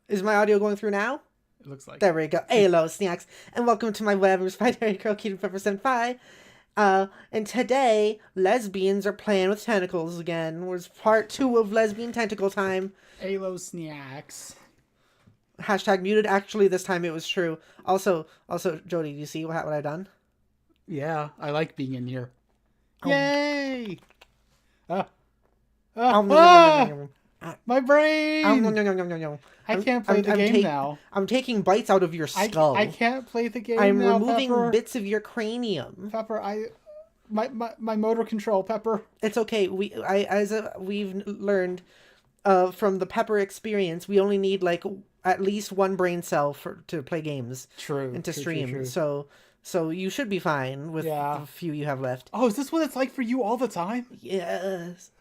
Is my audio going through now? It looks like. There we go. Hello, snacks, and welcome to my web spider girl Call of Pepper Senpai. And today, lesbians are playing with tentacles again. Was part 2 of lesbian tentacle time. Alo snacks. Hashtag muted. Actually, this time it was true. Also, Jodi, do you see what I've done? Yeah, I like being in here. Um, Yay! Um, nom, nom, nom, nom, nom, My brain! nom, nom, nom, nom, nom, nom. I can't play the game now. I'm taking bites out of your skull. I can't play the game I'm now, removing Pepper. bits of your cranium. Pepper, my motor control, Pepper. It's okay. We've learned from the Pepper experience, we only need like at least one brain cell to play games. True. And to true, stream. true, true. So you should be fine with the few you have left. Oh, is this what it's like for you all the time? Yes.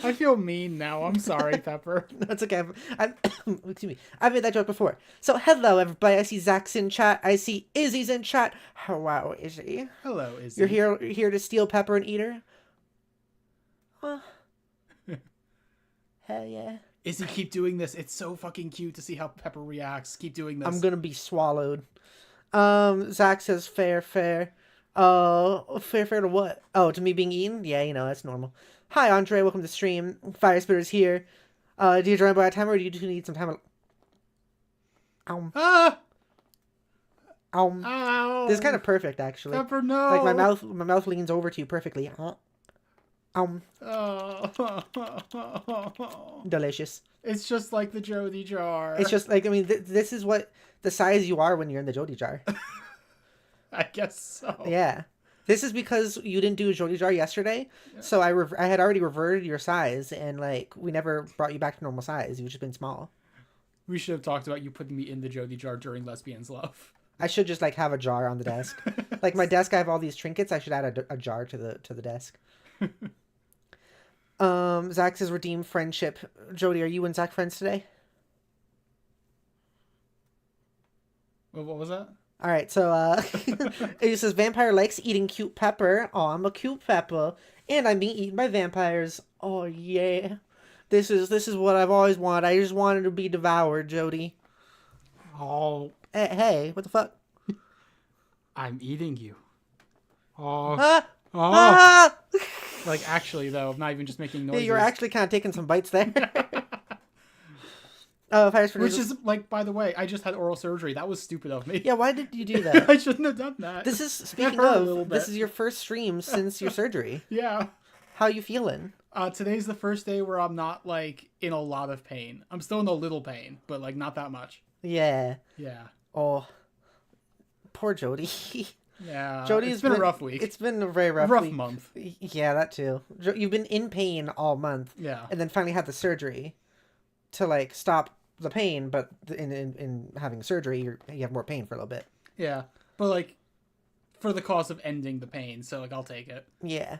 I feel mean now. I'm sorry, Pepper. That's okay. Excuse me. I've made that joke before. So hello, everybody. I see Zach's in chat. I see Izzy's in chat. Hello, Izzy. Hello, Izzy. You're here to steal Pepper and eat her? Huh. Hell yeah. Izzy, keep doing this. It's so fucking cute to see how Pepper reacts. Keep doing this. I'm gonna be swallowed. Zach says fair. Fair to what? Oh, to me being eaten? Yeah, you know, that's normal. Hi, Andre. Welcome to the stream. Fire Spitter's here. Do you join by a timer or do you need some time? Ah! Ow. This is kind of perfect, actually. Pepper, no! Like, my mouth leans over to you perfectly. Oh. Delicious. It's just like the Jodi jar. It's just, like, I mean, this is what the size you are when you're in the Jodi jar. I guess so. Yeah. This is because you didn't do a Jodi jar yesterday, so I had already reverted your size, and, like, we never brought you back to normal size. You've just been small. We should have talked about you putting me in the Jodi jar during Lesbian's Love. I should just, like, have a jar on the desk. Like, my desk, I have all these trinkets. I should add a jar to the desk. Zach says redeem friendship. Jodi, are you and Zach friends today? What was that? All right, so it says vampire likes eating cute pepper. Oh, I'm a cute pepper, and I'm being eaten by vampires. Oh yeah, this is what I've always wanted. I just wanted to be devoured, Jodi. Oh, hey, what the fuck? I'm eating you. Oh, Ah! oh. Ah! Like actually though, I'm not even just making noises. Yeah, you're actually kind of taking some bites there. Which is, like, by the way, I just had oral surgery. That was stupid of me. Yeah, why did you do that? I shouldn't have done that. This is, speaking of, this is your first stream since your surgery. Yeah. How you feeling? Today's the first day where I'm not, like, in a lot of pain. I'm still in a little pain, but, like, not that much. Yeah. Yeah. Oh, poor Jodi. Yeah. It's been a rough week. It's been a very rough week. Month. Yeah, that too. You've been in pain all month. Yeah. And then finally had the surgery to, like, stop the pain, but in having surgery, you have more pain for a little bit. Yeah. But, like, for the cause of ending the pain, so, like, I'll take it. Yeah.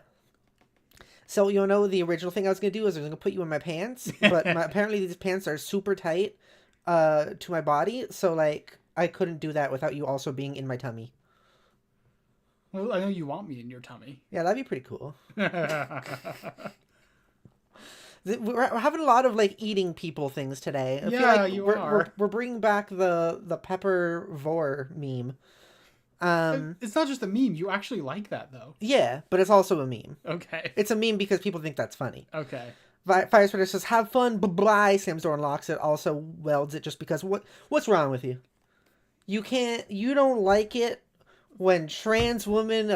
So, you know, the original thing I was going to do is I was going to put you in my pants, but apparently these pants are super tight to my body, so, like, I couldn't do that without you also being in my tummy. Well, I know you want me in your tummy. Yeah, that'd be pretty cool. We're having a lot of, like, eating people things today. I feel like you are. We're bringing back the Pepper Vor meme. It's not just a meme. You actually like that, though. Yeah, but it's also a meme. Okay. It's a meme because people think that's funny. Okay. Fire Spitter says, have fun, bye-bye. Sam's door unlocks it, also welds it just because. What's wrong with you? You don't like it when trans women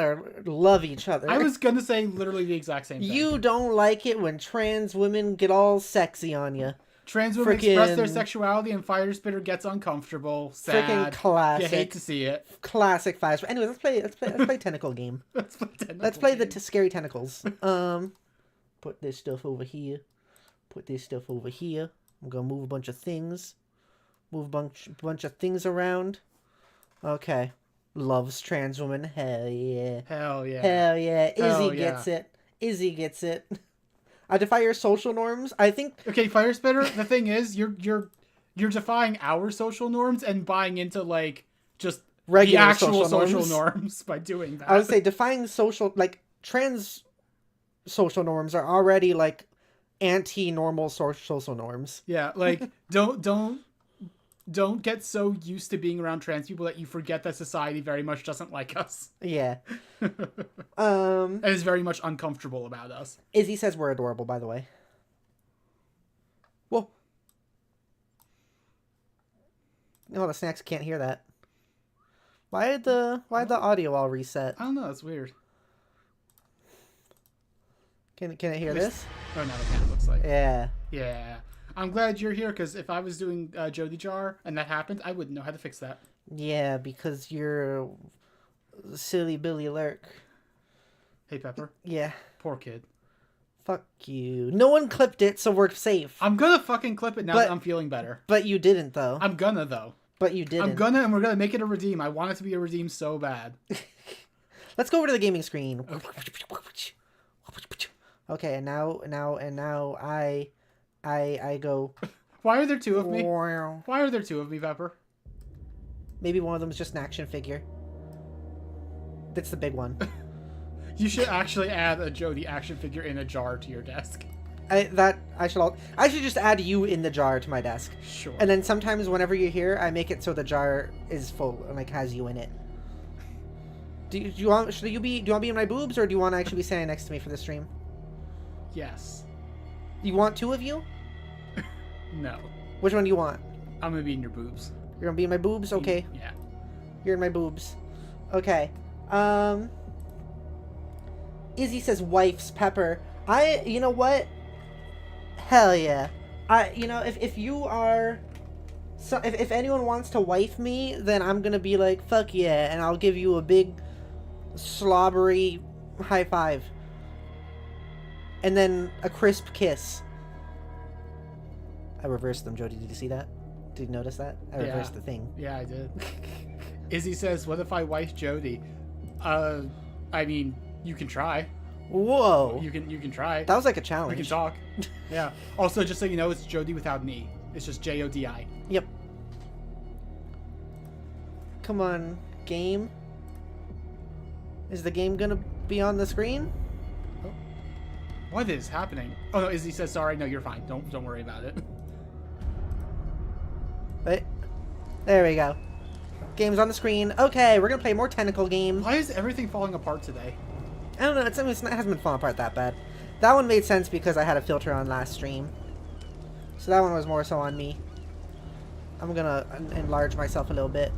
love each other. I was gonna say literally the exact same thing. You don't like it when trans women get all sexy on you. Trans women express their sexuality and Fire Spitter gets uncomfortable. Sad. Freaking classic. You hate to see it. Classic Fire Spitter. Anyway, let's play tentacle game. Let's play the scary tentacles. Put this stuff over here. Put this stuff over here. I'm gonna move a bunch of things. Move a bunch of things around. Okay. Loves trans woman. Hell yeah. Hell yeah. Hell yeah. Hell Izzy gets it. Izzy gets it. I defy your social norms. I think. Okay, Fire Spitter. The thing is, you're defying our social norms and buying into, like, just regular the actual social norms by doing that. I would say defying social, like, trans social norms are already, like, anti-normal social norms. Yeah, like don't get so used to being around trans people that you forget that society very much doesn't like us. Yeah. And is very much uncomfortable about us. Izzy says we're adorable, by the way. Whoa. No, the snacks can't hear that. Why did the audio all reset? I don't know, it's weird. Can it hear this? Oh no, it can, it looks like. Yeah. Yeah. I'm glad you're here, because if I was doing Jodi Jar and that happened, I wouldn't know how to fix that. Yeah, because you're silly Billy Lurk. Hey, Pepper. Yeah. Poor kid. Fuck you. No one clipped it, so we're safe. I'm gonna fucking clip it now that I'm feeling better. But you didn't, though. I'm gonna, though. But you didn't. I'm gonna, and we're gonna make it a redeem. I want it to be a redeem so bad. Let's go over to the gaming screen. Okay. Okay, and now I go. Why are there two of me? Why are there two of me, Pepper? Maybe one of them is just an action figure. That's the big one. You should actually add a Jodi action figure in a jar to your desk. I should just add you in the jar to my desk. Sure. And then sometimes whenever you're here, I make it so the jar is full and like has you in it. Do you want to be in my boobs, or do you want to actually be standing next to me for the stream? Yes. You want two of you? No. Which one do you want? I'm gonna be in your boobs. You're gonna be in my boobs? Okay. Yeah. You're in my boobs. Okay. Izzy says wife's Pepper. You know what? Hell yeah. If you are, so if anyone wants to wife me, then I'm gonna be like, fuck yeah, and I'll give you a big slobbery high five. And then a crisp kiss. I reversed them, Jodi. Did you see that? Did you notice that? I reversed the thing. Yeah, I did. Izzy says, what if I wife Jodi? I mean, you can try. Whoa. You can try. That was like a challenge. We can talk. Yeah. Also, just so you know, it's Jodi without an E. It's just Jodi. Yep. Come on, game. Is the game gonna be on the screen? Oh. What is happening? Oh no, Izzy says sorry. No, you're fine. Don't worry about it. Wait. There we go. Game's on the screen. Okay, we're gonna play more tentacle game. Why is everything falling apart today? I don't know. It hasn't been falling apart that bad. That one made sense because I had a filter on last stream. So that one was more so on me. I'm gonna enlarge myself a little bit.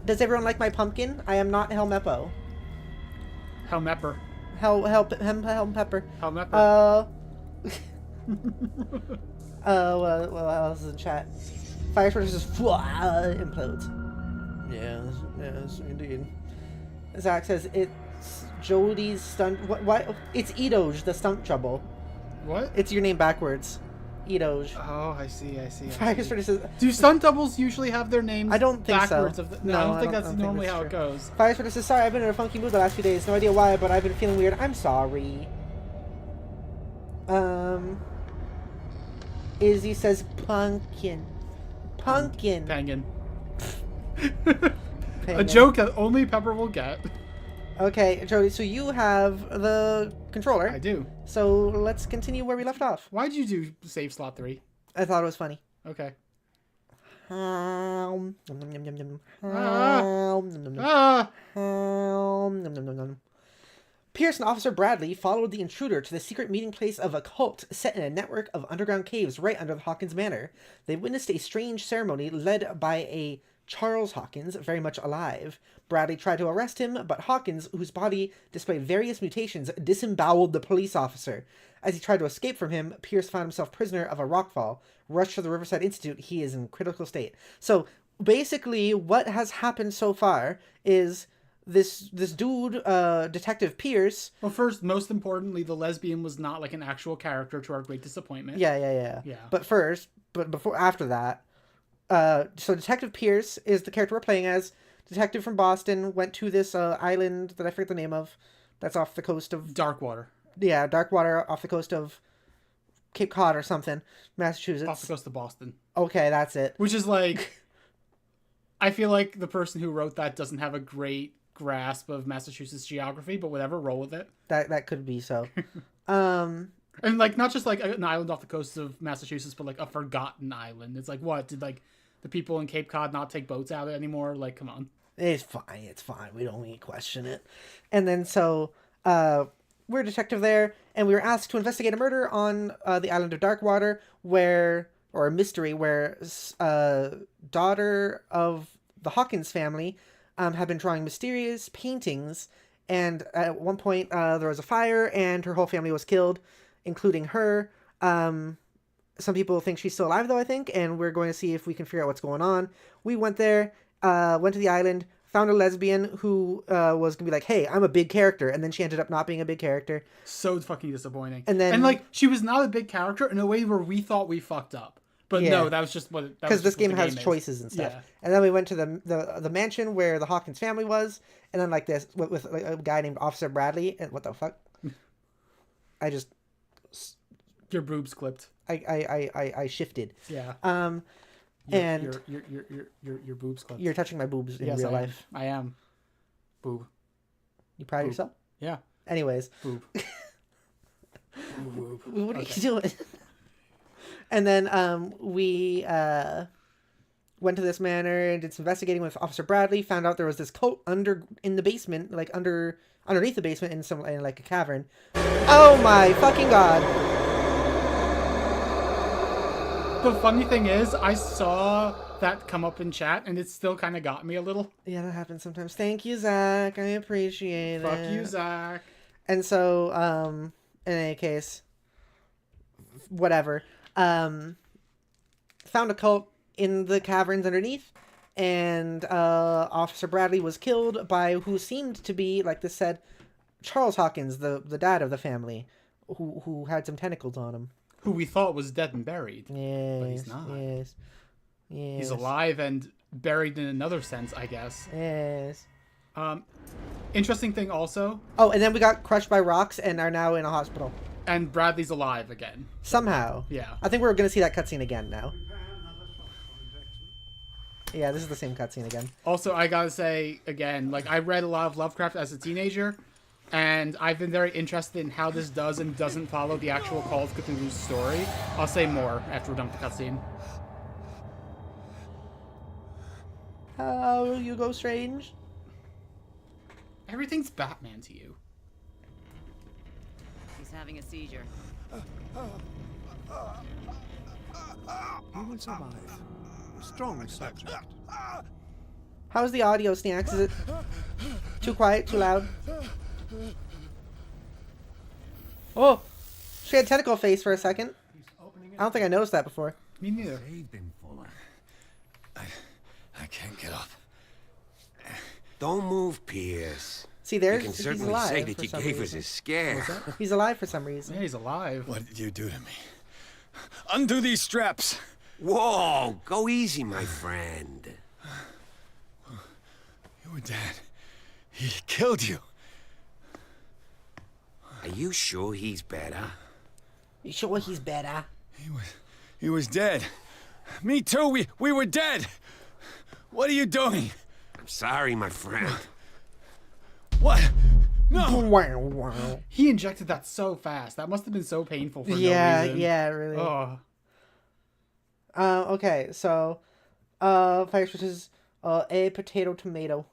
Does everyone like my pumpkin? I am not Helmeppo. Helmepper. Helmepper. Helmepper. What else is in chat? Firestorm says implodes. Yes, indeed. Zach says it's Jodi's stunt. What? It's Edoge, the stunt trouble. What? It's your name backwards. Edoge. Oh, I see. Firestorm says. Do stunt doubles usually have their names? I don't think backwards so. No, I don't think that's normally how true. it goes. Firestorm says, sorry, I've been in a funky mood the last few days. No idea why, but I've been feeling weird. I'm sorry. Izzy says pumpkin. Penguin. A joke that only Pepper will get. Okay, Jodi, so you have the controller. I do. So let's continue where we left off. Why'd you do save slot 3? I thought it was funny. Okay. Pierce and Officer Bradley followed the intruder to the secret meeting place of a cult set in a network of underground caves right under the Hawkins Manor. They witnessed a strange ceremony led by a Charles Hawkins, very much alive. Bradley tried to arrest him, but Hawkins, whose body displayed various mutations, disemboweled the police officer. As he tried to escape from him, Pierce found himself prisoner of a rockfall. Rushed to the Riverside Institute, he is in critical state. So, basically, what has happened so far is this dude, Detective Pierce... Well, first, most importantly, the lesbian was not like an actual character, to our great disappointment. Yeah. But after that... So Detective Pierce is the character we're playing as. Detective from Boston, went to this island that I forget the name of. That's off the coast of... Darkwater. Yeah, Darkwater off the coast of Cape Cod or something. Massachusetts. Off the coast of Boston. Okay, that's it. Which is like... I feel like the person who wrote that doesn't have a great grasp of Massachusetts geography, but whatever, roll with it. That could be so. And, like, not just, like, an island off the coast of Massachusetts, but, like, a forgotten island. It's like, what? Did, like, the people in Cape Cod not take boats out anymore? Like, come on. It's fine. We don't need to question it. And then so, we're a detective there, and we were asked to investigate a murder on the island of Darkwater, or a mystery where daughter of the Hawkins family had been drawing mysterious paintings, and at one point there was a fire, and her whole family was killed, including her. Some people think she's still alive, though, I think, and we're going to see if we can figure out what's going on. We went there, went to the island, found a lesbian who was going to be like, hey, I'm a big character, and then she ended up not being a big character. So fucking disappointing. And like, she was not a big character in a way where we thought we fucked up. But no, that was just what... Because this game has choices and stuff. Yeah. And then we went to the mansion where the Hawkins family was, and then like this, with like, a guy named Officer Bradley, and what the fuck? I just... Your boobs clipped. I shifted. Yeah. And your boobs clipped. You're touching my boobs in real life. I am. Boob. You proud of yourself? Yeah. Anyways. Boob. Boob. What are you doing? And then we went to this manor and did some investigating with Officer Bradley. Found out there was this cult in the basement, like underneath the basement in like a cavern. Oh my fucking god! The funny thing is, I saw that come up in chat, and it still kind of got me a little. Yeah, that happens sometimes. Thank you, Zach. I appreciate it. Fuck you, Zach. And so, in any case, whatever. Found a cult in the caverns underneath, and Officer Bradley was killed by who seemed to be, like this said, Charles Hawkins, the dad of the family, who had some tentacles on him. Who we thought was dead and buried. Yes, but he's not. Yes. He's alive and buried in another sense, I guess. Yes. Interesting thing also. Oh, and then we got crushed by rocks and are now in a hospital. And Bradley's alive again. Somehow. Yeah. I think we're going to see that cutscene again now. Yeah, this is the same cutscene again. Also, I gotta say, again, like, I read a lot of Lovecraft as a teenager, and I've been very interested in how this does and doesn't follow the actual Call of Cthulhu story. I'll say more after we're done with the cutscene. Oh, you go strange. Everything's Batman to you. He's having a seizure. He will survive. Strong subject. How's the audio, Snacks? Is it too quiet, too loud? Oh, she had tentacle face for a second. I don't think I noticed that before. Me neither. Save him, Fuller. I can't get up. Don't move, Pierce. See, there's You can he's certainly alive say that for you some gave reason. us a scare. He's alive for some reason. Yeah, he's alive. What did you do to me? Undo these straps. Whoa, go easy, my friend. You were dead. He killed you. Are you sure he's better? You sure he's better? He was dead. Me too. We were dead. What are you doing? I'm sorry, my friend. What? No. He injected that so fast. That must have been so painful for no reason. Yeah, really. Oh. Okay, so, fire switches, a potato tomato.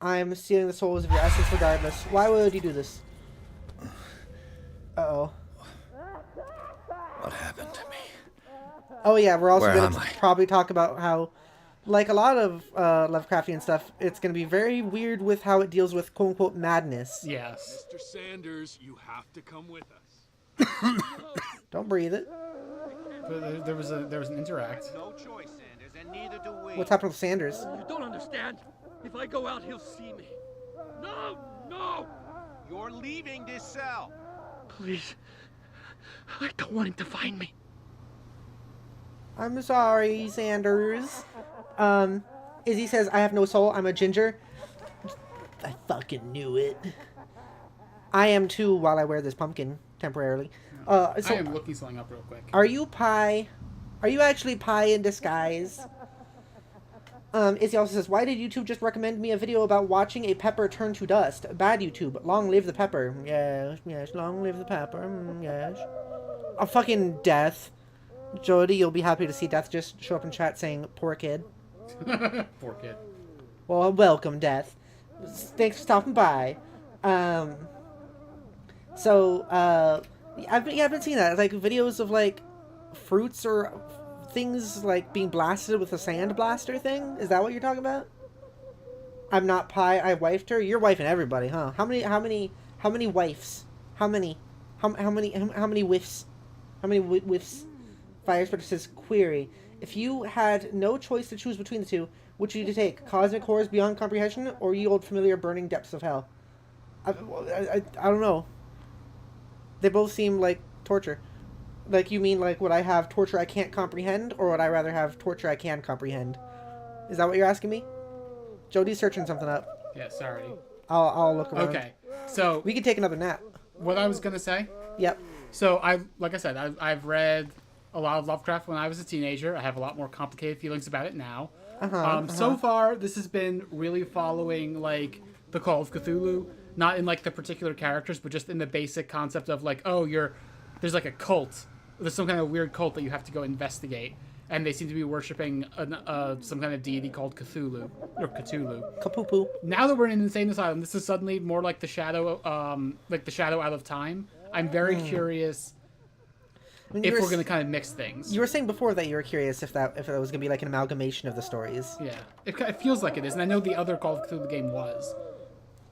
I'm stealing the souls of your essence regardless. Why would you do this? Uh-oh. What happened to me? Oh yeah, we're also Where going am to I? probably talk about how, like a lot of Lovecraftian stuff, it's going to be very weird with how it deals with quote-unquote madness. Yes. Mr. Sanders, you have to come with us. Don't breathe it. But there was an interact. No choice, Sanders, and neither do we. What's happened with Sanders? You don't understand. If I go out, he'll see me. No! No! You're leaving this cell. Please. I don't want him to find me. I'm sorry, Sanders. Izzy says, I have no soul, I'm a ginger. I fucking knew it. I am too while I wear this pumpkin temporarily. So, I am looking something up real quick. Are you pie? Are you actually pie in disguise? Izzy also says, why did YouTube just recommend me a video about watching a pepper turn to dust? Bad YouTube. Long live the pepper. Yes, yes, long live the pepper. Yes. A fucking death. Jodi, you'll be happy to see Death just show up in chat saying, poor kid. Poor kid. Well, welcome, Death. Thanks for stopping by. I've been seeing that. Like, videos of, like, fruits or things, like, being blasted with a sand blaster thing. Is that what you're talking about? I'm not pie, I wifed her? You're wifing everybody, huh? How many wifes? How many whiffs? How many whiffs? Fire Spitter says, query. If you had no choice to choose between the two, which would you take? Cosmic horrors beyond comprehension, or ye old familiar burning depths of hell? I don't know. They both seem like torture. Like, you mean, like, would I have torture I can't comprehend, or would I rather have torture I can comprehend? Is that what you're asking me? Jodi's searching something up. Yeah, sorry. I'll look around. Okay, so We could take another nap. what I was gonna say. Yep. So like I said, I've read a lot of Lovecraft when I was a teenager. I have a lot more complicated feelings about it now. So far, this has been really following, like, the Call of Cthulhu. Not in, like, the particular characters, but just in the basic concept of, like, oh, there's, like, a cult. There's some kind of weird cult that you have to go investigate. And they seem to be worshipping some kind of deity called Cthulhu. Or Cthulhu. Kapoo-poo. Now that we're in an insane asylum, this is suddenly more like the shadow out of time. I'm very curious if we're going to kind of mix things. You were saying before that you were curious if it was going to be like an amalgamation of the stories. Yeah. It feels like it is, and I know the other Call of Cthulhu game was.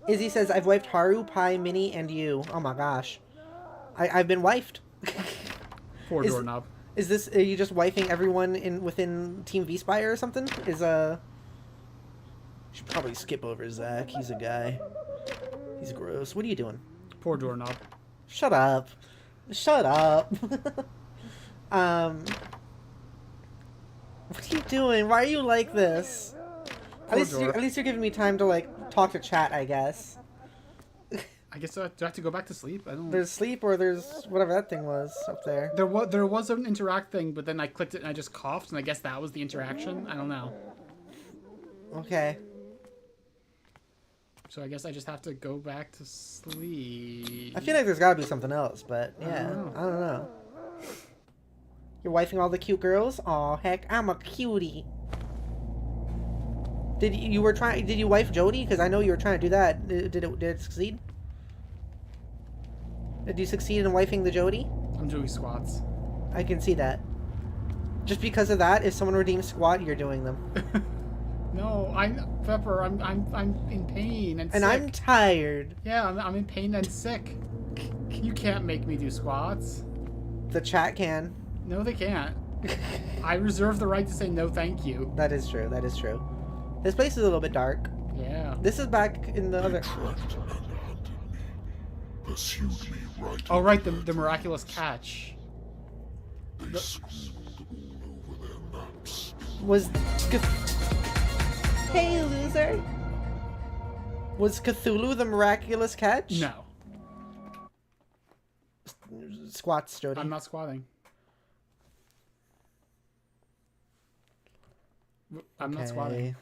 Izzy says, I've wifed Haru, Pi, Minnie, and you. Oh my gosh. I've been wifed. Poor doorknob. Are you just wifing everyone within Team V-Spire or something? Should probably skip over Zach. He's a guy. He's gross. What are you doing? Poor doorknob. Shut up. Shut up. What are you doing? Why are you like this? At least you're giving me time to, like, talk to chat, I guess. I guess do I have to go back to sleep? I don't. There's sleep, or there's whatever that thing was up there. There was an interact thing, but then I clicked it and I just coughed, and I guess that was the interaction. I don't know. Okay. So I guess I just have to go back to sleep. I feel like there's got to be something else, but yeah, I don't know. You're wifing all the cute girls? Aw, heck, I'm a cutie. Did you wife Jodi? Because I know you were trying to do that. Did it succeed? Did you succeed in wifing the Jodi? I'm doing squats. I can see that. Just because of that, if someone redeems squat, you're doing them. No, Pepper. I'm in pain and sick. And I'm tired. Yeah, I'm in pain and sick. You can't make me do squats. The chat can. No, they can't. I reserve the right to say no, thank you. That is true. That is true. This place is a little bit dark. Yeah. This is back in the other. Oh right, the miraculous catch. Hey, loser. Was Cthulhu the miraculous catch? No. Squats, Jodi. I'm not squatting. I'm not squatting.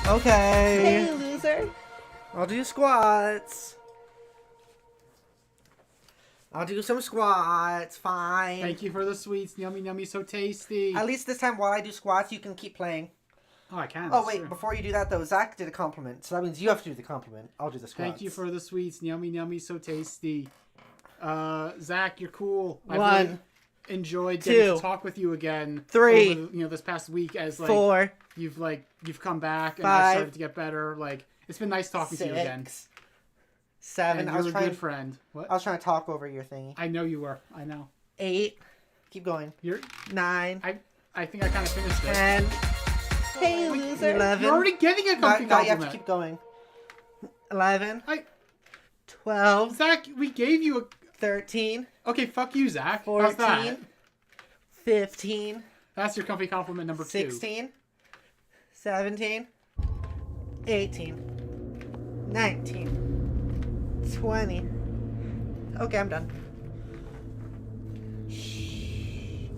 Okay. Hey, loser. I'll do squats. I'll do some squats. Fine. Thank you for the sweets. Yummy, yummy, so tasty. At least this time while I do squats, you can keep playing. Oh, I can. Oh, wait. True. Before you do that, though, Zach did a compliment. So that means you have to do the compliment. I'll do the squats. Thank you for the sweets. Yummy, yummy, so tasty. Zach, you're cool. One. I've really enjoyed getting to talk with you again. 3. Over, this past week as, like... 4. You've come back and 5. I started to get better. Like, it's been nice talking 6. to you again. 7. And you're a good friend. What? I was trying to talk over your thingy. I know you were. I know. 8. Keep going. 9. I think I kind of finished it. 10. Hey, loser. 11. You're already getting a compliment. No, you have to keep going. 11. 12. Zach, we gave you a... 13. Okay, fuck you, Zach. 14. How's that? 15. That's your comfy compliment number 2. 16. 17. 18. 19. 20. Okay, I'm done. Is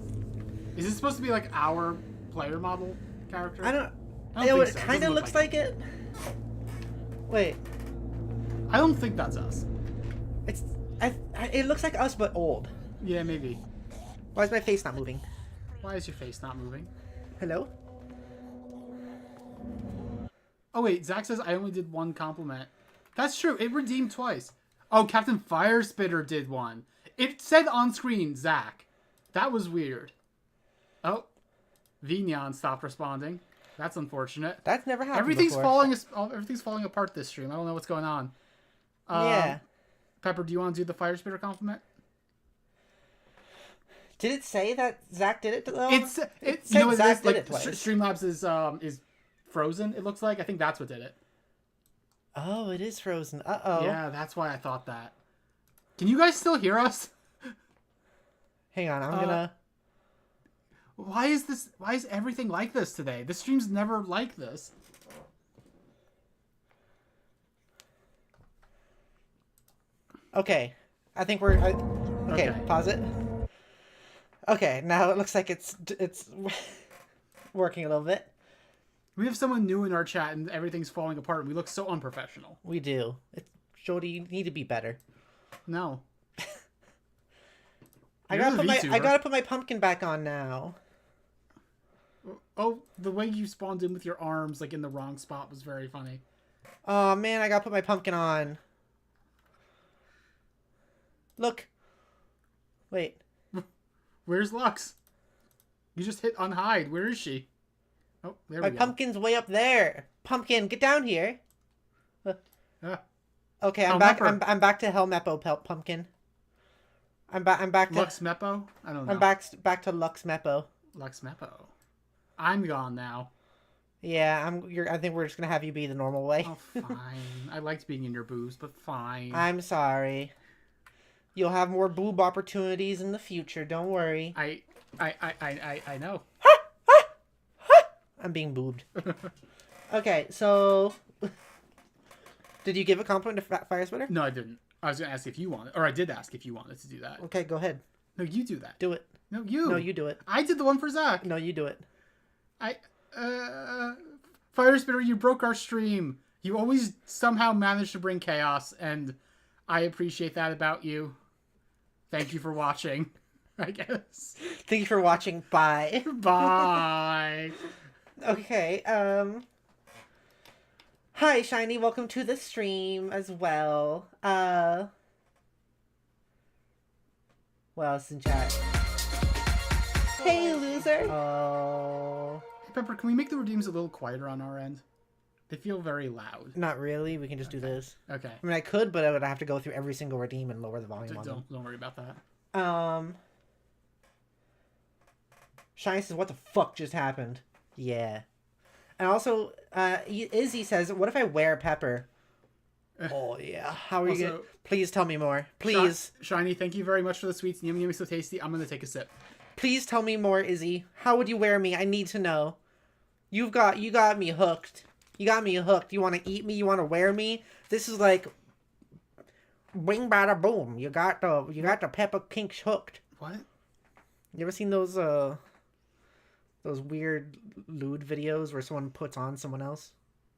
this supposed to be like our player model? character? I don't I know, don't it think so. kind of Doesn't look looks like it. Wait. I don't think that's us. It's it looks like us but old. Yeah, maybe. Why is my face not moving? Why is your face not moving? Hello? Oh wait, Zach says I only did one compliment. That's true. It redeemed twice. Oh, Captain Firespitter did one. It said on screen, Zach. That was weird. Oh, Vignon stopped responding. That's unfortunate. That's never happened Everything's before. everything's falling apart this stream. I don't know what's going on. Yeah. Pepper, do you want to do the Firespitter compliment? Did it say that Zach did it though? It said you know what Zach it is? did Like, it twice. Streamlabs is frozen. It looks like. I think that's what did it. Oh, it is frozen. Uh-oh. Yeah, that's why I thought that. Can you guys still hear us? Hang on, I'm gonna... Why is everything like this today? This stream's never like this. Okay. I think we're... Okay, pause it. Okay, now it looks like it's working a little bit. We have someone new in our chat and everything's falling apart and we look so unprofessional. We do. Jodi, you need to be better. No. I gotta put my pumpkin back on now. Oh, the way you spawned in with your arms like in the wrong spot was very funny. Oh man, I gotta put my pumpkin on. Look. Wait. Where's Lux? You just hit unhide. Where is she? Oh, there we My go. pumpkin's way up there. Pumpkin, get down here. Okay, I'm Oh, back. Mepper. I'm back to Hell Meppo Pumpkin. I'm back to Lux Meppo? I don't know. I'm back to Lux Meppo. Lux Meppo. I'm gone now. Yeah, I think we're just gonna have you be the normal way. Oh, fine. I liked being in your boobs, but fine. I'm sorry. You'll have more boob opportunities in the future. Don't worry. I know. I'm being boobed. Okay, so did you give a compliment to Firespitter? No, I didn't. I was gonna ask if you wanted, or I did ask if you wanted to do that. Okay, go ahead. No, you do that. Do it. No, you. No, you do it. I did the one for Zach. No, you do it. Firespitter, you broke our stream. You always somehow manage to bring chaos, and I appreciate that about you. Thank you for watching, I guess. Thank you for watching. Bye. Bye. Okay, hi, Shiny. Welcome to the stream as well. What else is in chat? Hey, loser. Oh. Hey, Pepper, can we make the redeems a little quieter on our end? They feel very loud. Not really. We can just do this. Okay. I mean, I could, but I would have to go through every single redeem and lower the volume on them. Don't worry about that. Shiny says, what the fuck just happened? Yeah. And also, Izzy says, what if I wear Pepper? Oh, yeah. How are you going to... Please tell me more. Please. Shiny, thank you very much for the sweets. Yummy, yummy, so tasty. I'm going to take a sip. Please tell me more, Izzy. How would you wear me? I need to know. You got me hooked. You got me hooked. You want to eat me? You want to wear me? This is like... Bing, bada, boom. You got the Pepper Kinks hooked. What? You ever seen those weird lewd videos where someone puts on someone else?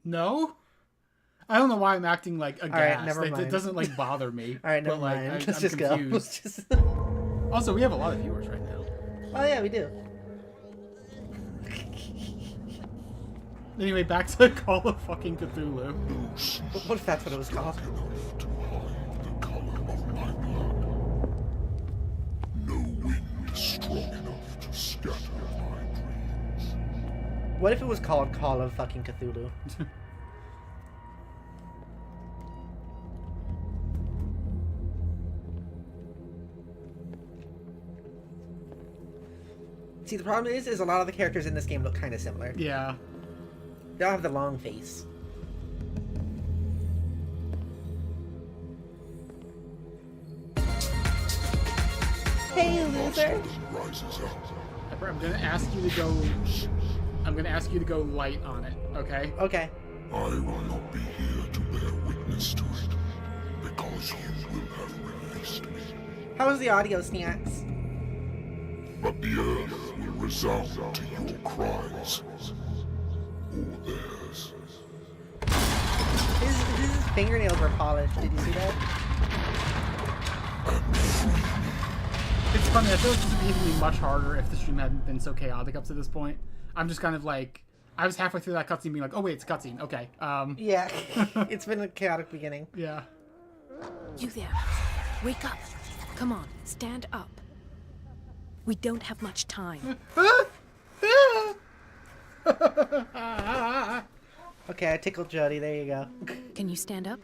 No? I don't know why I'm acting like aghast. Alright, never mind. It doesn't like bother me. Alright, never but, like, mind. I'm Let's just confused. go. Also, we have a lot of viewers right now. Oh yeah, we do. Anyway, back to Call of fucking Cthulhu. What if that's what it was called? What if it was called Call of fucking Cthulhu? See, the problem is a lot of the characters in this game look kind of similar. Yeah. They all have the long face. Hey, loser! Pepper, I'm gonna ask you to go light on it, okay? Okay. I will not be here to bear witness to it, because you will have released me. How was the audio, Snacks? But the earth will resound to your cries. fingernails were polished. Did you see that? It's funny, I feel like this would be even much harder if the stream hadn't been so chaotic up to this point. I'm just kind of like, I was halfway through that cutscene being like, oh wait, it's a cutscene, okay. Yeah, it's been a chaotic beginning. Yeah. You there. Wake up. Come on, stand up. We don't have much time. Okay, I tickled Jodi. There you go. Can you stand up?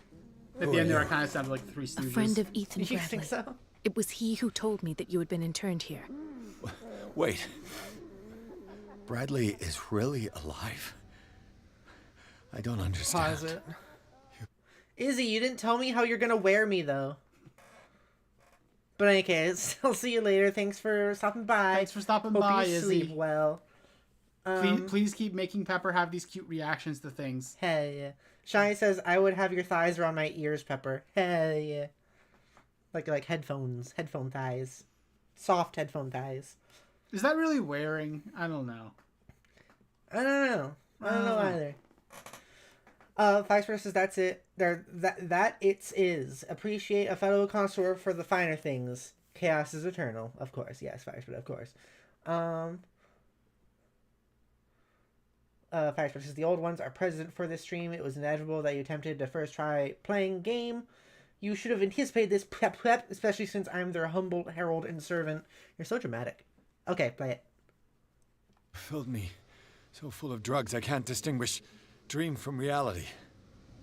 At the end there, I kind of sounded like the Three A Stooges. friend of Ethan You Bradley. think so? It was he who told me that you had been interned here. Wait. Bradley is really alive? I don't understand. Pause it. Izzy, you didn't tell me how you're gonna wear me, though. But in any case, I'll see you later. Thanks for stopping by. Thanks for stopping Hope by, you Izzy. sleep well. Please keep making Pepper have these cute reactions to things. Hell yeah. Shiny says, I would have your thighs around my ears, Pepper. Hell yeah. Like headphone thighs. Soft headphone thighs. Is that really wearing? I don't know. I don't know either. Vice versus that's it. That it's is. Appreciate a fellow connoisseur for the finer things. Chaos is eternal, of course. Yes, Vice, but of course. Vice versus the old ones are present for this stream. It was inevitable that you attempted to first try playing game. You should have anticipated this prep, especially since I'm their humble herald and servant. You're so dramatic. Okay, play it. Filled me so full of drugs I can't distinguish dream from reality.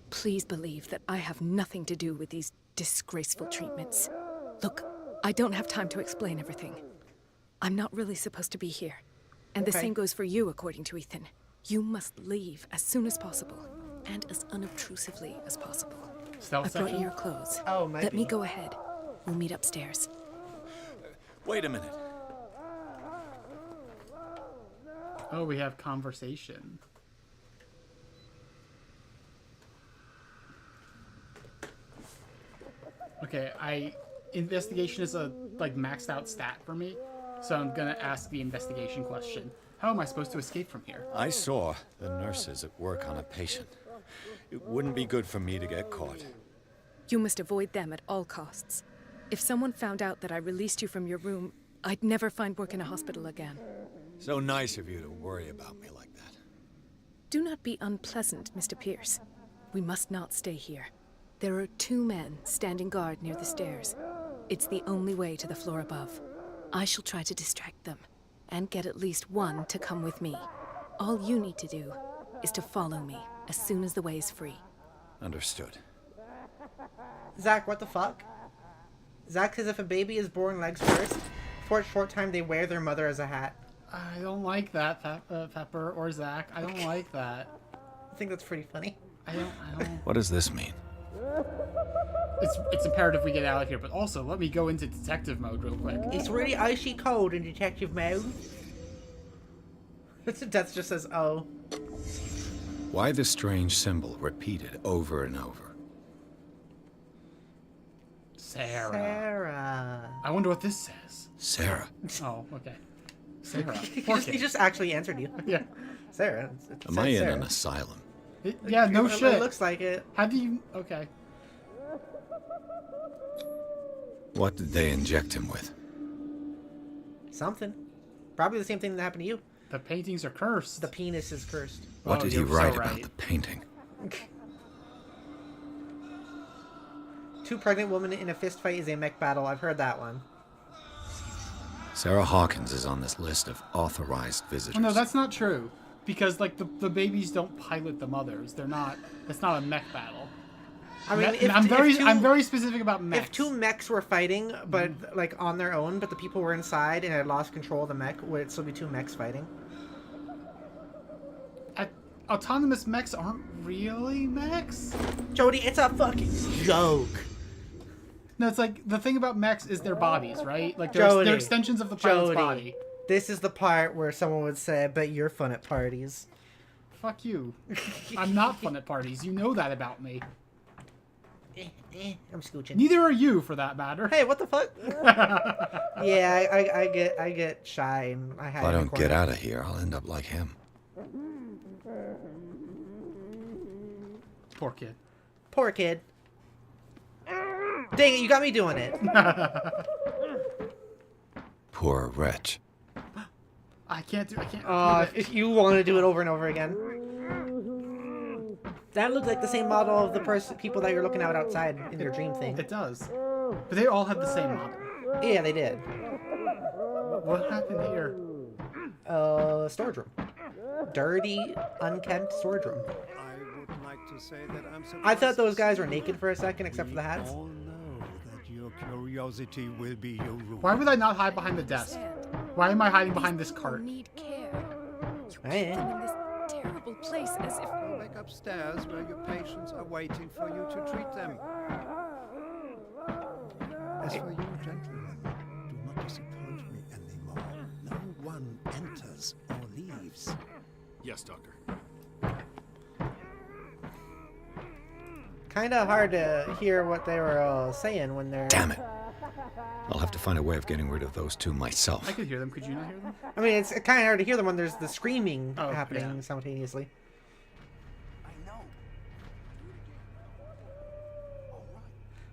Please believe that I have nothing to do with these disgraceful treatments. Look, I don't have time to explain everything. I'm not really supposed to be here. And the Okay. same goes for you, according to Ethan. You must leave as soon as possible, and as unobtrusively as possible. Stealth I brought section? you your clothes. Oh, might Let be. me go ahead. We'll meet upstairs. Wait a minute. Oh, we have conversation. Okay, investigation is a maxed out stat for me, so I'm gonna ask the investigation question. How am I supposed to escape from here? I saw the nurses at work on a patient. It wouldn't be good for me to get caught. You must avoid them at all costs. If someone found out that I released you from your room, I'd never find work in a hospital again. So nice of you to worry about me like that. Do not be unpleasant, Mr. Pierce. We must not stay here. There are 2 men standing guard near the stairs. It's the only way to the floor above. I shall try to distract them, and get at least one to come with me. All you need to do is to follow me as soon as the way is free. Understood. Zach, what the fuck? Zach says if a baby is born legs first, for a short time they wear their mother as a hat. I don't like that, Pepper or Zach. I don't like that. I think that's pretty funny. I don't. What does this mean? It's imperative we get out of here, but also let me go into detective mode real quick. It's really icy cold in detective mode. Death just says, oh. Why the strange symbol repeated over and over? Sarah. I wonder what this says. Sarah. Oh, okay. Sarah. He just actually answered you. Yeah. Sarah. Am I in an asylum? Yeah, no shit. It looks like it. How do you... Okay. What did they inject him with? Something. Probably the same thing that happened to you. The paintings are cursed. The penis is cursed. What Oh, did he you're so write right. about the painting? 2 pregnant women in a fist fight is a mech battle. I've heard that one. Sarah Hawkins is on this list of authorized visitors. Oh, no, that's not true. Because, the babies don't pilot the mothers. They're not... That's not a mech battle. I mean, I'm very specific about mechs. If 2 mechs were fighting, but on their own, but the people were inside and had lost control of the mech, would it still be 2 mechs fighting? Autonomous mechs aren't really mechs? Jodi, it's a fucking joke. No, it's the thing about mechs is their bodies, right? They're extensions of the pilot's body. This is the part where someone would say, but you're fun at parties. Fuck you. I'm not fun at parties. You know that about me. I'm scooching. Neither are you, for that matter. Hey, what the fuck? Yeah, I get shy and I hide. If I in the don't corner. get out of here, I'll end up like him. Poor kid. Poor kid. Dang it, you got me doing it. Poor wretch. I can't. If you want to do it over and over again. That looked like the same model of the people that you're looking at outside in your dream thing. It does. But they all have the same model. Yeah, they did. What happened here? Storage room. Dirty, unkempt storage room. I would like to say that I'm surprised. I thought those guys were naked for a second, except for the hats. We all know that your curiosity will be your ruin. Why would I not hide behind the desk? Why am I hiding behind this cart? Need care. Hey. In this terrible place, as if. Go back upstairs where your patients are waiting for you to treat them. As for you, gentlemen, do not disappoint me anymore. No one enters or leaves. Yes, Doctor. Kind of hard to hear what they were saying when they're... Damn it. I'll have to find a way of getting rid of those two myself. I could hear them. Could you not hear them? I mean, it's kind of hard to hear them when there's the screaming Oh, happening yeah. simultaneously.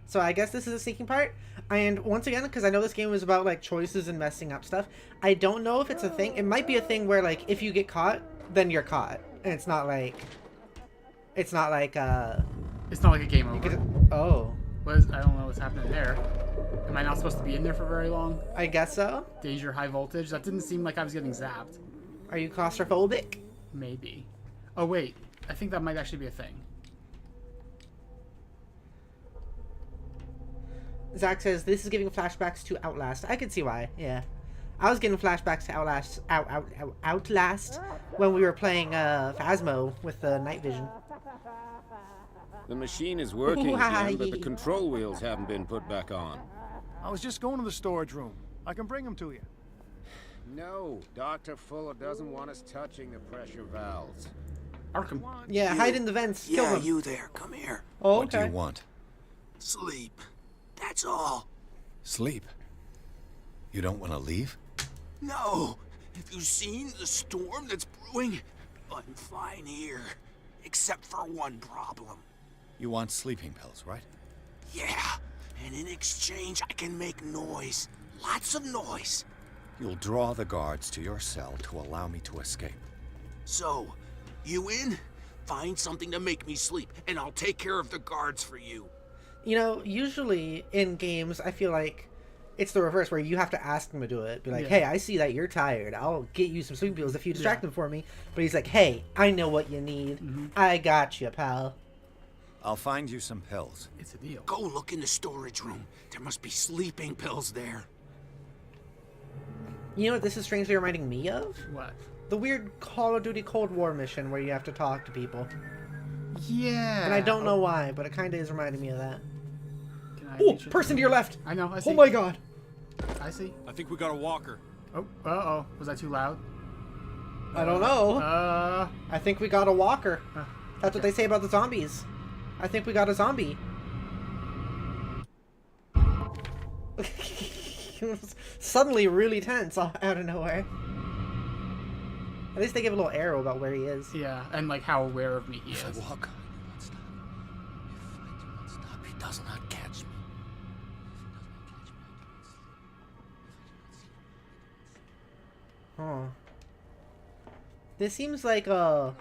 So I guess this is the sneaking part. And once again, because I know this game was about like choices and messing up stuff, I don't know if it's a thing. It might be a thing where like if you get caught, then you're caught, and it's not like It's not like a game over. Oh. I don't know what's happening there. Am I not supposed to be in there for very long? I guess so. Danger, high voltage. That didn't seem like I was getting zapped. Are you claustrophobic? Maybe. Oh wait, I think that might actually be a thing. Zach says this is giving flashbacks to Outlast. I can see why. Yeah, I was getting flashbacks to Outlast when we were playing Phasmo with the night vision. The machine is working again, but the control wheels haven't been put back on. I was just going to the storage room. I can bring them to you. No, Dr. Fuller doesn't want us touching the pressure valves. Arkham. Yeah, hide in the vents. Kill them. you there. Come here. Oh, What do okay. you want? Sleep. That's all. Sleep. You don't want to leave? No. Have you seen the storm that's brewing? I'm fine here. Except for one problem. You want sleeping pills, right? Yeah. And in exchange, I can make noise. Lots of noise. You'll draw the guards to your cell to allow me to escape. So, you in? Find something to make me sleep, and I'll take care of the guards for you. You know, usually in games, I feel like it's the reverse where you have to ask them to do it. Be like, hey, I see that you're tired. I'll get you some sleeping pills if you distract them for me. But he's like, hey, I know what you need. I got you, pal. I'll find you some pills. It's a deal. Go look in the storage room. There must be sleeping pills there. You know what this is strangely reminding me of? What? The weird Call of Duty Cold War mission where you have to talk to people. Yeah. And I don't know why, but it kind of is reminding me of that. Oh, person to your left! I know, I see. Oh my god! I see. I think we got a walker. Oh, uh-oh. Was that too loud? I don't know. I think we got a walker. That's what they say about the zombies. I think we got a zombie. Suddenly really tense out of nowhere. At least they give a little arrow about where he is. Yeah, and like how aware of me he If is. I walk, I will not stop. If I do not stop, he does not catch me. Huh. This seems like a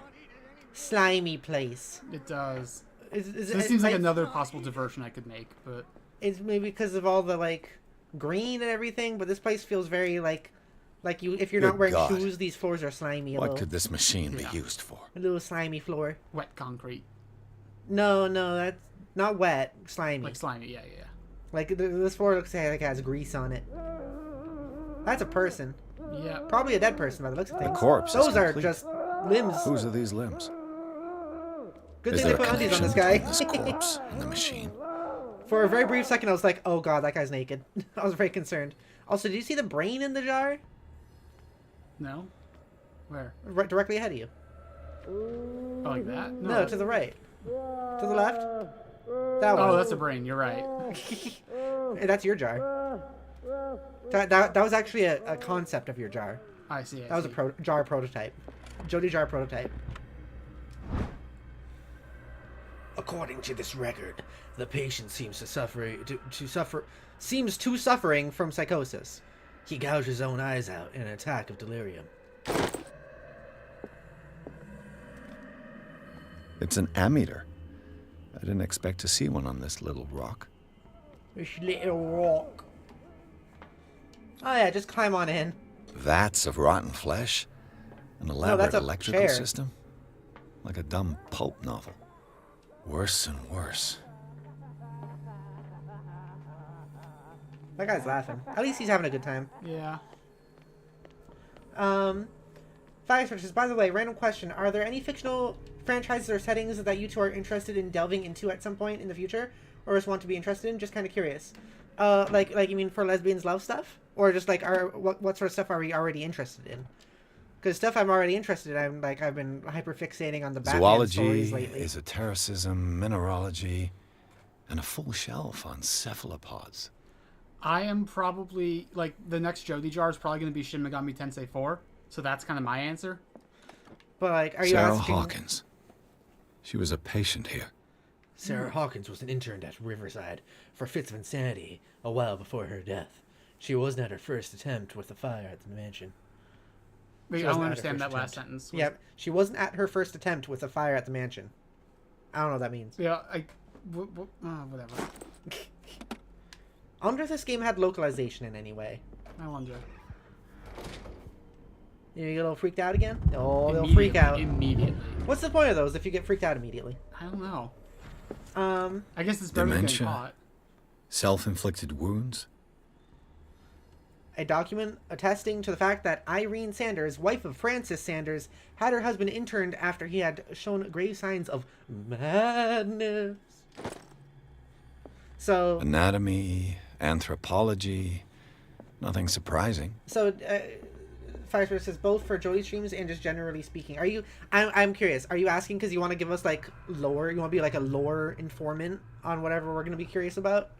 slimy place. It does. This This seems like another possible diversion I could make, but... It's maybe because of all the, like, green and everything, but this place feels very, like you, if you're not Good wearing God. shoes, these floors are slimy. What could this machine be used for? A little slimy floor. Wet concrete. No, that's not wet. Slimy. Like slimy, yeah. Like, this floor looks like it has grease on it. That's a person. Yeah. Probably a dead person by the looks of things. corpse is Those are complete. just limbs. Whose are these limbs? Good Is thing they there a put undies on connection this between guy. this corpse and the machine? For a very brief second, I was like, oh god, that guy's naked. I was very concerned. Also, do you see the brain in the jar? No? Where? Right, directly ahead of you. Oh, like that? No, to the right. To the left. That one. Oh, that's a brain. You're right. Hey, that's your jar. That was actually a concept of your jar. I see. That was a jar prototype. Jodi jar prototype. According to this record, the patient seems suffering from psychosis. He gouged his own eyes out in an attack of delirium. It's an ammeter. I didn't expect to see one on this little rock. This little rock. Oh yeah, just climb on in. Vats of rotten flesh? An elaborate electrical chair. system? Like a dumb pulp novel. Worse and worse. That guy's laughing. At least he's having a good time. Yeah. Fire Searches, by the way, random question. Are there any fictional franchises or settings that you two are interested in delving into at some point in the future? Or just want to be interested in? Just kind of curious. Like you mean for lesbians love stuff? Or just like, what sort of stuff are we already interested in? Because stuff I'm already interested in, I've been hyperfixating on the Batman stories lately. Zoology, esotericism, mineralogy, and a full shelf on cephalopods. I am probably, like, the next Jodi jar is probably going to be Shin Megami Tensei 4. So that's kind of my answer. But, like, are you Sarah asking... Hawkins. She was a patient here. Sarah Hawkins was an intern at Riverside for fits of insanity a while before her death. She wasn't at her first attempt with the fire at the mansion. Wait, I don't understand that last sentence. Yeah, she wasn't at her first attempt with a fire at the mansion. I don't know what that means. Yeah, whatever. I wonder if this game had localization in any way. I wonder. You get a little freaked out again? Oh, they'll freak out. Immediately. What's the point of those if you get freaked out immediately? I don't know. I guess it's better than getting Dementia. caught. Self-inflicted wounds. A document attesting to the fact that Irene Sanders, wife of Francis Sanders, had her husband interned after he had shown grave signs of madness. So... Anatomy, anthropology, nothing surprising. So, Firestorm says both for Jodi streams and just generally speaking. Are you... I'm curious. Are you asking because you want to give us, like, lore? You want to be, like, a lore informant on whatever we're going to be curious about?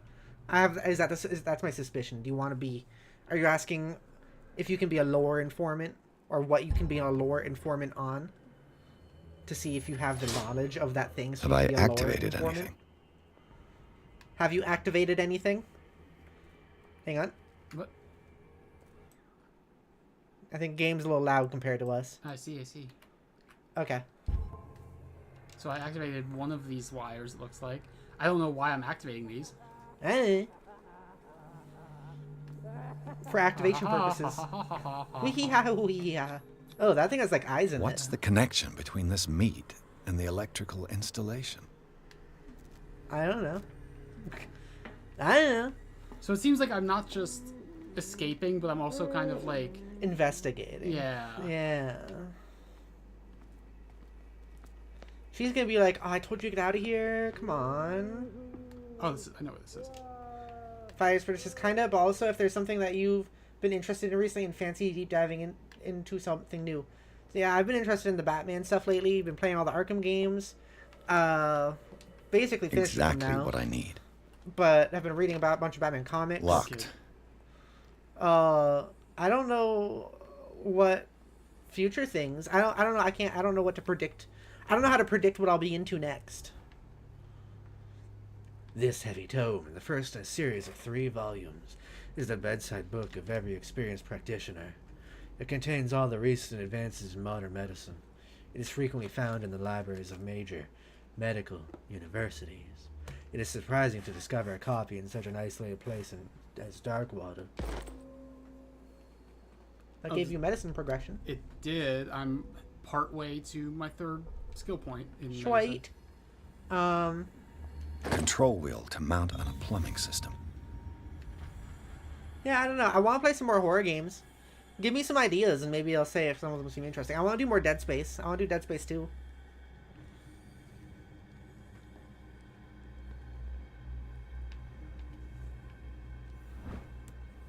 That's my suspicion. Do you want to be... Are you asking if you can be a lore informant or what you can be a lore informant on to see if you have the knowledge of that thing? So Have I activated anything? Have you activated anything? Hang on. What? I think game's a little loud compared to us. I see. Okay. So I activated one of these wires, it looks like. I don't know why I'm activating these. Hey. For activation purposes. Wee-hee-ha-wee-ha. Oh, that thing has like eyes in it. What's the connection between this meat and the electrical installation? I don't know. I don't know. So it seems like I'm not just escaping, but I'm also kind of like... investigating. Yeah. Yeah. She's gonna be like, oh, I told you to get out of here. Come on. Oh, I know what this is. Fire Spirit is kind of, but also if there's something that you've been interested in recently and fancy deep diving into something new. So yeah, I've been interested in the Batman stuff lately. Been playing all the Arkham games. Basically finished them now. Exactly what I need. But I've been reading about a bunch of Batman comics. Locked. I don't know what future things. I don't know. I don't know what to predict. I don't know how to predict what I'll be into next. This heavy tome, the first in a series of 3 volumes, is the bedside book of every experienced practitioner. It contains all the recent advances in modern medicine. It is frequently found in the libraries of major medical universities. It is surprising to discover a copy in such an isolated place as Darkwater. That gave you medicine progression. It did. I'm partway to my 3rd skill point in Sweet. medicine. Control wheel to mount on a plumbing system. Yeah, I don't know. I want to play some more horror games. Give me some ideas, and maybe I'll say if some of them seem interesting. I want to do more Dead Space. I want to do Dead Space 2.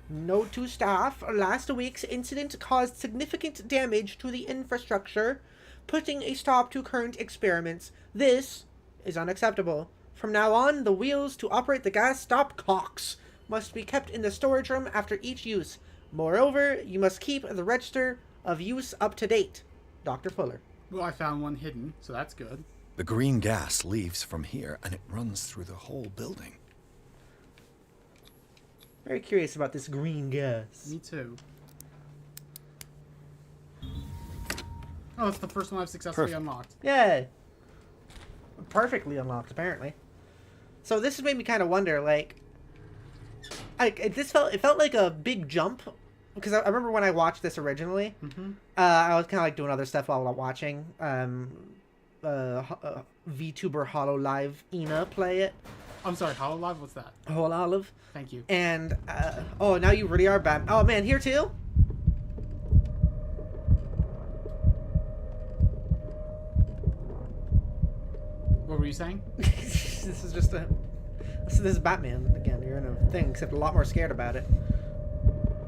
Note to staff, last week's incident caused significant damage to the infrastructure, putting a stop to current experiments. This is unacceptable. From now on, the wheels to operate the gas stop cocks must be kept in the storage room after each use. Moreover, you must keep the register of use up to date. Dr. Fuller. Well, I found one hidden, so that's good. The green gas leaves from here, and it runs through the whole building. Very curious about this green gas. Me too. Oh, it's the first one I've successfully unlocked. Yay! Perfectly unlocked, apparently. So this has made me kind of wonder, like, it felt like a big jump, because I remember when I watched this originally, I was kind of like doing other stuff while watching VTuber Hollow Live Ina play it. I'm sorry, Hollow Live? What's that? Whole Olive. Thank you. And oh, now you really are bad. Oh man, here too. What were you saying? This is just this is Batman again. You're in a thing, except a lot more scared about it.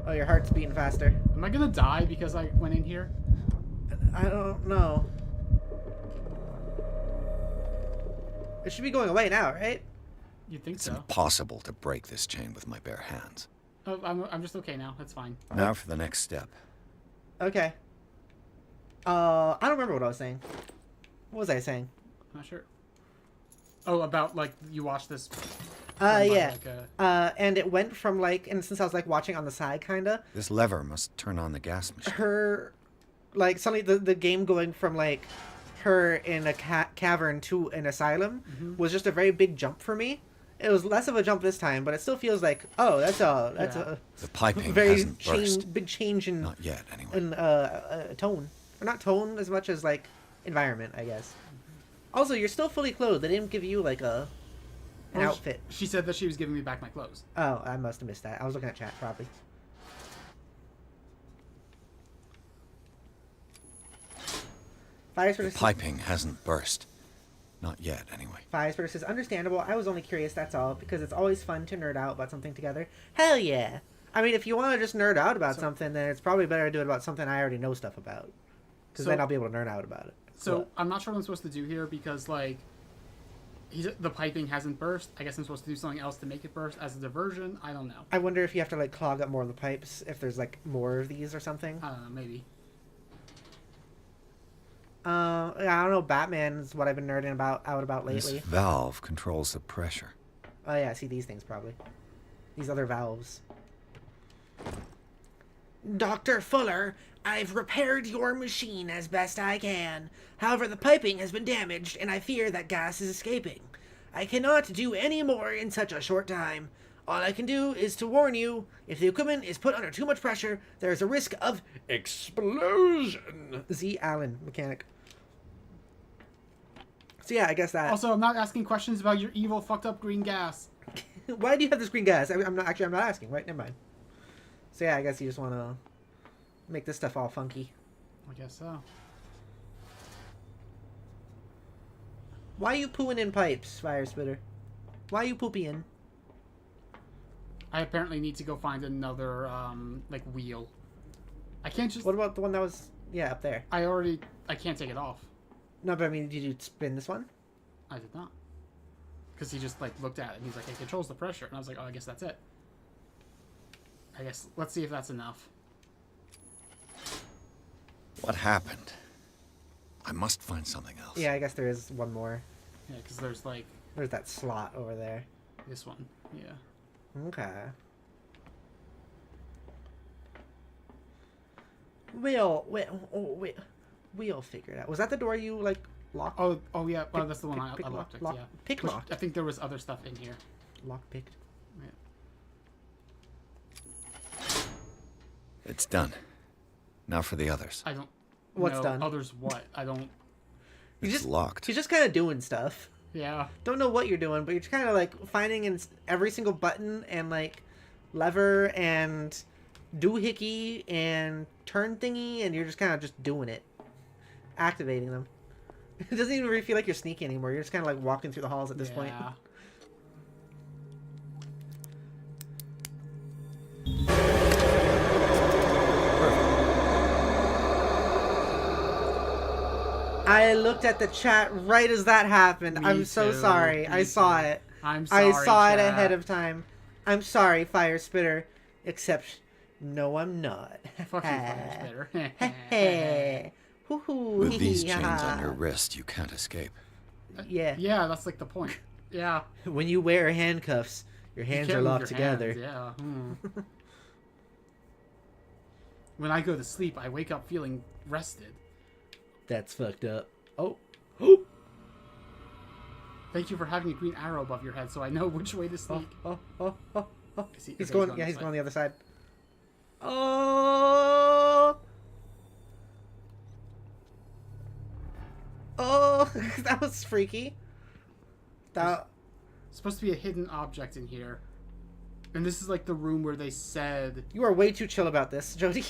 Oh, your heart's beating faster. Am I gonna die because I went in here? I don't know. It should be going away now, right? You'd think It's so. impossible to break this chain with my bare hands. Oh, I'm just okay now. That's fine. Now for the next step. Okay. I don't remember what I was saying. What was I saying? Not sure. Oh, about, like, you watched this... Yeah. Like, and it went from, like, and since I was, like, watching on the side, kinda. This lever must turn on the gas machine. Her, like, suddenly the game going from, like, her in a cavern to an asylum was just a very big jump for me. It was less of a jump this time, but it still feels like, oh, that's a The piping very hasn't burst. big change in Not yet, anyway. in tone, or not tone as much as like environment, I guess. Also, you're still fully clothed. They didn't give you like an outfit. She said that she was giving me back my clothes. Oh, I must have missed that. I was looking at chat probably. The piping hasn't burst. Not yet, anyway. Firespeeder says, understandable. I was only curious, that's all, because it's always fun to nerd out about something together. Hell yeah! I mean, if you want to just nerd out about something, then it's probably better to do it about something I already know stuff about. Because then I'll be able to nerd out about it. So, what? I'm not sure what I'm supposed to do here, because, like, the piping hasn't burst. I guess I'm supposed to do something else to make it burst as a diversion. I don't know. I wonder if you have to, like, clog up more of the pipes, if there's, like, more of these or something. I don't know, maybe. I don't know. Batman's what I've been nerding out about lately. This valve controls the pressure. Oh yeah, I see these things probably. These other valves. Dr. Fuller, I've repaired your machine as best I can. However, the piping has been damaged, and I fear that gas is escaping. I cannot do any more in such a short time. All I can do is to warn you, if the equipment is put under too much pressure, there is a risk of explosion. Z. Allen, mechanic. So yeah, I guess that. Also, I'm not asking questions about your evil, fucked up green gas. Why do you have this green gas? I'm not asking. Right, never mind. So yeah, I guess you just want to make this stuff all funky. I guess so. Why are you pooing in pipes, Firespitter? Why are you pooping? I apparently need to go find another, like, wheel. I can't just... What about the one that was, up there? I can't take it off. No, but I mean, did you spin this one? I did not. Because he just, like, looked at it and he's like, it controls the pressure. And I was like, oh, I guess that's it. I guess, let's see if that's enough. What happened? I must find something else. Yeah, I guess there is one more. Yeah, because there's, like... There's that slot over there. This one, yeah. Okay. We'll figure it out. Was that the door you, like, locked? Oh yeah. Well, that's the one I locked it, yeah. Pick locked. I think there was other stuff in here. Lock picked. Yeah. It's done. Now for the others. I don't What's know. done? Others what? I don't... It's locked. He's just kind of doing stuff. Yeah. Don't know what you're doing, but you're just kind of, like, finding in every single button and, like, lever and doohickey and turn thingy, and you're just kind of just doing it. Activating them. It doesn't even really feel like you're sneaking anymore. You're just kind of, like, walking through the halls at this point. I looked at the chat right as that happened. I'm so sorry. I saw it. I'm sorry, I saw it chat. ahead of time. I'm sorry, Fire Spitter. Except, no, I'm not. Fuck you, Fire Spitter. Hoo-hoo. With these chains on your wrist, you can't escape. Yeah. Yeah, that's like the point. Yeah. When you wear handcuffs, your hands can't are move locked your together. hands, yeah. When I go to sleep, I wake up feeling rested. That's fucked up. Oh. Thank you for having a green arrow above your head so I know which way to sneak. Oh. He's Okay, going. Yeah, he's going the other side. Oh. Oh, that was freaky. That. There's supposed to be a hidden object in here. And this is like the room where they said... You are way too chill about this, Jodi.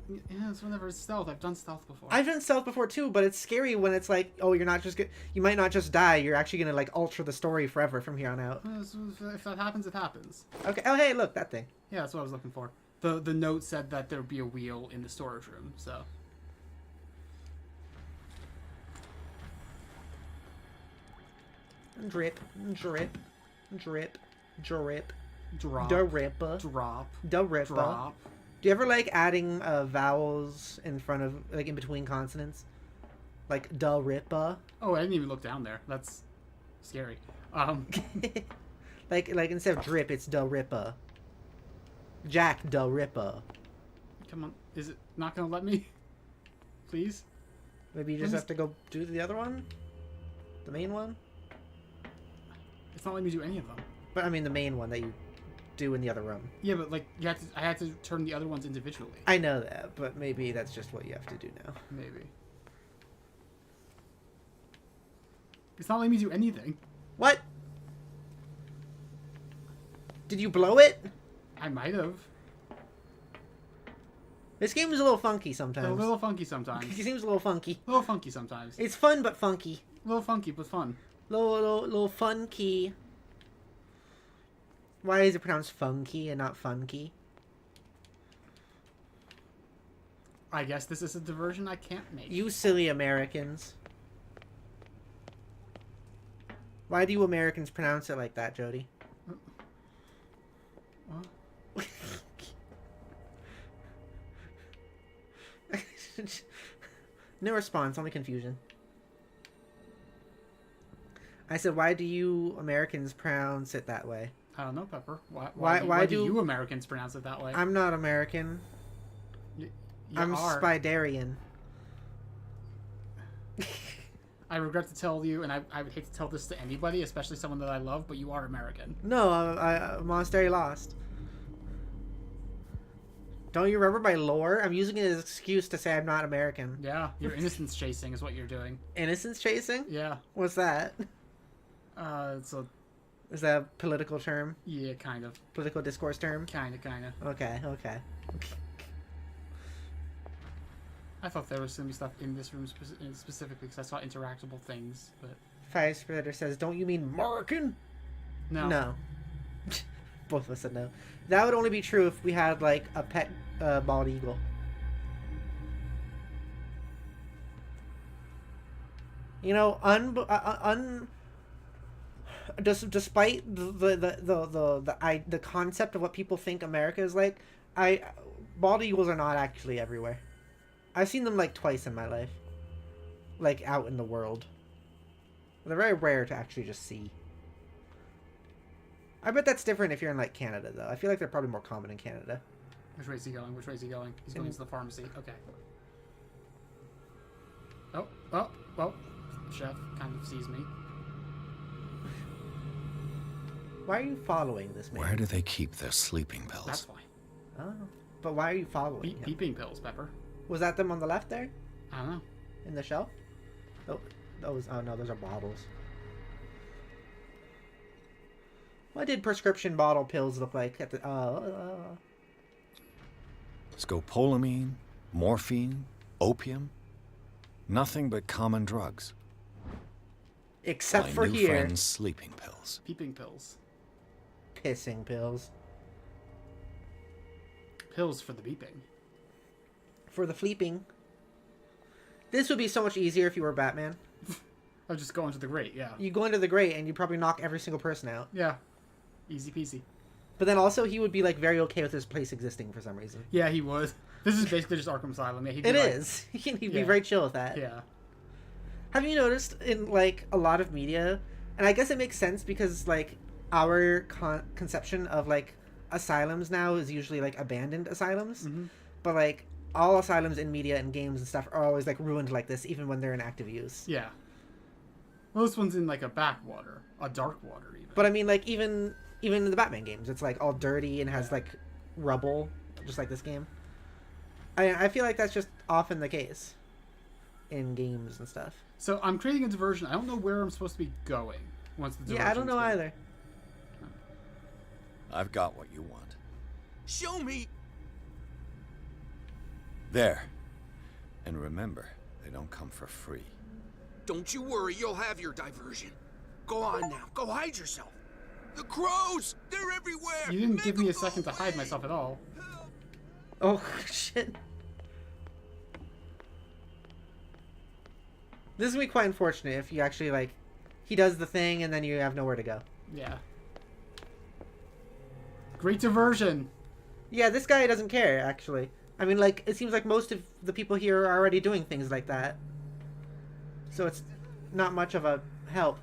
Yeah, it's whenever it's stealth. I've done stealth before. I've done stealth before too, but it's scary when it's like, oh, you're not just you might not just die. You're actually gonna like alter the story forever from here on out. If that happens, it happens. Okay. Oh, hey, look, that thing. Yeah, that's what I was looking for. The note said that there would be a wheel in the storage room, so... Drip, drip, drip, drip. Drop. Da rippa. Drop. Da rippa. Drop. Do you ever like adding vowels in front of, like in between consonants? Like da rippa. Oh, I didn't even look down there. That's scary. like instead of drip, it's da rippa. Jack da rippa. Come on. Is it not gonna let me? Please? Maybe you just have to go do the other one? The main one? It's not letting me do any of them. But I mean the main one that you do in the other room. Yeah, but like I had to turn the other ones individually. I know that, but maybe that's just what you have to do now. Maybe. It's not letting me do anything. What? Did you blow it? I might have. This game is a little funky sometimes. A little funky sometimes. It seems a little funky. A little funky sometimes. It's fun but funky. A little funky but fun. Little funky. Why is it pronounced funky and not funky? I guess this is a diversion I can't make. You silly Americans. Why do you Americans pronounce it like that, Jodi? What? No response, only confusion. I said, why do you Americans pronounce it that way? I don't know, Pepper. Why do you Americans pronounce it that way? I'm not American. I'm Spiderian. I regret to tell you, and I would hate to tell this to anybody, especially someone that I love, but you are American. No, Monastery Lost. Don't you remember my lore? I'm using it as an excuse to say I'm not American. Yeah, you're innocence chasing is what you're doing. Innocence chasing? Yeah. What's that? Is that a political term? Yeah, kind of. Political discourse term? Kind of. Okay. I thought there was going to be stuff in this room specifically because I saw interactable things, but... Fire Spreader says, don't you mean American? No. No. Both of us said no. That would only be true if we had, like, a pet bald eagle. You know, despite the concept of what people think America is like, bald eagles are not actually everywhere. I've seen them like twice in my life, like out in the world. They're very rare to actually just see. I bet that's different if you're in like Canada though. I feel like they're probably more common in Canada. Which way is he going? He's going to the pharmacy. Okay. Oh, well, Chef kind of sees me. Why are you following this man? Where do they keep their sleeping pills? That's why. Oh, but why are you following him? Peeping pills, Pepper. Was that them on the left there? I don't know. In the shelf? Oh no, those are bottles. What did prescription bottle pills look like at the Scopolamine, morphine, opium. Nothing but common drugs. Except My for new here. friend's sleeping pills. Peeping pills. Pissing pills. Pills for the beeping. For the fleeping. This would be so much easier if you were Batman. I'll just go into the grate, yeah. You go into the grate and you probably knock every single person out. Yeah. Easy peasy. But then also he would be like very okay with this place existing for some reason. Yeah, he would. This is basically just Arkham Asylum. Yeah, It is. He'd be very chill with that. Yeah. Have you noticed in like a lot of media, and I guess it makes sense because like our conception of like asylums now is usually like abandoned asylums, but like all asylums in media and games and stuff are always like ruined like this, even when they're in active use. Yeah. Well, this one's in like a backwater, a dark water even. But I mean, like even in the Batman games, it's like all dirty and has like rubble, just like this game. I feel like that's just often the case in games and stuff. So I'm creating a diversion. I don't know where I'm supposed to be going once the diversion. Yeah, I don't know either. I've got what you want. Show me. There. And remember, they don't come for free. Don't you worry, you'll have your diversion. Go on now, go hide yourself. The crows, they're everywhere. You didn't give me a second to hide myself at all. Oh, shit. This is gonna be quite unfortunate if you actually, like, he does the thing and then you have nowhere to go. Yeah. Great diversion. Yeah, this guy doesn't care, actually. I mean, like, it seems like most of the people here are already doing things like that. So it's not much of a help.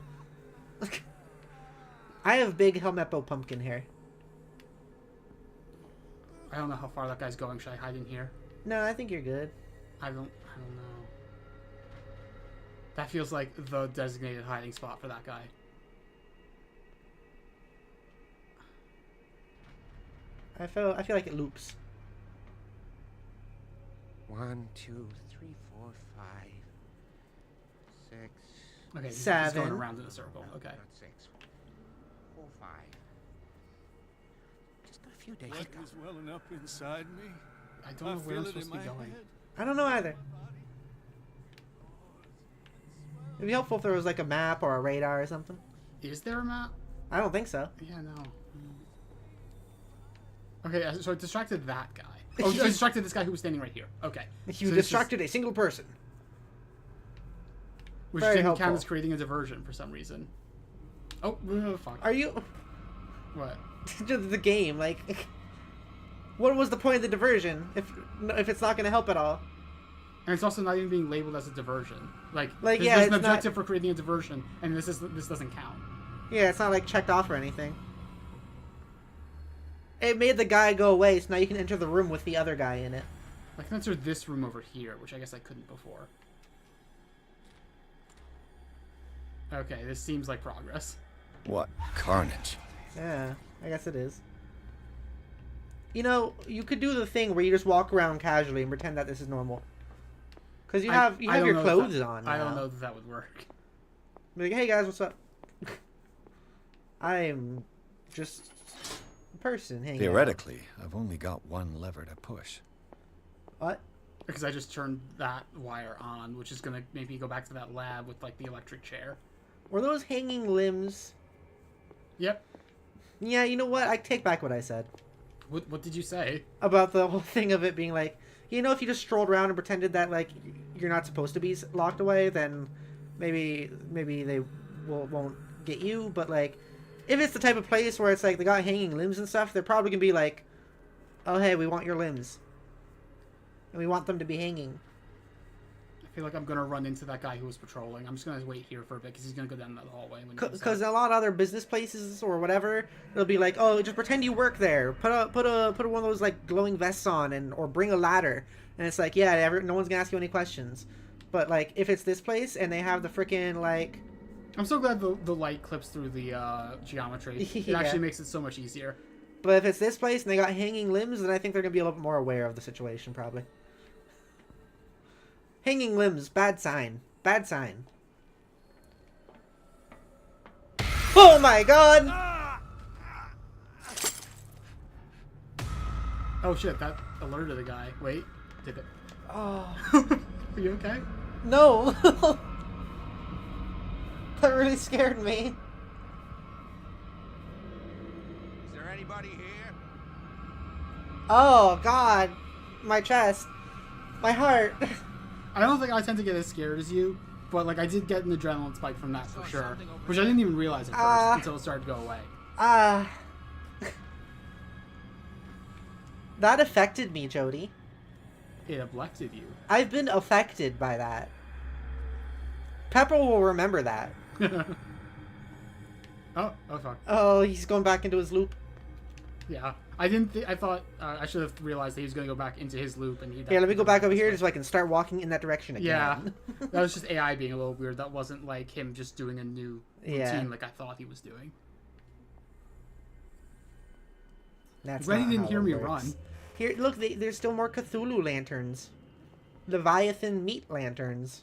I have big Helmeppo pumpkin hair. I don't know how far that guy's going. Should I hide in here? No, I think you're good. I don't know. That feels like the designated hiding spot for that guy. I feel like it loops. 1, 2, 3, 4, 5, 6. Okay, he's 7. going around in a circle. Okay. Not 6. 4, 5. Just a few days ago. Is welling up inside me. I don't know where I'm supposed to be going. I don't know either. It'd be helpful if there was like a map or a radar or something. Is there a map? I don't think so. Yeah, no. Okay, so I distracted that guy. Oh, I distracted this guy who was standing right here. Okay. You so distracted a single person. Which Very didn't helpful. count as creating a diversion for some reason. Oh, fuck. Are you... What? The game, like... What was the point of the diversion if it's not going to help at all? And it's also not even being labeled as a diversion. Like yeah, there's an it's objective not... for creating a diversion, and this doesn't count. Yeah, it's not like checked off or anything. It made the guy go away, so now you can enter the room with the other guy in it. I can enter this room over here, which I guess I couldn't before. Okay, this seems like progress. What carnage. Yeah, I guess it is. You know, you could do the thing where you just walk around casually and pretend that this is normal. Because you have your clothes on now. I don't know that that would work. Be like, hey guys, what's up? I'm just a person hanging Theoretically, I've only got one lever to push. What? Because I just turned that wire on, which is going to maybe go back to that lab with, like, the electric chair. Were those hanging limbs? Yep. Yeah, you know what? I take back what I said. What did you say? About the whole thing of it being like, you know, if you just strolled around and pretended that, like, you're not supposed to be locked away, then maybe they won't get you. But, like, if it's the type of place where it's like they got hanging limbs and stuff, they're probably going to be like, oh, hey, we want your limbs. And we want them to be hanging. I feel like I'm going to run into that guy who was patrolling. I'm just going to wait here for a bit because he's going to go down that hallway. Because a lot of other business places or whatever, they'll be like, oh, just pretend you work there. Put one of those, like, glowing vests on or bring a ladder. And it's like, yeah, no one's going to ask you any questions. But, like, if it's this place and they have the freaking, like... I'm so glad the light clips through the geometry. It Yeah. actually makes it so much easier. But if it's this place and they got hanging limbs, then I think they're going to be a little bit more aware of the situation, probably. Hanging limbs, bad sign. Bad sign. Oh my god! Oh shit, that alerted the guy. Wait, did it? Oh. Are you okay? No! That really scared me. Is there anybody here? Oh god. My chest. My heart. I don't think I tend to get as scared as you, but like I did get an adrenaline spike from that for sure, which I didn't even realize at first until it started to go away. That affected me, Jodi. It ablected you. I've been affected by that. Pepper will remember that. Oh fuck. Oh, he's going back into his loop. Yeah, I didn't. I thought I should have realized that he was going to go back into his loop. And Here, let me go back over here so I can start walking in that direction again. Yeah, that was just AI being a little weird. That wasn't like him just doing a new routine like I thought he was doing. That's Rennie not didn't how hear it me works. run. Here, look, there's still more Cthulhu lanterns. Leviathan meat lanterns.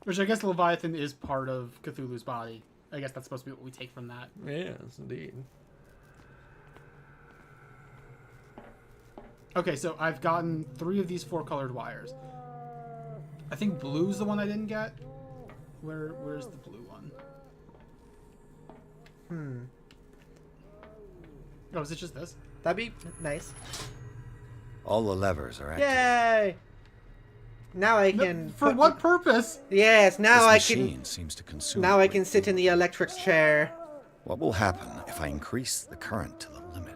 Which I guess Leviathan is part of Cthulhu's body. I guess that's supposed to be what we take from that. Yes, indeed. Okay, so I've gotten 3 of these 4 colored wires. I think blue's the one I didn't get. Where's the blue one? Oh, is it just this? That'd be nice. All the levers are active. Yay! Now I can. For what purpose? Yes, now I This can. machine seems to consume. Now I can sit in the electric chair. What will happen if I increase the current to the limit?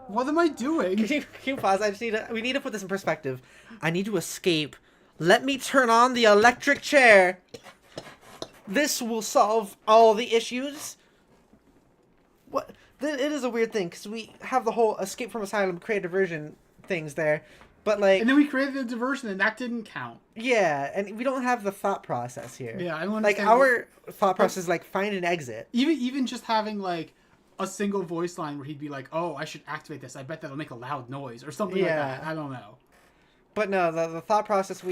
What am I doing? Can you pause? I just need to. We need to put this in perspective. I need to escape. Let me turn on the electric chair. This will solve all the issues. What? It is a weird thing because we have the whole escape from asylum, create diversion things there, but like. And then we created a diversion, and that didn't count. Yeah, and we don't have the thought process here. Yeah, I don't like understand. our thought process is like find an exit. Even just having like a single voice line where he'd be like, "Oh, I should activate this. I bet that'll make a loud noise or something like that." I don't know. But no, the thought process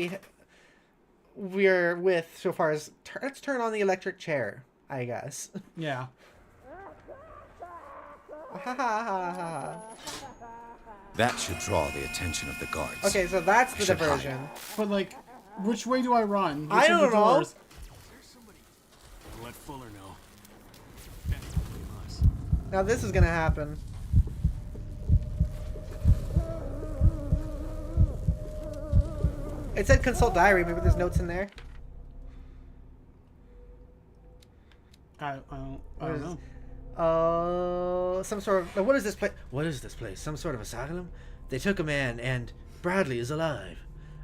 we're with so far is let's turn on the electric chair, I guess. Yeah. Ha ha ha ha. That should draw the attention of the guards. Okay, so that's the should diversion. hide. But like, which way do I run? Which I of the don't know. doors? Let Fuller know. Anything us. Now this is gonna happen. It said consult diary. Maybe there's notes in there. I don't know. Some sort of. What is this place? What is this place? Some sort of asylum? They took a man, and Bradley is alive.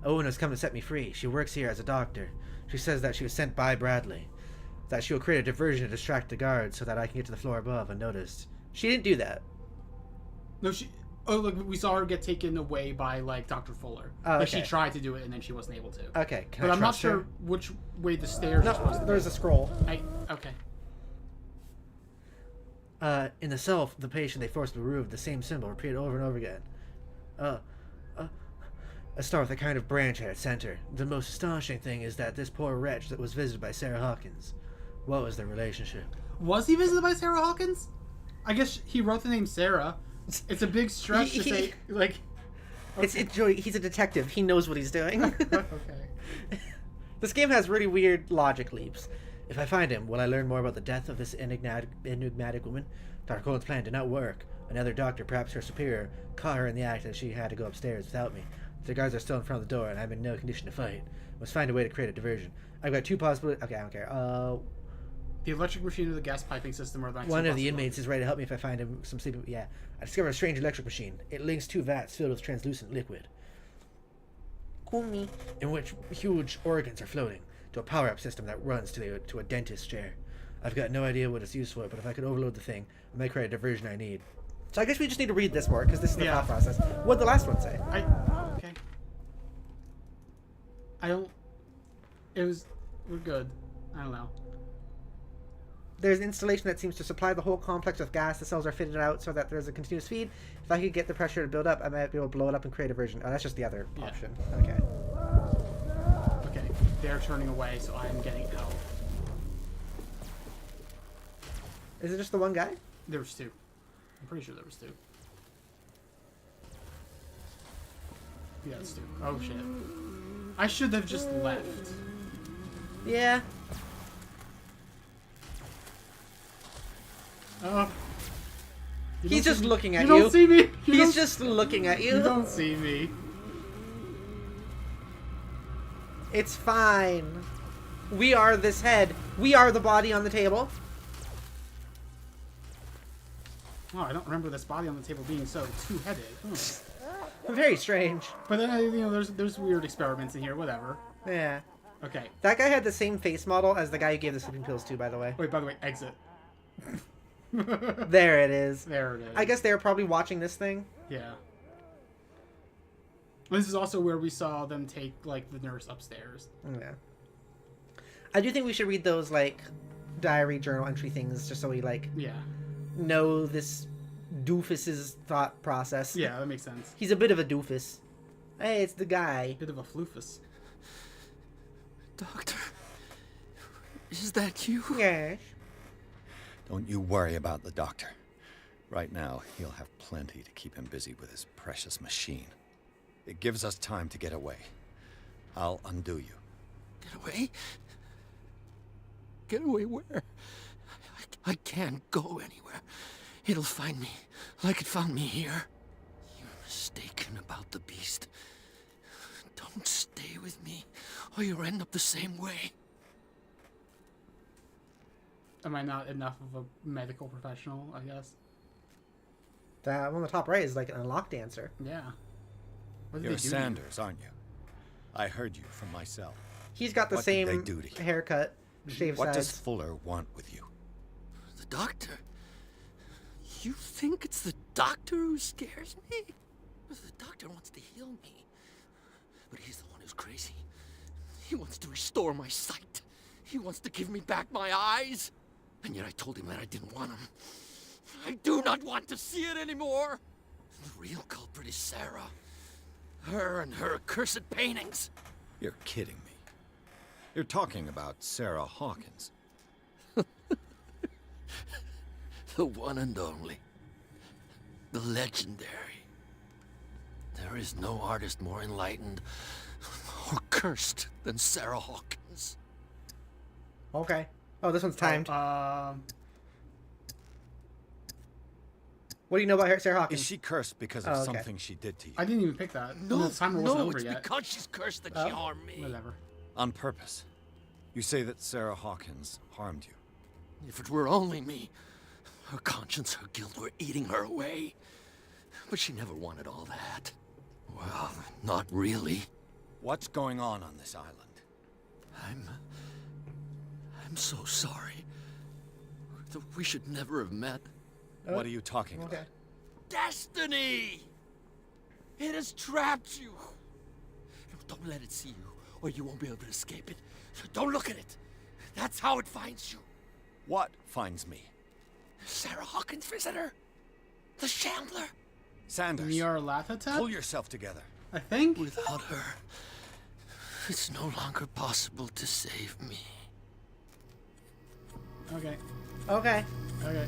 Owen has come to set me free. She works here as a doctor. She says that she was sent by Bradley. That she will create a diversion to distract the guards so that I can get to the floor above unnoticed. She didn't do that. No, she. Oh, look, we saw her get taken away by like Dr. Fuller. Oh, Like she okay. tried to do it and then she wasn't able to. Okay, can But I I'm not trust her? sure which way the stairs are supposed to No, there's be. a scroll. Okay. In the cell, the patient they forcibly removed the same symbol repeated over and over again. A star with a kind of branch at its center. The most astonishing thing is that this poor wretch that was visited by Sarah Hawkins. What was their relationship? Was he visited by Sarah Hawkins? I guess he wrote the name Sarah. It's a big stretch to say, like... Okay. It's Joey. He's a detective. He knows what he's doing. Okay. This game has really weird logic leaps. If I find him, will I learn more about the death of this enigmatic woman? Dr. Cole's plan did not work. Another doctor, perhaps her superior, caught her in the act and she had to go upstairs without me. The guards are still in front of the door and I'm in no condition to fight. Must find a way to create a diversion. I've got 2 possibilities. Okay, I don't care. The electric machine or the gas piping system are the One of the inmates is ready to help me if I find him some sleeping. Yeah, I discovered a strange electric machine. It links 2 vats filled with translucent liquid, in which huge organs are floating, to a power-up system that runs to a dentist's chair. I've got no idea what it's used for, but if I could overload the thing, I might create a diversion I need. So I guess we just need to read this more because this is the thought process. What'd the last one say? Okay. I don't. It was. We're good. I don't know. There's an installation that seems to supply the whole complex with gas. The cells are fitted out so that there's a continuous feed. If I could get the pressure to build up, I might be able to blow it up and create a version. Oh, that's just the other option. Okay. Okay. They're turning away, so I'm getting out. Is it just the one guy? There was 2. I'm pretty sure there was 2. Yeah, it's 2. Oh shit. I should have just left. Yeah. He's just looking at you. You don't see me. He's just looking at you. You don't see me. It's fine. We are this head. We are the body on the table. Oh, I don't remember this body on the table being so 2-headed. Oh. Very strange. But then, you know, there's weird experiments in here. Whatever. Yeah. Okay. That guy had the same face model as the guy you gave the sleeping pills to, by the way. Wait, by the way, exit. There it is. There it is. I guess they were probably watching this thing. Yeah. This is also where we saw them take, like, the nurse upstairs. Yeah. I do think we should read those, like, diary journal entry things just so we, like, know this doofus's thought process. Yeah, that makes sense. He's a bit of a doofus. Hey, it's the guy. Bit of a floofus. Doctor, is that you? Yeah. Don't you worry about the doctor. Right now, he'll have plenty to keep him busy with his precious machine. It gives us time to get away. I'll undo you. Get away? Get away where? I can't go anywhere. It'll find me, like it found me here. You're mistaken about the beast. Don't stay with me, or you'll end up the same way. Am I not enough of a medical professional, I guess? That one on the top right is like an unlocked answer. Yeah. What did You're they do Sanders, aren't you? I heard you from my cell. He's got the What did they same do to you? haircut, shaved What sides. does Fuller want with you? The doctor? You think it's the doctor who scares me? The doctor wants to heal me. But he's the one who's crazy. He wants to restore my sight. He wants to give me back my eyes. And yet I told him that I didn't want him. I do not want to see it anymore. The real culprit is Sarah. Her and her accursed paintings. You're kidding me. You're talking about Sarah Hawkins. The one and only. The legendary. There is no artist more enlightened or cursed than Sarah Hawkins. Okay. Oh, this one's timed. What do you know about Sarah Hawkins? Is she cursed because of something she did to you? I didn't even pick that. No, the timer no, wasn't over it's yet. because she's cursed that she harmed me. Whatever. On purpose. You say that Sarah Hawkins harmed you. If it were only me, her conscience, her guilt were eating her away. But she never wanted all that. Well, not really. What's going on this island? I'm so sorry. We should never have met. What are you talking about? Destiny! It has trapped you. Don't let it see you, or you won't be able to escape it. Don't look at it. That's how it finds you. What finds me? Sarah Hawkins' visitor. The Shambler. Sanders. Nyarlathotep? Pull yourself together. I think? Without her, it's no longer possible to save me. Okay. Okay. Okay.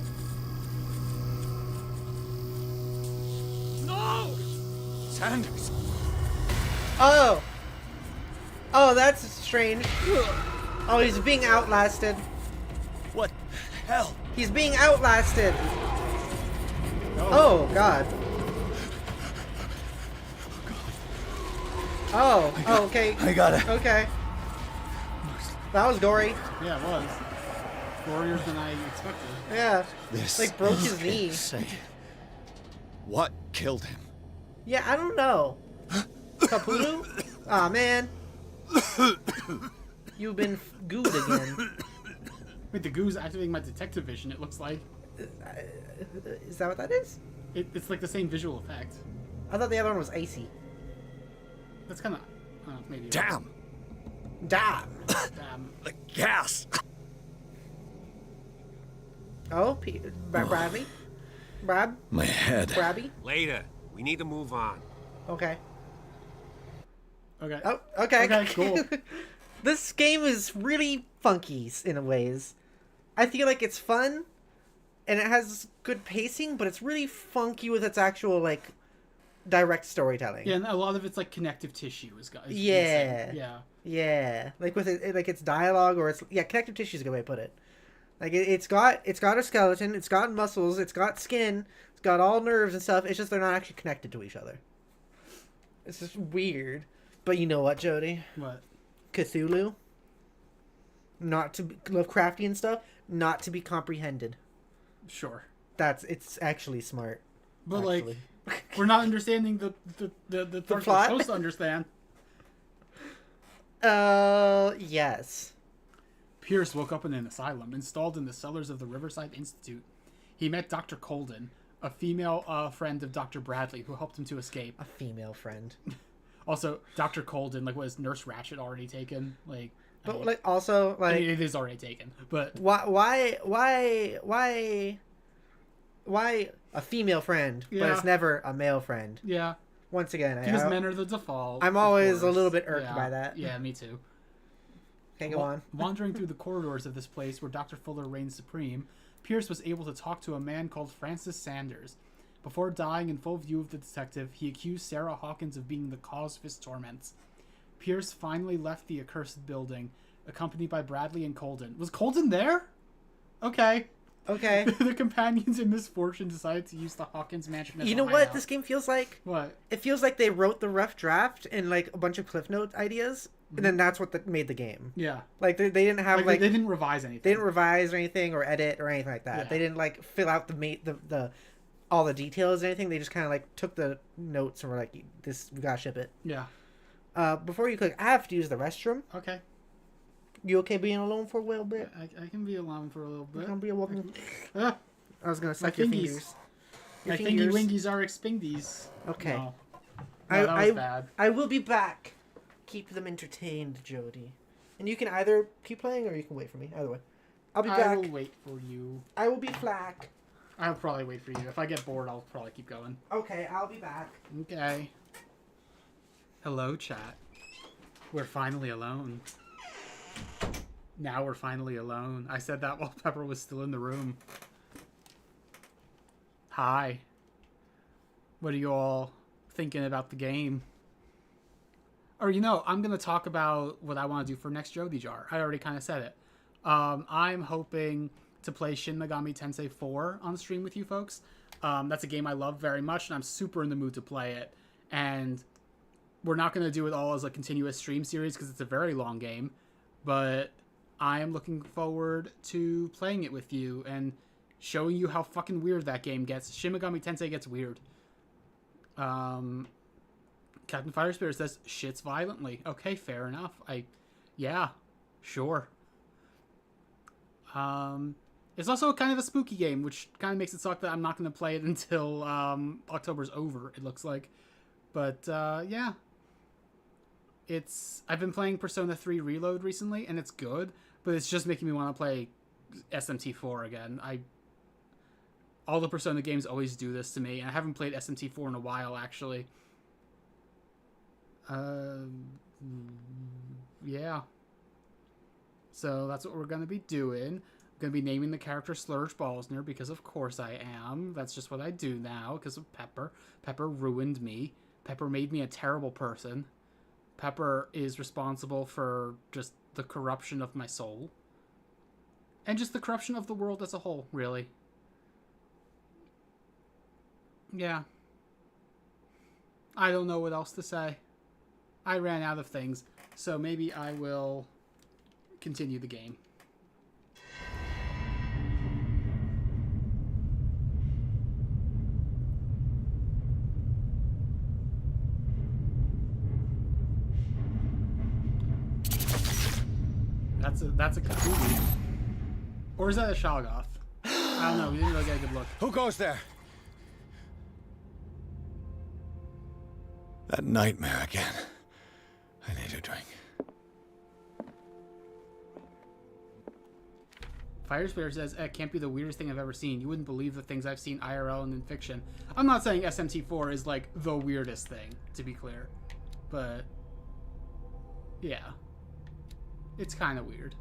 No! Sanders! Oh! Oh, that's strange. Oh, he's being outlasted. What the hell? He's being outlasted. Oh, God. Oh, okay. I got it. Okay. That was gory. Yeah, it was. Gorier than I expected. Yeah. This Like, broke his can't knee. say it. What killed him? Yeah, I don't know. Cthulhu? Aw, man. You've been gooed again. Wait, the goo's activating my detective vision, it looks like. Is that what that is? It's like the same visual effect. I thought the other one was icy. That's kind of... maybe. Damn! Damn! Damn. The gas! Oh, Bradley? Brad? My head. Brabby? Later. We need to move on. Okay. Okay. Oh, okay. Okay, cool. This game is really funky in a ways. I feel like it's fun, and it has good pacing, but it's really funky with its actual, like, direct storytelling. Yeah, and a lot of it's like connective tissue is Yeah. insane. Yeah. Yeah. Like with it, like it's dialogue or it's connective tissue is a good way to put it. Like it's got a skeleton, it's got muscles, it's got skin, it's got all nerves and stuff. It's just they're not actually connected to each other. It's just weird. But you know what, Jody? What? Cthulhu. Not to be Lovecraftian stuff, not to be comprehended. Sure. It's actually smart. But actually. like we're not understanding the plot? we're supposed to understand. Yes. Pierce woke up in an asylum, installed in the cellars of the Riverside Institute. He met Dr. Colden, a female friend of Dr. Bradley, who helped him to escape. A female friend. Also, Dr. Colden, like, was Nurse Ratched already taken? Like, but like, also, like, it is already taken. But why a female friend, but it's never a male friend? Yeah. Once again, because men are the default. I'm always a little bit irked by that. Yeah, me too. Okay, go on. Wandering through the corridors of this place where Dr. Fuller reigns supreme, Pierce was able to talk to a man called Francis Sanders. Before dying in full view of the detective, he accused Sarah Hawkins of being the cause of his torments. Pierce finally left the accursed building, accompanied by Bradley and Colden. Was Colden there? Okay. Okay. The companions in misfortune decided to use the Hawkins mansion as You know a what hideout. this game feels like? What? It feels like they wrote the rough draft and like a bunch of Cliff Note ideas, and then that's what made the game. Yeah. Like they didn't have they didn't revise anything. They didn't revise or anything or edit or anything like that. Yeah. They didn't like fill out the all the details or anything. They just kind of like took the notes and were like, "This, we gotta ship it." Yeah. Before you click, I have to use the restroom. Okay. You okay being alone for a little bit? I can be alone for a little bit. You can be alone. I was gonna suck My your fingies. fingers. My fingy wingies are expingies. Okay. No, that was bad. I will be back. Keep them entertained, Jodi. And you can either keep playing or you can wait for me. Either way. I'll be back. I will wait for you. I will be flack. I'll probably wait for you. If I get bored, I'll probably keep going. Okay, I'll be back. Okay. Hello, chat. We're finally alone. Now we're finally alone. I said that while Pepper was still in the room. Hi. What are you all thinking about the game? Or, you know, I'm going to talk about what I want to do for next Jodi Jar. I already kind of said it. I'm hoping to play Shin Megami Tensei 4 on stream with you folks. That's a game I love very much, and I'm super in the mood to play it. And we're not going to do it all as a continuous stream series because it's a very long game. But I am looking forward to playing it with you and showing you how fucking weird that game gets. Shin Megami Tensei gets weird. Captain Firespirit says, shits violently. Okay, fair enough. Yeah, sure. It's also kind of a spooky game, which kind of makes it suck that I'm not going to play it until October's over, it looks like. But, yeah. I've been playing Persona 3 Reload recently, and it's good, but it's just making me want to play SMT4 again. All the Persona games always do this to me, and I haven't played SMT4 in a while, actually. Yeah. So that's what we're going to be doing. I'm going to be naming the character Slurge Ballsner because of course I am. That's just what I do now because of Pepper. Pepper ruined me. Pepper made me a terrible person. Pepper is responsible for just the corruption of my soul. And just the corruption of the world as a whole, really. Yeah. I don't know what else to say. I ran out of things, so maybe I will continue the game. That's a Cthulhu. Or is that a Shoggoth? I don't know, we didn't really get a good look. Who goes there? That nightmare again. I need a drink. Fire Spirit says, it can't be the weirdest thing I've ever seen. You wouldn't believe the things I've seen IRL and in fiction. I'm not saying SMT4 is, like, the weirdest thing, to be clear. But, yeah. It's kind of weird.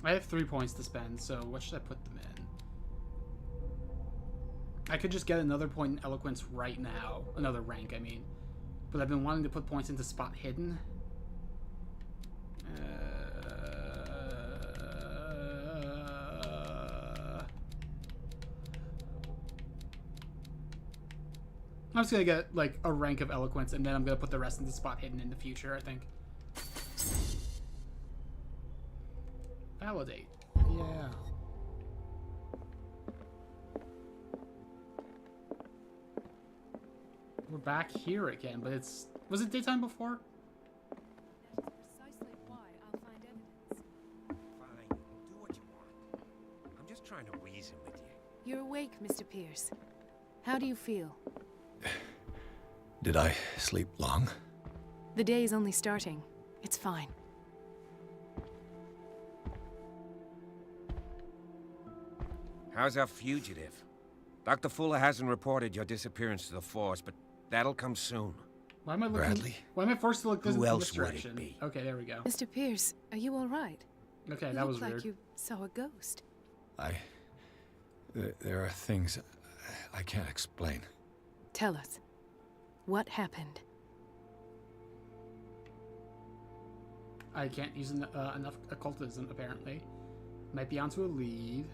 I have 3 points to spend, so what should I put them in? I could just get another point in Eloquence right now. Another rank, I mean. But I've been wanting to put points into Spot Hidden. I'm just going to get, like, a rank of Eloquence, and then I'm going to put the rest into Spot Hidden in the future, I think. Validate. Yeah. We're back here again, but it's... Was it daytime before? Precisely why I'll find evidence. Fine, do what you want. I'm just trying to reason with you. You're awake, Mr. Pierce. How do you feel? Did I sleep long? The day is only starting. It's fine. How's our fugitive? Dr. Fuller hasn't reported your disappearance to the force, but that'll come soon. Why am I looking... Bradley? Why am I forced to look this, Who in else this would it direction? be? Okay, there we go. Mr. Pierce, are you all right? Okay, You that was look like weird. you saw a ghost. There are things I can't explain. Tell us. What happened? I can't use enough occultism, apparently. Might be onto a lead.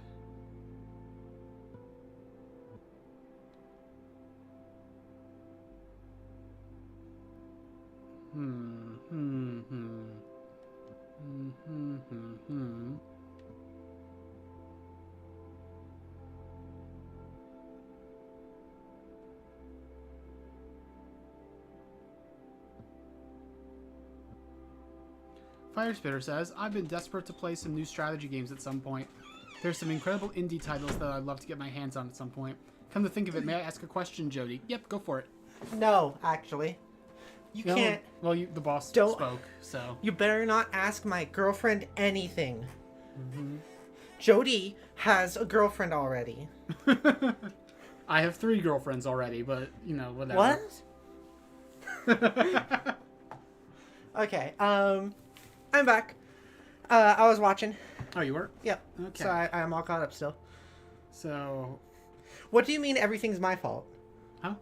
Fire Spitter says, I've been desperate to play some new strategy games at some point. There's some incredible indie titles that I'd love to get my hands on at some point. Come to think of it, may I ask a question, Jodi? Yep, go for it. No, actually. You can't. Well, the boss Don't- spoke, so... You better not ask my girlfriend anything. Jodi has a girlfriend already. I have 3 girlfriends already, but, you know, whatever. What? Okay, I'm back. I was watching. Oh, you were? Yep. Okay. So I'm all caught up still. So... What do you mean everything's my fault? Huh?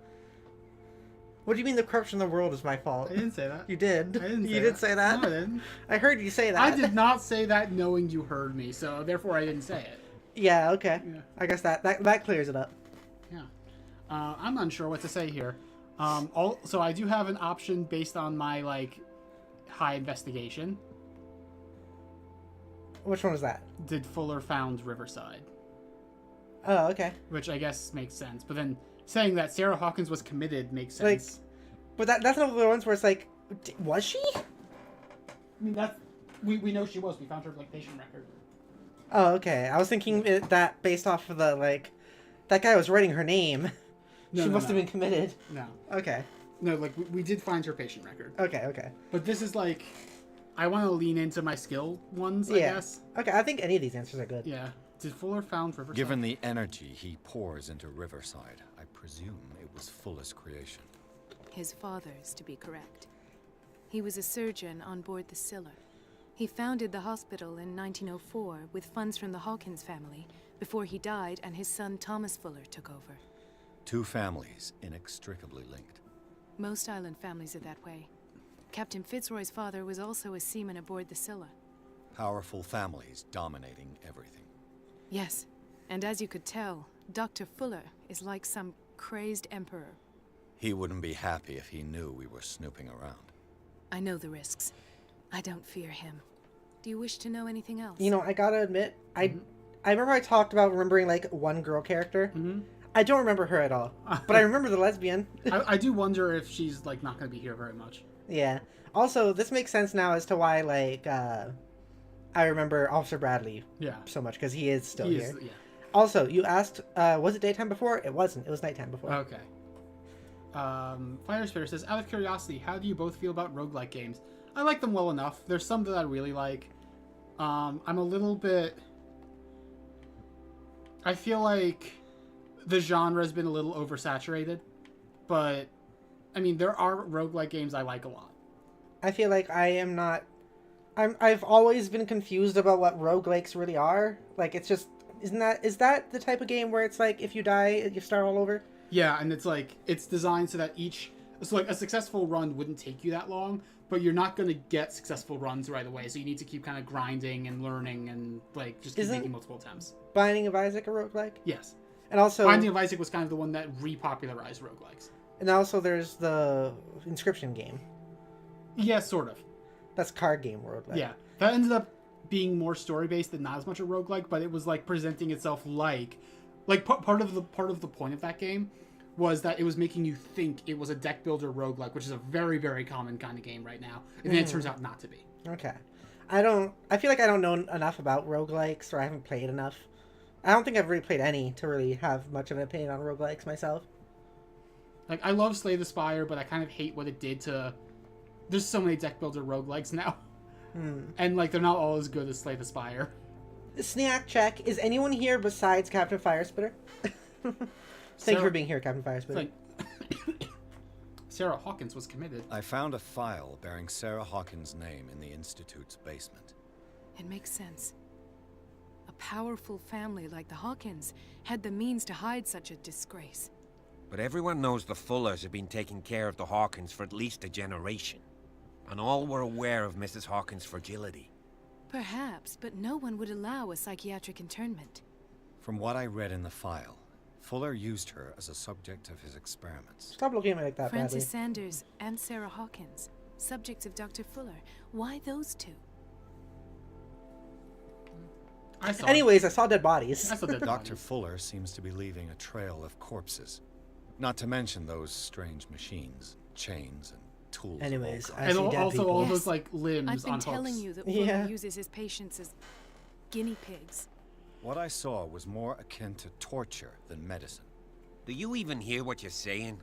What do you mean the corruption of the world is my fault? I didn't say that. You did. I didn't say You did say that? No, I didn't. I heard you say that. I did not say that knowing you heard me, so therefore I didn't say it. Yeah, okay. Yeah. I guess that clears it up. Yeah. I'm unsure what to say here. So I do have an option based on my, like, high investigation. Which one was that? Did Fuller found Riverside? Oh, okay. Which I guess makes sense. But then saying that Sarah Hawkins was committed makes sense. But that's one of the ones where it's like, was she? I mean, that's... We know she was. We found her, like, patient record. Oh, okay. I was thinking that based off of the, like... That guy was writing her name. No, she no, must no. have been committed. No. Okay. No, like, we did find her patient record. Okay. But this is, like... I want to lean into my skill ones, I guess. Okay, I think any of these answers are good. Yeah. Did Fuller found Riverside? Given the energy he pours into Riverside, I presume it was Fuller's creation. His father's, to be correct. He was a surgeon on board the Scylla. He founded the hospital in 1904 with funds from the Hawkins family before he died and his son Thomas Fuller took over. 2 families inextricably linked. Most island families are that way. Captain Fitzroy's father was also a seaman aboard the Scylla. Powerful families dominating everything. Yes, and as you could tell, Dr. Fuller is like some crazed emperor. He wouldn't be happy if he knew we were snooping around. I know the risks. I don't fear him. Do you wish to know anything else? You know, I gotta admit, I remember I talked about remembering, like, one girl character. I don't remember her at all. But I remember the lesbian. I do wonder if she's, like, not going to be here very much. Yeah. Also, this makes sense now as to why, like, I remember Officer Bradley so much, because he is still here. Yeah. Also, you asked, was it daytime before? It wasn't. It was nighttime before. Okay. Fire Spitter says, out of curiosity, how do you both feel about roguelike games? I like them well enough. There's some that I really like. I'm a little bit... I feel like the genre has been a little oversaturated, but, I mean, there are roguelike games I like a lot. I feel like I am not... I've always been confused about what roguelikes really are. Like, it's just... Is that the type of game where it's like, if you die, you start all over? Yeah, and it's like, it's designed so that so like a successful run wouldn't take you that long, but you're not going to get successful runs right away, so you need to keep kind of grinding and learning and, like, just keep making multiple attempts. Binding of Isaac a roguelike? Yes. And also... Binding of Isaac was kind of the one that repopularized roguelikes. And also there's the Inscription game. Yeah, sort of. That's card game roguelike. Yeah. That ended up being more story-based and not as much a roguelike, but it was, like, presenting itself like part of the point of that game was that it was making you think it was a deck builder roguelike, which is a very, very common kind of game right now. And then it turns out not to be. Okay. I feel like I don't know enough about roguelikes, or I haven't played enough. I don't think I've really played any to really have much of an opinion on roguelikes myself. Like, I love Slay the Spire, but I kind of hate what it did to... There's so many deck builder roguelikes now. And, like, they're not all as good as Slay the Spire. Snack check. Is anyone here besides Captain Firespitter? Thank you for being here, Captain Firespitter. Like, Sarah Hawkins was committed. I found a file bearing Sarah Hawkins' name in the Institute's basement. It makes sense. A powerful family like the Hawkins had the means to hide such a disgrace. But everyone knows the Fullers have been taking care of the Hawkins for at least a generation. And all were aware of Mrs. Hawkins' fragility. Perhaps, but no one would allow a psychiatric internment. From what I read in the file, Fuller used her as a subject of his experiments. Stop looking at me like that, Francis badly. Sanders and Sarah Hawkins, subjects of Dr. Fuller. Why those two? Anyways, I saw dead bodies. Dr. Fuller seems to be leaving a trail of corpses. Not to mention those strange machines, chains, and tools. Anyways, of all I kinds. see dead also people. all those, like, limbs I've been on telling hooks. you that Fuller uses his patients as guinea pigs. What I saw was more akin to torture than medicine. Do you even hear what you're saying?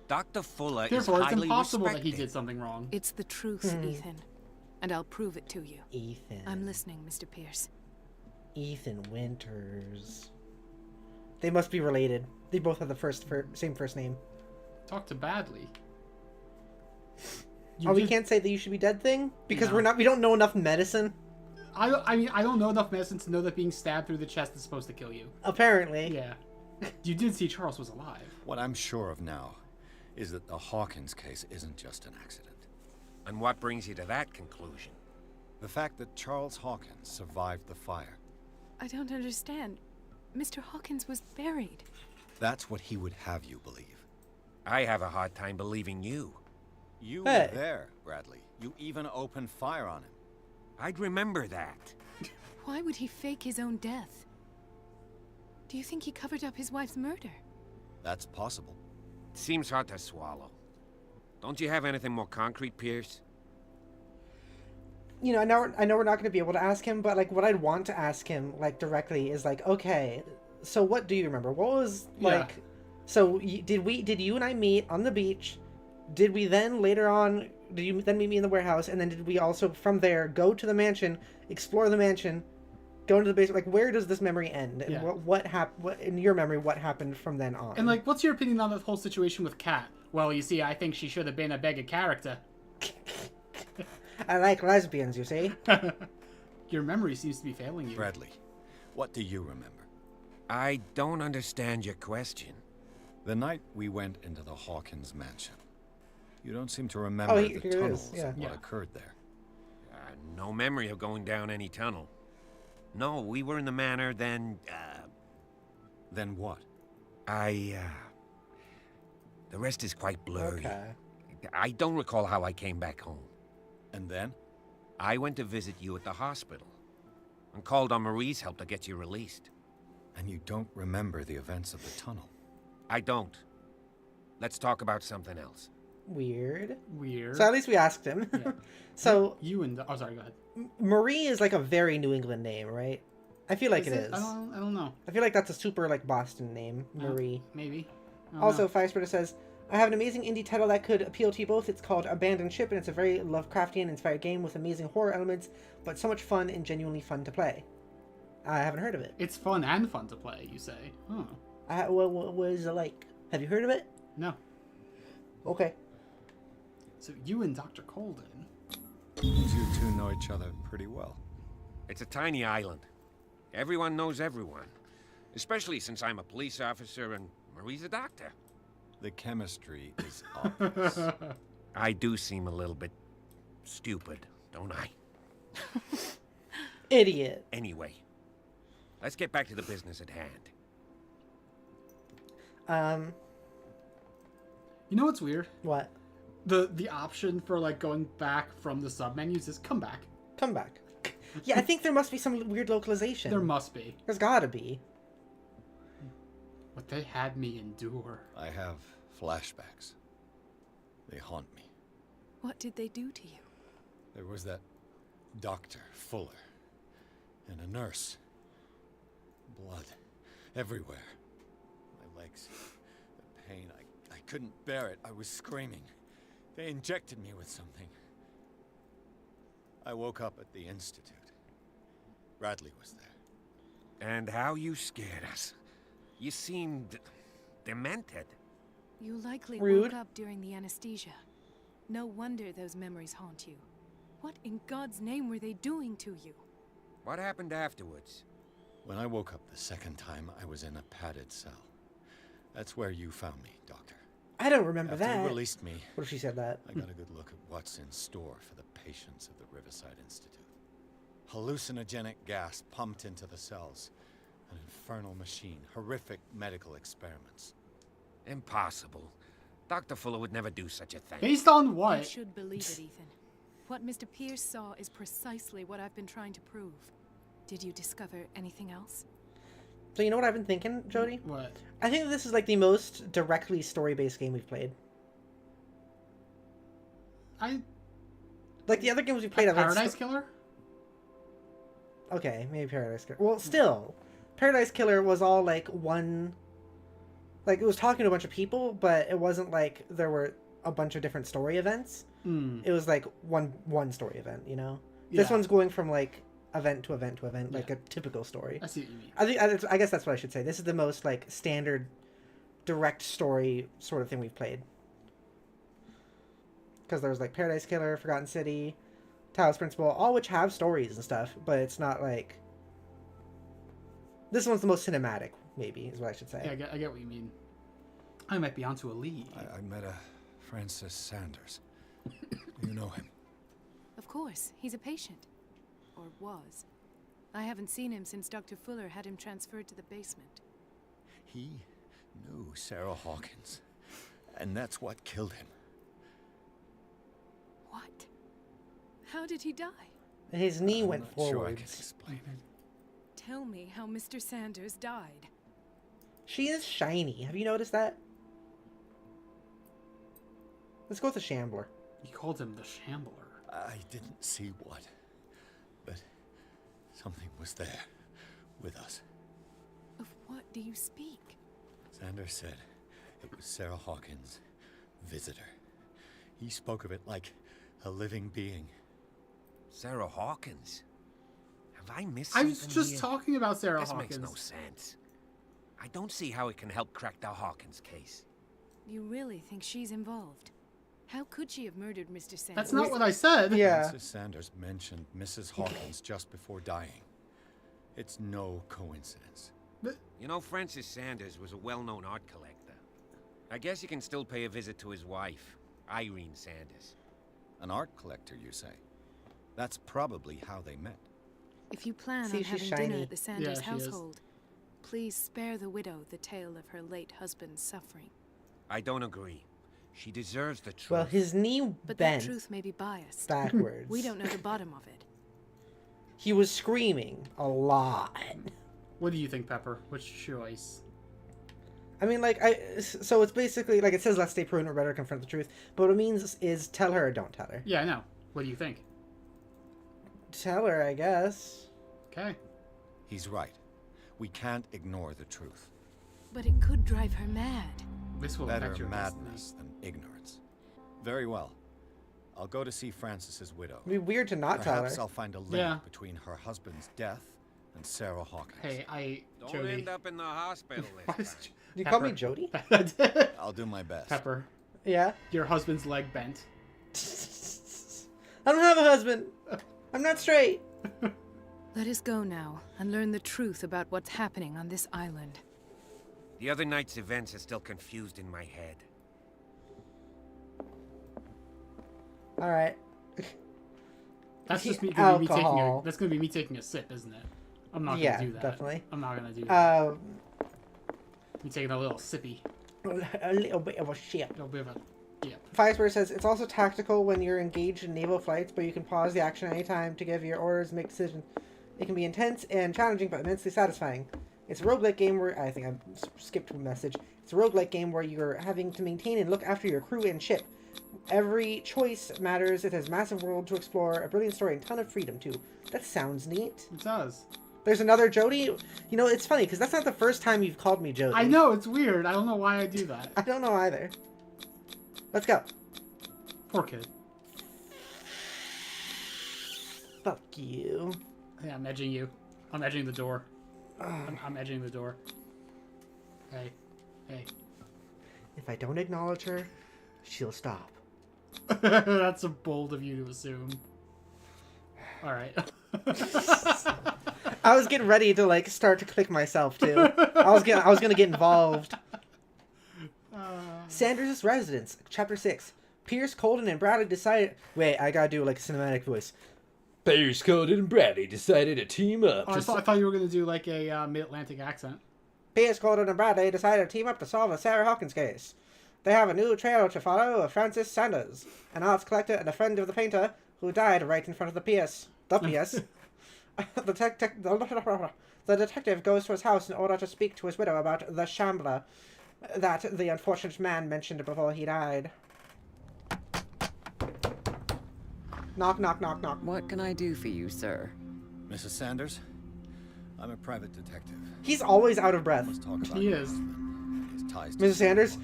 Dr. Fuller Therefore, is it's highly impossible that respected. he did something wrong. It's the truth, Ethan. And I'll prove it to you. Ethan. I'm listening, Mr. Pierce. Ethan Winters. They must be related. They both have the same first name. Talk to Badly. We can't say that you should be dead thing? Because we don't know enough medicine? I mean, I don't know enough medicine to know that being stabbed through the chest is supposed to kill you. Apparently. Yeah. You did see Charles was alive. What I'm sure of now is that the Hawkins case isn't just an accident. And what brings you to that conclusion? The fact that Charles Hawkins survived the fire. I don't understand. Mr. Hawkins was buried. That's what he would have you believe. I have a hard time believing you. You were there, Bradley. You even opened fire on him. I'd remember that. Why would he fake his own death? Do you think he covered up his wife's murder? That's possible. Seems hard to swallow. Don't you have anything more concrete, Pierce? You know, I know we're not going to be able to ask him, but like what I'd want to ask him like directly is like, okay, so what do you remember? What was like? Yeah. So did you and I meet on the beach? Did we then later on? Did you then meet me in the warehouse? And then did we also from there go to the mansion, explore the mansion, go into the basement? Like, where does this memory end? And what happened? What in your memory? What happened from then on? And like, what's your opinion on the whole situation with Kat? Well, you see, I think she should have been a bigger character. I like lesbians, you see. Your memory seems to be failing you. Bradley, what do you remember? I don't understand your question. The night we went into the Hawkins mansion. You don't seem to remember the tunnels and what occurred there. No memory of going down any tunnel. No, we were in the manor, then, Then what? The rest is quite blurry. Okay. I don't recall how I came back home. And then? I went to visit you at the hospital and called on Marie's help to get you released. And you don't remember the events of the tunnel? I don't. Let's talk about something else. Weird. Weird. So at least we asked him. Yeah. So you and oh, sorry, go ahead. Marie is like a very New England name, right? I feel like it is. I don't know. I feel like that's a super like Boston name, Marie. Maybe. Also, Firesplitter says, I have an amazing indie title that could appeal to you both. It's called Abandoned Ship, and it's a very Lovecraftian-inspired game with amazing horror elements, but so much fun and genuinely fun to play. I haven't heard of it. It's fun and fun to play, you say? Huh. What is it like? Have you heard of it? No. Okay. So you and Dr. Colden. You two know each other pretty well. It's a tiny island. Everyone knows everyone. Especially since I'm a police officer and Marie's a doctor. The chemistry is obvious. I do seem a little bit stupid, don't I? Idiot. Anyway, let's get back to the business at hand. You know what's weird? What? The option for like going back from the submenus is come back. Come back. Yeah, I think there must be some weird localization. There must be. There's gotta be. What they had me endure. I have flashbacks. They haunt me. What did they do to you? There was that Dr. Fuller and a nurse. Blood everywhere. My legs, the pain, I couldn't bear it. I was screaming. They injected me with something. I woke up at the Institute. Bradley was there. And how you scared us. You seemed demented. You likely Rude. woke up during the anesthesia. No wonder those memories haunt you. What in God's name were they doing to you? What happened afterwards? When I woke up the second time, I was in a padded cell. That's where you found me, Doctor. I don't remember After that. you released me, What if she said that? I got a good look at what's in store for the patients of the Riverside Institute. Hallucinogenic gas pumped into the cells. An infernal machine. Horrific medical experiments. Impossible. Dr. Fuller would never do such a thing. Based on You what? should believe it, Ethan. What Mr. Pierce saw is precisely what I've been trying to prove. Did you discover anything else? So you know what I've been thinking, Jody? What? I think this is like the most directly story-based game we've played. Like the other games we played. Paradise Killer? Okay, maybe Paradise Killer. Well, still, Paradise Killer was all like one. Like it was talking to a bunch of people, but it wasn't like there were a bunch of different story events. It was like one story event, you know. This one's going from like event to event to event, like a typical story. I see what you mean. I guess that's what I should say. This is the most like standard, direct story sort of thing we've played. Because there was like Paradise Killer, Forgotten City, Talos Principle, all which have stories and stuff, but it's not like. This one's the most cinematic, maybe, is what I should say. Yeah, I get what you mean. I might be onto a lead. I met a Francis Sanders. Do you know him? Of course, he's a patient. Or was. I haven't seen him since Dr. Fuller had him transferred to the basement. He knew Sarah Hawkins, and that's what killed him. What? How did he die? His knee I'm went not sure I forwards. can explain it. Tell me how Mr. Sanders died. She is shiny. Have you noticed that? Let's go with the Shambler. He called him the Shambler. I didn't see what, but something was there with us. Of what do you speak? Sanders said it was Sarah Hawkins' visitor. He spoke of it like a living being. Sarah Hawkins? Have I missed I something was just here? talking about Sarah This Hawkins. makes no sense. I don't see how it can help crack the Hawkins case. You really think she's involved? How could she have murdered Mr. Sanders? That's not what I said. Yeah. Francis Sanders mentioned Mrs. Hawkins just before dying. It's no coincidence. You know, Francis Sanders was a well-known art collector. I guess you can still pay a visit to his wife, Irene Sanders. An art collector, you say? That's probably how they met. If you plan See, on she's having dinner shiny. at the Sanders Yeah, she is. household, please spare the widow the tale of her late husband's suffering. I don't agree. She deserves the truth. Well, his knee But bent that truth may be biased. backwards. We don't know the bottom of it. He was screaming a lot. What do you think, Pepper? Which choice? I mean, like, so it's basically, like, it says, let's stay prudent or better confront the truth. But what it means is tell her or don't tell her. Yeah, I know. What do you think? Tell her, I guess. Okay. He's right. We can't ignore the truth. But it could drive her mad. This will Better affect your madness than ignorance. Very well. I'll go to see Francis's widow. It'd be weird to not tell Perhaps her. I'll find a link Yeah. between her husband's death and Sarah Hawkins. Hey, Don't Jody. end up in the hospital Why this is time. You call me Pepper. Jody? I'll do my best. Pepper, Yeah. your husband's leg bent. I don't have a husband. I'm not straight. Let us go now and learn the truth about what's happening on this island. The other night's events are still confused in my head. All right. That's just me, Alcohol. that's gonna be me taking a sip, isn't it? I'm not Yeah, gonna do that. definitely. I'm not gonna do that. Um, Me taking a little sippy. a little bit of a ship. A little bit of a yeah. Firespear says it's also tactical when you're engaged in naval flights, but you can pause the action anytime to give your orders, make decisions. It can be intense and challenging, but immensely satisfying. It's a roguelike game where I think I skipped a message. It's a roguelike game where you're having to maintain and look after your crew and ship. Every choice matters. It has a massive world to explore, a brilliant story, and a ton of freedom too. That sounds neat. It does. There's another Jodi. You know, it's funny because that's not the first time you've called me Jodi. I know, it's weird. I don't know why I do that. I don't know either. Let's go. Poor kid. Fuck you. Yeah, I'm edging you. I'm edging the door. I'm edging the door. Hey. Hey. If I don't acknowledge her, she'll stop. That's a bold of you to assume. Alright. I was getting ready to like start to click myself too. I was gonna get involved. Sanders' residence, chapter 6. Pierce, Colden, and Bradley decided. Wait, I gotta do like a cinematic voice. Pierce, Colden, and Bradley decided to team up. Oh, I thought you were gonna do like a mid-Atlantic accent. Pierce, Colden, and Bradley decided to team up to solve the Sarah Hawkins case. They have a new trail to follow of Francis Sanders, an arts collector and a friend of the painter who died right in front of the Pierce. The Pierce. The detective goes to his house in order to speak to his widow about the shambler that the unfortunate man mentioned before he died. Knock, knock, knock, knock. What can I do for you, sir? Mrs. Sanders, I'm a private detective. He's always out of breath. Let's talk about He is. his ties to Mrs. Sanders?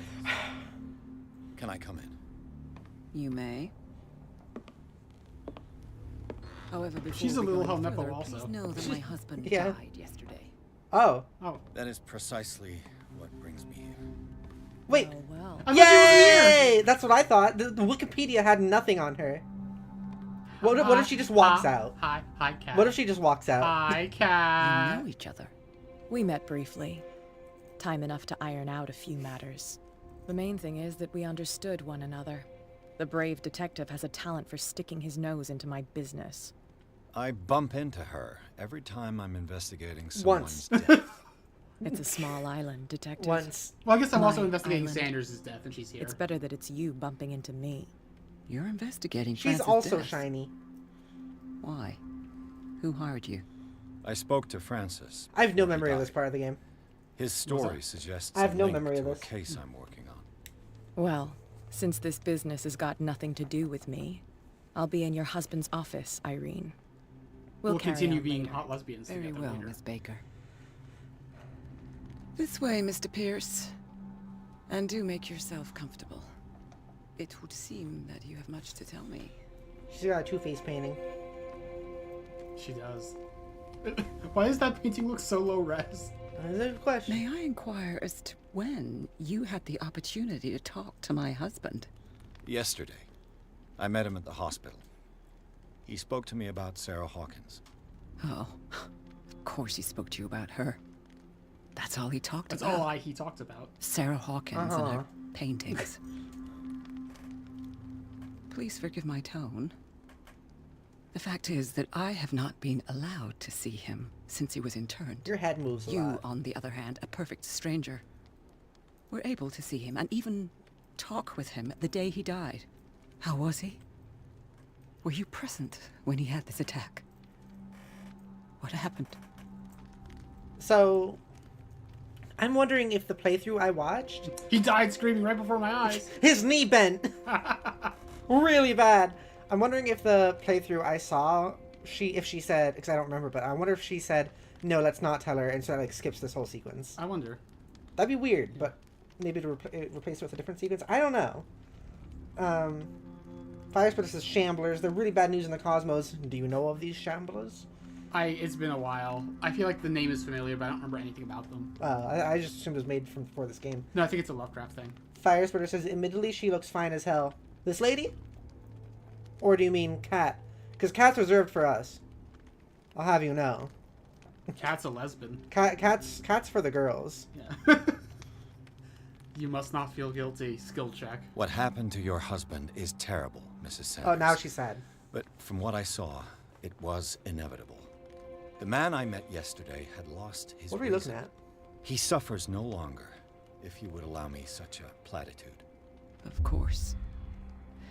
Can I come in? You may. However, before She's a we little go any Helmeppo further, also. please know that my husband Yeah. died yesterday. Oh. Oh. That is precisely what brings me here. Wait. Well. Yay! That's what I thought. The Wikipedia had nothing on her. What if she just walks out? Hi, Cat. What if she just walks out? Hi, Cat. You know each other. We met briefly. Time enough to iron out a few matters. The main thing is that we understood one another. The brave detective has a talent for sticking his nose into my business. I bump into her every time I'm investigating someone's Once. death. It's a small island, detective. Once. Well, I guess I'm also My investigating island. Sanders' death, and she's here. It's better that it's you bumping into me. You're investigating She's Francis' also death. shiny. Why? Who hired you? I spoke to Francis. I have no before he memory of died. this part of the game. His story suggests I have a no link memory of to a this. case I'm working on. Well, since this business has got nothing to do with me, I'll be in your husband's office, Irene. We'll carry continue on being later. hot lesbians Very together well, later. Miss Baker. This way, Mr. Pierce. And do make yourself comfortable. It would seem that you have much to tell me. She's got a two-face painting. She does. Why does that painting look so low res? That's a good question. May I inquire as to when you had the opportunity to talk to my husband? Yesterday, I met him at the hospital. He spoke to me about Sarah Hawkins. Oh, of course he spoke to you about her. That's all he talked That's about. all he talked about. Sarah Hawkins and Uh-huh. her paintings. Please forgive my tone. The fact is that I have not been allowed to see him since he was interned. Your head moves a You, lot. on the other hand, a perfect stranger, were able to see him and even talk with him the day he died. How was he? Were you present when he had this attack? What happened? So, I'm wondering if the playthrough I watched... He died screaming right before my eyes. His knee bent! Really bad. I'm wondering if the playthrough I saw, if she said, because I don't remember, but I wonder if she said, no, let's not tell her, and so it like skips this whole sequence. I wonder. That'd be weird, but maybe to replace it with a different sequence. I don't know. Firesplit says Shamblers. They're really bad news in the cosmos. Do you know of these Shamblers? It's been a while. I feel like the name is familiar, but I don't remember anything about them. I just assumed it was made from before this game. No, I think it's a Lovecraft thing. Firesplitter says, admittedly, she looks fine as hell. This lady? Or do you mean Cat? Because Cat's reserved for us. I'll have you know. Cat's a lesbian. Cat's for the girls. Yeah. You must not feel guilty. Skill check. What happened to your husband is terrible, Mrs. Sanders. Oh, now she's sad. But from what I saw, it was inevitable. The man I met yesterday had lost his What are we looking at? He suffers no longer, if you would allow me such a platitude. Of course.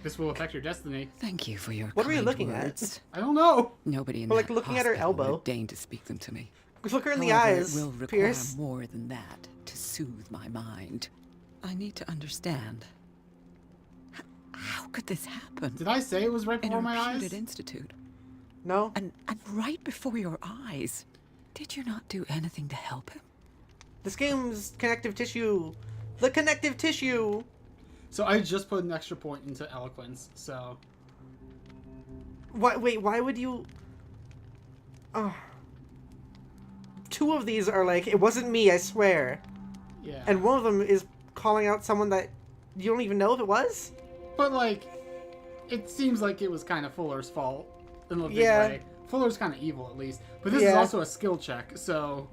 This will affect your destiny. Thank you for your What were you kind looking words. at? I don't know. Nobody in Well, like that looking at her hospital would elbow. have deigned to speak them to me. Look her in the However, eyes, it will require Pierce. more than that to soothe my mind. I need to understand. How could this happen? Did I say it was right before my eyes? In a reputed institute. No. And right before your eyes. Did you not do anything to help him? This game's connective tissue. The connective tissue. So I just put an extra point into eloquence, so... What? Wait, why would you... Oh. 2 of these are like, it wasn't me, I swear. Yeah. And one of them is calling out someone that you don't even know if it was? But, like, it seems like it was kind of Fuller's fault in a big Yeah. way. Fuller's kind of evil, at least. But this is Yeah. also a skill check, so...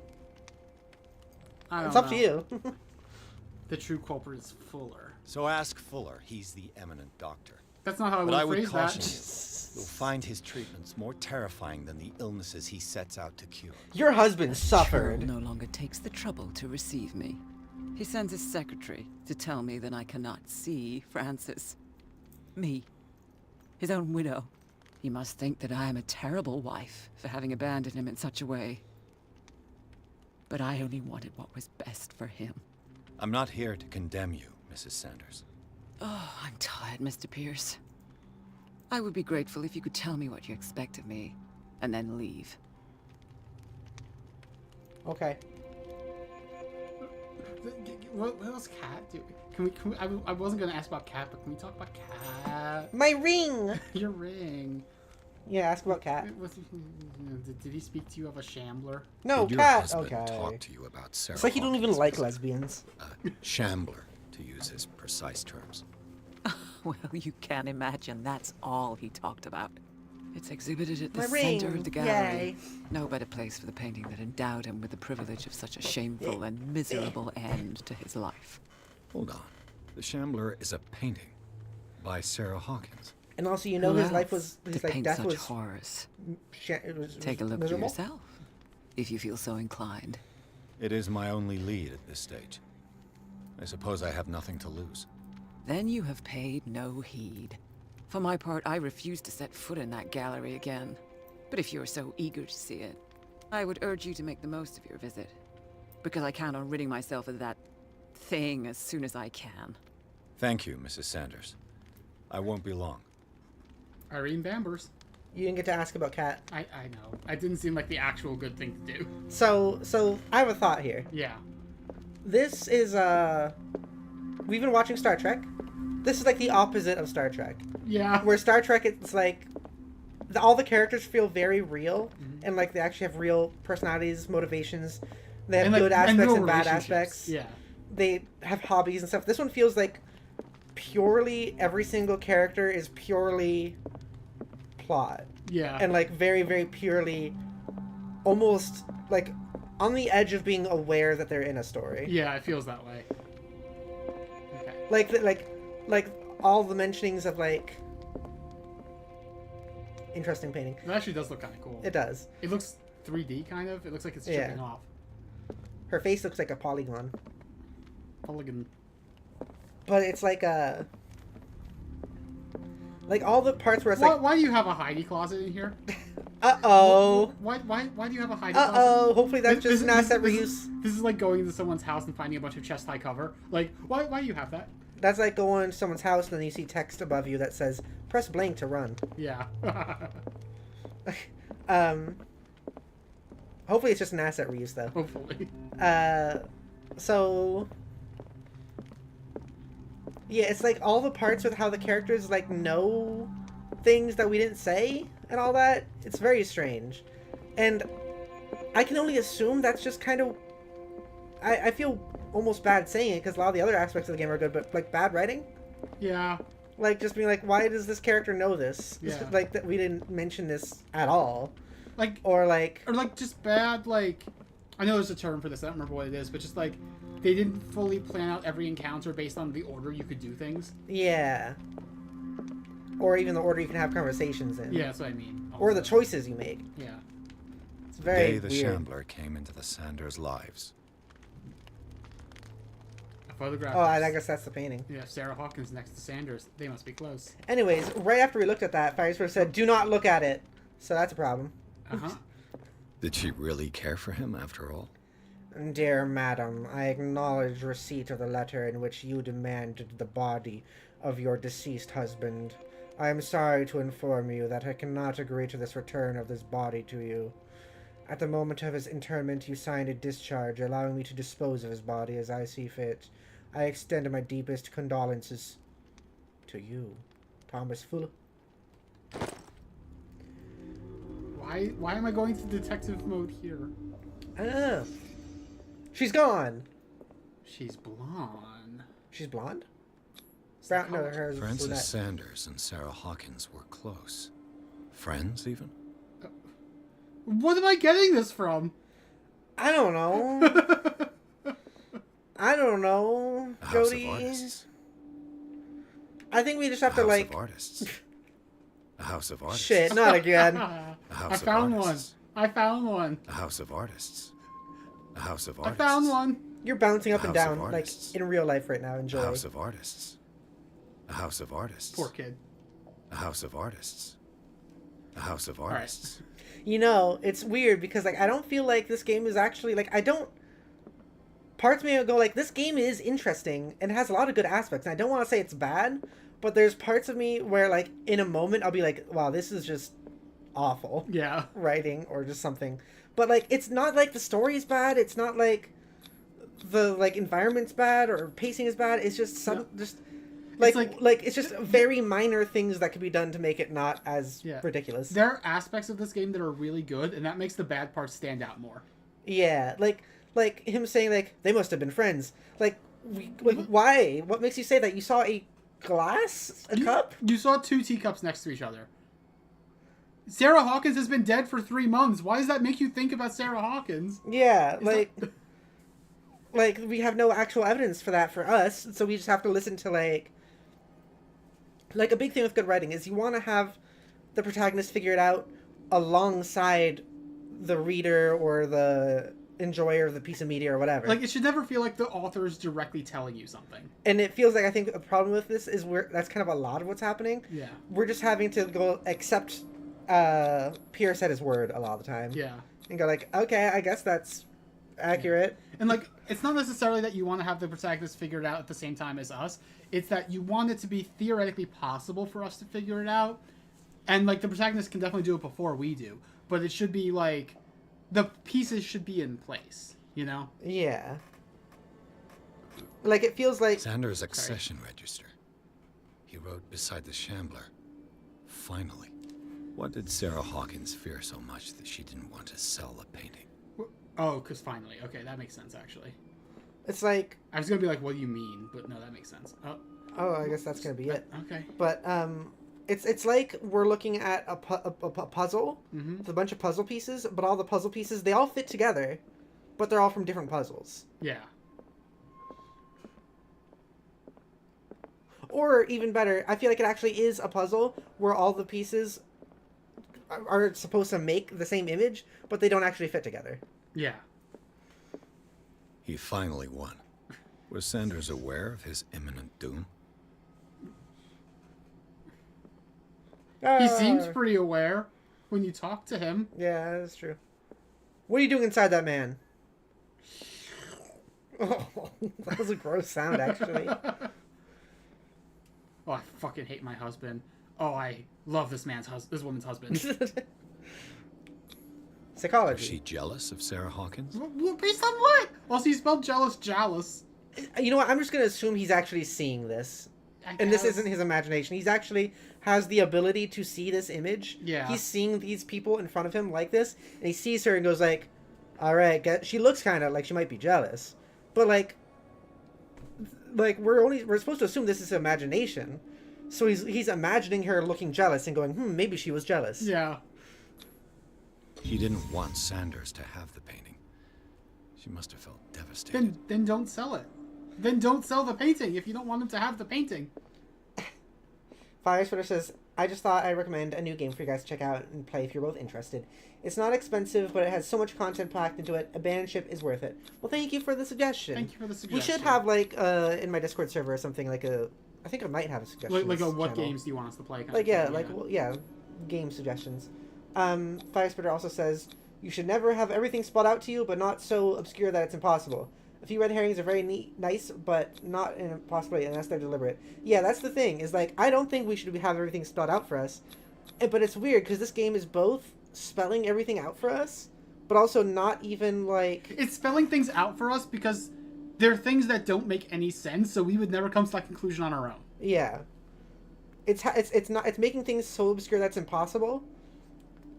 I don't It's know. up to you. The true culprit is Fuller. So ask Fuller. He's the eminent doctor. That's not how I But would I would phrase caution that. you. You'll find his treatments more terrifying than the illnesses he sets out to cure. Your husband suffered. Charles no longer takes the trouble to receive me. He sends his secretary to tell me that I cannot see Francis. Me. His own widow. He must think that I am a terrible wife for having abandoned him in such a way. But I only wanted what was best for him. I'm not here to condemn you, Mrs. Sanders. Oh, I'm tired, Mr. Pierce. I would be grateful if you could tell me what you expect of me, and then leave. Okay. What else Cat do? Can we I wasn't going to ask about Cat, but can we talk about Cat? My ring! Your ring. Yeah, ask about Cat. Did he speak to you of a shambler? No, Did your Cat. husband Okay. talk to you about Sarah It's like you don't even Hawkins' like visit? lesbians. Shambler, to use his precise terms. Well, you can't imagine that's all he talked about. It's exhibited at the My center ring, of the gallery. yay. No better place for the painting that endowed him with the privilege of such a shameful and miserable end to his life. Hold on. The Shambler is a painting by Sarah Hawkins. And also, you know, Who his life else was his to like paint death such was horrors? it Take a look miserable? for yourself, if you feel so inclined. It is my only lead at this stage. I suppose I have nothing to lose. Then you have paid no heed. For my part, I refuse to set foot in that gallery again. But if you're so eager to see it, I would urge you to make the most of your visit. Because I count on ridding myself of that thing as soon as I can. Thank you, Mrs. Sanders. I won't be long. Irene Bambers. You didn't get to ask about Cat. I know. It didn't seem like the actual good thing to do. So I have a thought here. Yeah. This is we've been watching Star Trek. This is like the opposite of Star Trek. Yeah. Where Star Trek, it's like all the characters feel very real, and like they actually have real personalities, motivations. They have And, like, good and aspects real and bad relationships. aspects. Yeah. They have hobbies and stuff. This one feels like purely every single character is purely plot. Yeah. And like very, very purely almost like on the edge of being aware that they're in a story. Yeah, it feels that way. Okay. Like all the mentionings of like interesting painting. It actually does look kind of cool. It does. It looks 3D kind of. It looks like it's Yeah. chipping off. Her face looks like a polygon. Polygon. But it's like all the parts where it's Why do you have a Heidi closet in here? Uh-oh. Why do you have a Heidi Uh-oh. closet? Hopefully that's just an asset reuse. This is like going to someone's house and finding a bunch of chest high cover. Like, why do you have that? That's like going to someone's house and then you see text above you that says, press blank to run. Yeah. Hopefully it's just an asset reuse, though. Hopefully. So... Yeah, it's like all the parts with how the characters, like, know things that we didn't say and all that. It's very strange. And I can only assume that's just kind of... I feel almost bad saying it, because a lot of the other aspects of the game are good, but, like, bad writing? Yeah. Like, just being like, why does this character know this? Yeah. Like, that we didn't mention this at all. Like... Or, like... Or, like, just bad, like... I know there's a term for this, I don't remember what it is, but just, like, they didn't fully plan out every encounter based on the order you could do things. Yeah. Or even the order you can have conversations in. Yeah, that's what I mean. Or the choices you make. Yeah. It's very The day the weird. Shambler came into the Sanders' lives. A photograph. Oh, I guess that's the painting. Yeah, Sarah Hawkins next to Sanders. They must be close. Anyways, right after we looked at that, Firesworth said, do not look at it. So that's a problem. Uh-huh. Did she really care for him after all? Dear madam, I acknowledge receipt of the letter in which you demanded the body of your deceased husband. I am sorry to inform you that I cannot agree to this return of this body to you. At the moment of his interment, you signed a discharge allowing me to dispose of his body as I see fit. I extend my deepest condolences to you, Thomas Fuller. Why am I going to detective mode here? I don't know. She's gone. She's blonde. She's blonde? Brown, no, her Frances brunette. Sanders and Sarah Hawkins were close. Friends, even? What am I getting this from? I don't know. I don't know, A house Jodi. of artists. I think we just have A to, house like... of artists. A house of artists. Shit, not again. A house I of found artists. one. I found one. A house of artists. A house of I artists. found one. You're bouncing up and House of down, like, artists. in real life right now. Enjoy. A house of artists. A house of artists. Poor kid. A house of artists. A house of artists. You know, it's weird because, like, I don't feel like this game is actually, like, I don't... Parts of me go, like, this game is interesting and has a lot of good aspects. And I don't want to say it's bad, but there's parts of me where, like, in a moment, I'll be like, wow, this is just awful. Yeah. Writing or just something. But, like, it's not like the story's bad. It's not like the, like, environment's bad or pacing is bad. It's just some... just... Like it's just very minor things that could be done to make it not as ridiculous. There are aspects of this game that are really good, and that makes the bad parts stand out more. Yeah, like him saying, like, they must have been friends. Like, why? What makes you say that? You saw a glass? A cup? You saw 2 teacups next to each other. Sarah Hawkins has been dead for 3 months. Why does that make you think about Sarah Hawkins? Yeah, like... like, we have no actual evidence for that for us, so we just have to listen to, like, a big thing with good writing is you want to have the protagonist figure it out alongside the reader or the enjoyer of the piece of media or whatever. Like, it should never feel like the author is directly telling you something. And it feels like, I think the problem with this is that's kind of a lot of what's happening. Yeah. We're just having to go accept Pierce at his word a lot of the time. Yeah. And go like, okay, I guess that's accurate. Yeah. And, like, it's not necessarily that you want to have the protagonist figure it out at the same time as us. It's that you want it to be theoretically possible for us to figure it out. And, like, the protagonist can definitely do it before we do. But it should be, like, the pieces should be in place, you know? Yeah. Like, it feels like... Sanders' accession register. He wrote beside the Shambler. Finally. What did Sarah Hawkins fear so much that she didn't want to sell the painting? Oh, because finally. Okay, that makes sense, actually. It's like... I was going to be like, what do you mean? But no, that makes sense. Oh, I guess that's going to be it. Okay. But, it's like we're looking at a puzzle with a bunch of puzzle pieces, but all the puzzle pieces, they all fit together, but they're all from different puzzles. Yeah. Or, even better, I feel like it actually is a puzzle where all the pieces are supposed to make the same image, but they don't actually fit together. Yeah. He finally won. Was Sanders aware of his imminent doom? He seems pretty aware when you talk to him. Yeah, that's true. What are you doing inside that man? Oh, that was a gross sound, actually. Oh, I fucking hate my husband. Oh, I love this woman's husband. Psychology. Was she jealous of Sarah Hawkins? Based on what? Also, you spelled jealous. You know what? I'm just going to assume he's actually seeing this. And this isn't his imagination. He's actually has the ability to see this image. Yeah. He's seeing these people in front of him like this, and he sees her and goes like, all right, she looks kind of like she might be jealous. But like we're supposed to assume this is imagination. So he's imagining her looking jealous and going, maybe she was jealous. Yeah. He didn't want Sanders to have the painting. She must have felt devastated. Then don't sell it. Then don't sell the painting if you don't want him to have the painting. Fire Splitter says, I just thought I'd recommend a new game for you guys to check out and play if you're both interested. It's not expensive, but it has so much content packed into it. Abandoned Ship is worth it. Well, thank you for the suggestion. Thank you for the suggestion. We should have, like, in my Discord server or something, like I think I might have a suggestion. Like what games do you want us to play? Game suggestions. Fire Splitter also says, You should never have everything spelled out to you, but not so obscure that it's impossible. A few red herrings are very nice, but not in a possibility unless they're deliberate. Yeah, that's the thing. Is like, I don't think we should have everything spelled out for us. But it's weird, because this game is both spelling everything out for us, but also not even, like... It's spelling things out for us because there are things that don't make any sense, so we would never come to that conclusion on our own. Yeah. It's making things so obscure that's impossible.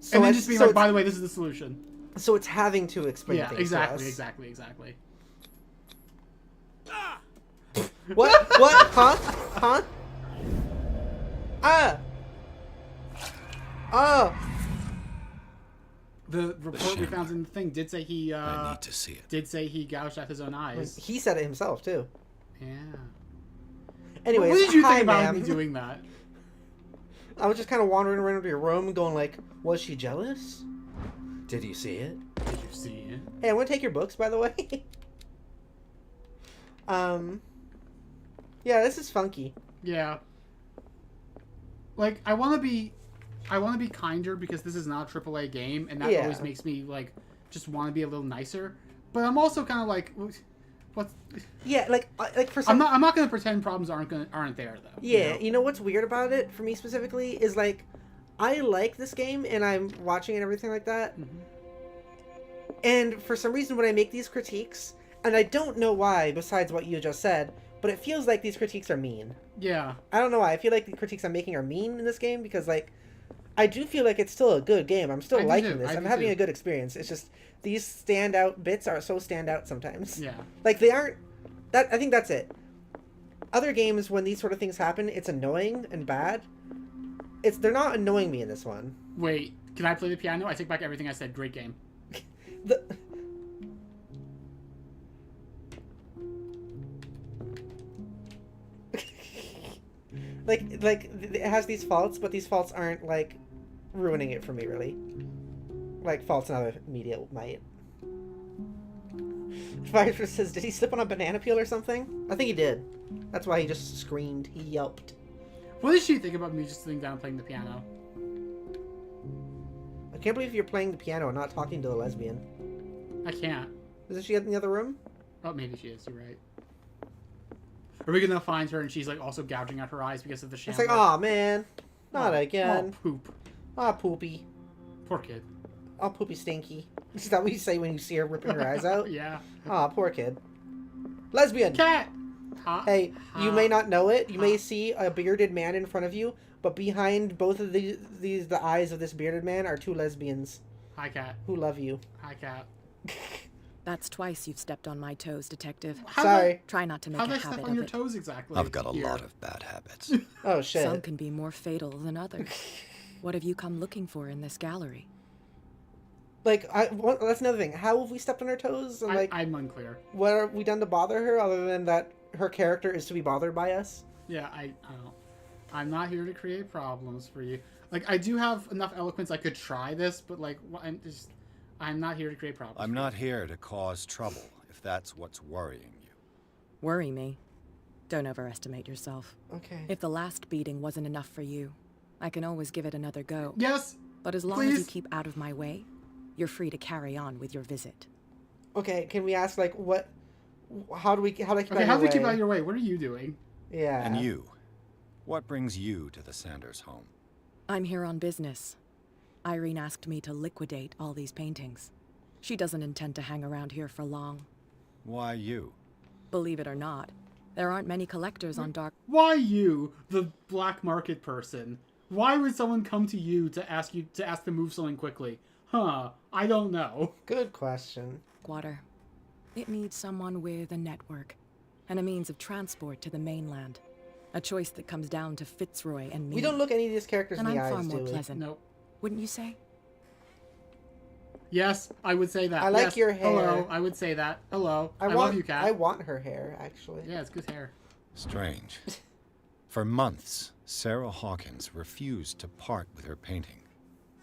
So and then just be like, by the way, this is the solution. So it's having to explain things to us. Exactly. What? Huh? Oh. The report we found in the thing did say he, I need to see it. Did say he gouged out his own eyes. He said it himself, too. Yeah. Anyways, what did you think about me doing that? I was just kind of wandering around your room going like, was she jealous? Did you see it? Did you see it? Hey, I'm going to take your books, by the way. Yeah, this is funky. Yeah. Like, I want to be kinder because this is not a AAA game, and that always makes me, like, just want to be a little nicer. But I'm also kind of like, what's... Yeah, like for some... I'm not going to pretend problems aren't there, though. Yeah, you know what's weird about it, for me specifically, is, like, I like this game, and I'm watching and everything like that. Mm-hmm. And for some reason, when I make these critiques, and I don't know why, besides what you just said, but it feels like these critiques are mean. Yeah. I don't know why. I feel like the critiques I'm making are mean in this game, because, like, I do feel like it's still a good game. I'm still liking this. I'm having a good experience. It's just, these standout bits are so standout sometimes. Yeah. Like, they aren't... I think that's it. Other games, when these sort of things happen, it's annoying and bad. They're not annoying me in this one. Wait, can I play the piano? I take back everything I said. Great game. Like it has these faults, but these faults aren't, like, ruining it for me, really. Like, faults in other media might. Fire says, did he slip on a banana peel or something? I think he did. That's why he just screamed. He yelped. What did she think about me just sitting down and playing the piano? I can't believe you're playing the piano and not talking to the lesbian. I can't. Isn't she in the other room? Oh, maybe she is. You're right. Are we gonna find her and she's, like, also gouging out her eyes because of the shambler? It's like, aw, man. Not again. Oh, poop. Aw, poopy. Poor kid. Aw, poopy stinky. Is that what you say when you see her ripping her eyes out? Yeah. Aw, poor kid. Lesbian! Cat! Hey, you may not know it. You may see a bearded man in front of you, but behind both of the eyes of this bearded man are two lesbians. Hi, Cat. Who love you. Hi, Cat. That's twice you've stepped on my toes, Detective. Sorry. Try not to make a habit of it. How did I step on your toes exactly? I've got a lot of bad habits. Oh, shit. Some can be more fatal than others. What have you come looking for in this gallery? Like, that's another thing. How have we stepped on her toes? And, like, I'm unclear. What have we done to bother her, other than that her character is to be bothered by us? Yeah, I don't. I'm not here to create problems for you. Like, I do have enough eloquence I could try this, but, like, I'm not here to create problems. I'm not here to cause trouble, if that's what's worrying you. Worry me? Don't overestimate yourself. Okay. If the last beating wasn't enough for you, I can always give it another go. Yes. But as long as you keep out of my way, you're free to carry on with your visit. Okay, can we ask, like, what... How do we keep out of your way? Okay, how do we keep out of your way? What are you doing? Yeah. And you? What brings you to the Sanders home? I'm here on business. Irene asked me to liquidate all these paintings. She doesn't intend to hang around here for long. Why you? Believe it or not, there aren't many collectors on Dark... Why you, the black market person? Why would someone come to you to ask to move something quickly? Huh, I don't know. Good question. Water. It needs someone with a network and a means of transport to the mainland. A choice that comes down to Fitzroy and me. We don't look any of these characters and in the I'm eyes, far more do we? pleasant. Nope. Wouldn't you say? Yes, I would say that. I like yes. your hair. Hello, I would say that. Hello. I love you, Cat. I want her hair, actually. Yeah, it's good hair. Strange. For months, Sarah Hawkins refused to part with her painting,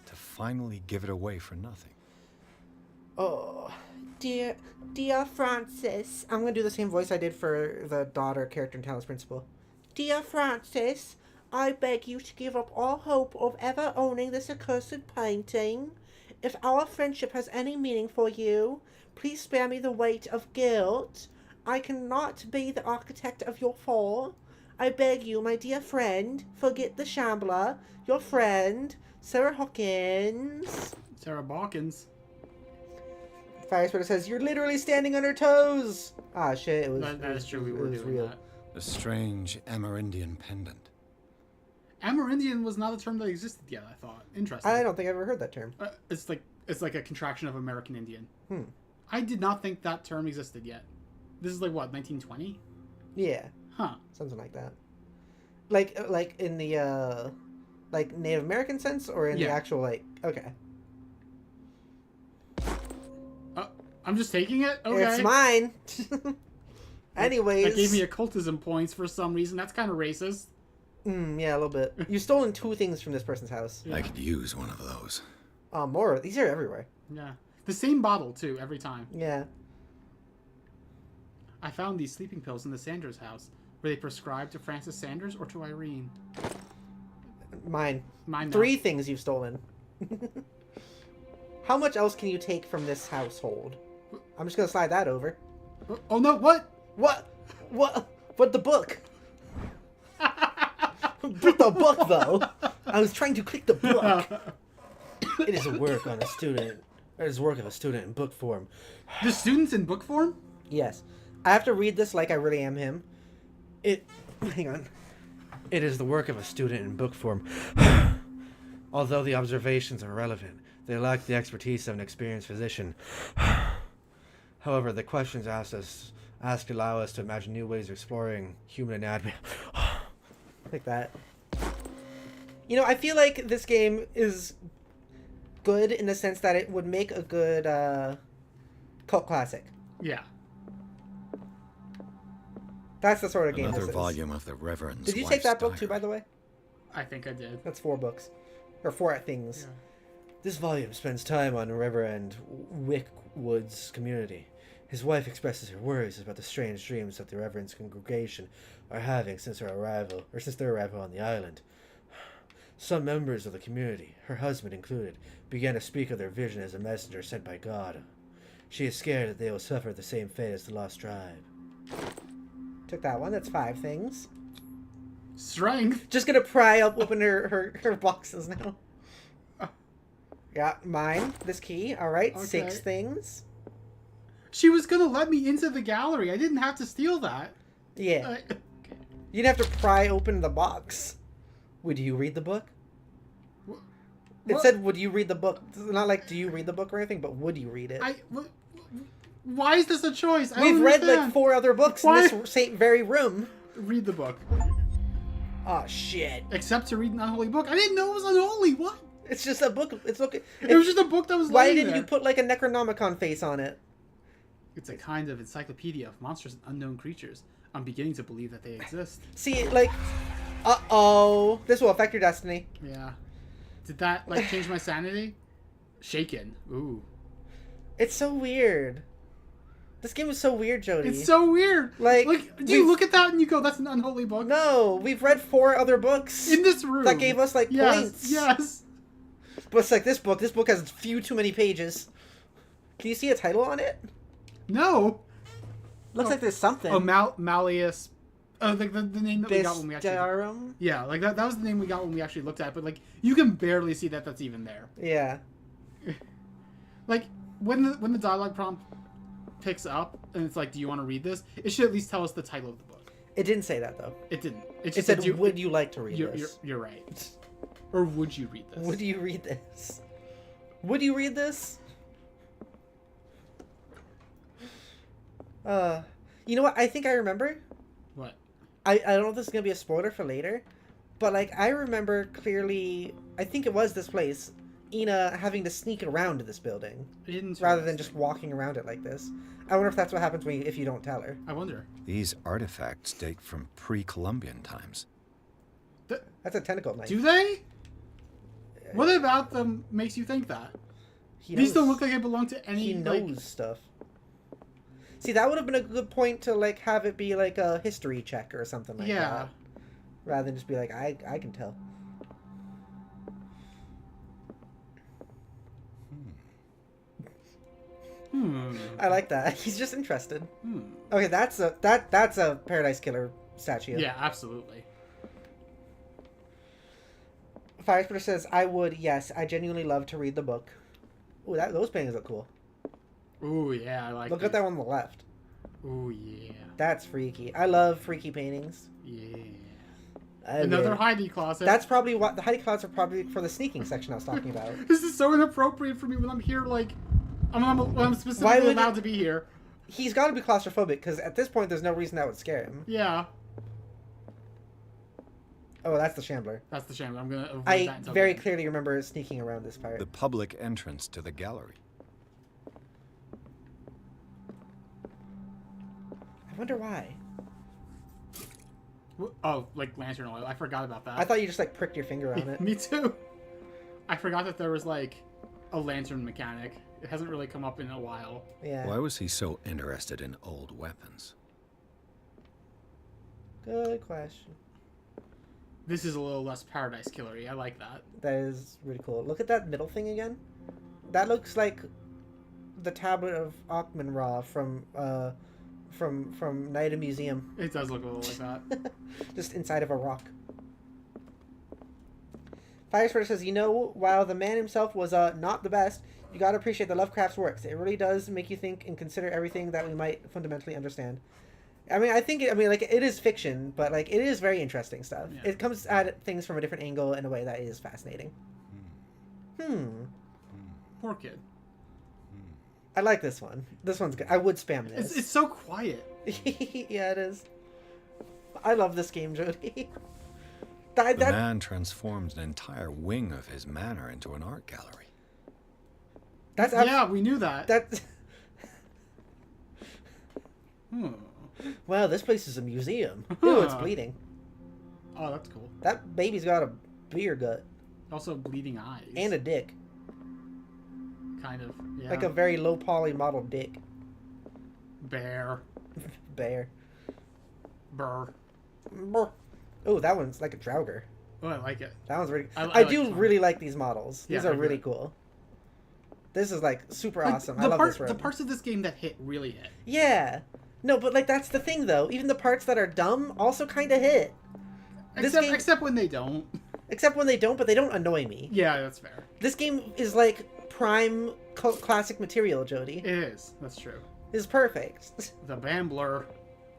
to finally give it away for nothing. Oh, dear Francis. I'm going to do the same voice I did for the daughter character in Talos Principle. Dear Francis, I beg you to give up all hope of ever owning this accursed painting. If our friendship has any meaning for you, please spare me the weight of guilt. I cannot be the architect of your fall. I beg you, my dear friend, forget the shambler, your friend, Sarah Hawkins. Sarah Hawkins. Fire Spitter says, you're literally standing on her toes. Ah, shit, it was... That is true, we were doing real. that. A strange Amerindian pendant. Amerindian was not a term that existed yet, I thought. Interesting. I don't think I've ever heard that term. It's like a contraction of American Indian. Hmm. I did not think that term existed yet. This is like, what, 1920? Yeah. Huh. Something like that. Like in the, like Native American sense, or in the actual, like, okay. I'm just taking it? Okay. It's mine. Anyways. That gave me occultism points for some reason. That's kind of racist. Yeah, a little bit. You've stolen 2 things from this person's house. I could use one of those. More. These are everywhere. Yeah. The same bottle, too, every time. Yeah. I found these sleeping pills in the Sanders house. Were they prescribed to Francis Sanders or to Irene? Mine. Mine now. 3 things you've stolen. How much else can you take from this household? I'm just gonna slide that over. Oh no, what? What the book? Put the book, though. I was trying to click the book. It is a work on a student. It is work of a student in book form. The student's in book form? Yes. I have to read this like I really am him. Hang on. It is the work of a student in book form. Although the observations are relevant, they lack the expertise of an experienced physician. However, the questions asked allow us to imagine new ways of exploring human anatomy. Like that. You know, I feel like this game is good in the sense that it would make a good cult classic. Yeah. That's the sort of game Another this volume of the Reverend's Did you take that book too, by the way? I think I did. That's 4 books. Or 4 things. Yeah. This volume spends time on Reverend Wickwood's community. His wife expresses her worries about the strange dreams that the Reverend's congregation are having since their arrival on the island. Some members of the community, her husband included, began to speak of their vision as a messenger sent by God. She is scared that they will suffer the same fate as the lost tribe. Took that one. That's 5 things. Strength. Just gonna pry open her boxes now. Yeah, mine. This key. All right, okay. 6 things. She was gonna let me into the gallery. I didn't have to steal that. Yeah. You'd have to pry open the box. Would you read the book? What? It said, would you read the book? It's not like, do you read the book or anything, but would you read it? Why is this a choice? We've read like 4 other books in this same very room. Read the book. Oh, shit. Except to read an unholy book. I didn't know it was unholy. What? It's just a book. It was just a book that was Why didn't you put like a Necronomicon face on it? It's a kind of encyclopedia of monsters and unknown creatures. I'm beginning to believe that they exist. See, like... Uh-oh. This will affect your destiny. Yeah. Did that, like, change my sanity? Shaken. Ooh. It's so weird. This game is so weird, Jodi. It's so weird. Like do you look at that and you go, that's an unholy book? No, we've read 4 other books. In this room. That gave us, like, points. Yes. But it's like this book. This book has too many pages. Can you see a title on it? No. Looks like there's something. Oh, Malleus. Oh, the name that we got when we actually... Yeah, like that was the name we got when we actually looked at it, but like you can barely see that that's even there. Yeah. Like when the dialogue prompt picks up and it's like, do you want to read this? It should at least tell us the title of the book. It didn't say that though. It didn't. It just said, would you like to read this? You're right. Or would you read this? Would you read this? Would you read this? You know what? I think I remember. What? I don't know if this is gonna be a spoiler for later, but like I remember clearly. I think it was this place. Ina having to sneak around to this building rather than just walking around it like this. I wonder if that's what happens if you don't tell her. I wonder. These artifacts date from pre-Columbian times. That's a tentacle knife. Do they? What about them makes you think that? These don't look like they belong to any... He knows stuff. See, that would have been a good point to like have it be like a history check or something like that. Rather than just be like, I can tell. I like that. He's just interested. Okay, that's a Paradise Killer statue. Yeah, absolutely. Firesplitter says, I would, yes. I genuinely love to read the book. Ooh, those paintings look cool. Ooh, yeah, I like Look at that one on the left. Ooh, yeah. That's freaky. I love freaky paintings. Yeah. Another hidey closet. That's probably what... The hidey closets are probably for the sneaking section I was talking about. This is so inappropriate for me when I'm here, like... when I'm specifically allowed to be here. He's got to be claustrophobic, because at this point, there's no reason that would scare him. Yeah. Oh, that's the Shambler. That's the Shambler. I'm going to avoid that until very clearly remember sneaking around this part. The public entrance to the gallery. I wonder why. Oh, like lantern oil. I forgot about that. I thought you just, like, pricked your finger on it. Me too. I forgot that there was, like, a lantern mechanic. It hasn't really come up in a while. Yeah. Why was he so interested in old weapons? Good question. This is a little less Paradise Killer-y. I like that. That is really cool. Look at that middle thing again. That looks like the tablet of Akhman-Ra from Night of Museum. It does look a little like that. Just inside of a rock. Firespreader says, you know, while the man himself was not the best, you gotta appreciate the Lovecraft's works. It really does make you think and consider everything that we might fundamentally understand. I mean, like, it is fiction, but, like, it is very interesting stuff. Yeah. It comes at things from a different angle in a way that is fascinating. Poor kid. I like this one. This one's good. I would spam this. It's so quiet. Yeah, it is. I love this game, Jodi. The man transforms an entire wing of his manor into an art gallery. Yeah, we knew that. That's... Wow, this place is a museum. Ooh, it's bleeding. Oh, that's cool. That baby's got a beer gut. Also bleeding eyes. And a dick. Kind of, yeah. Like a very low poly model dick. Bear. Bear. Burr. Burr. Oh, that one's like a Draugr. Oh, I like it. That one's really... I do really like these models. These are really cool. This is, like, super awesome. I love this room. The parts of this game that hit really hit. Yeah. No, but, like, that's the thing, though. Even the parts that are dumb also kind of hit. Except when they don't. Except when they don't, but they don't annoy me. Yeah, that's fair. This game is, like, prime classic material, Jodi. It is. That's true. It's perfect. The Bambler.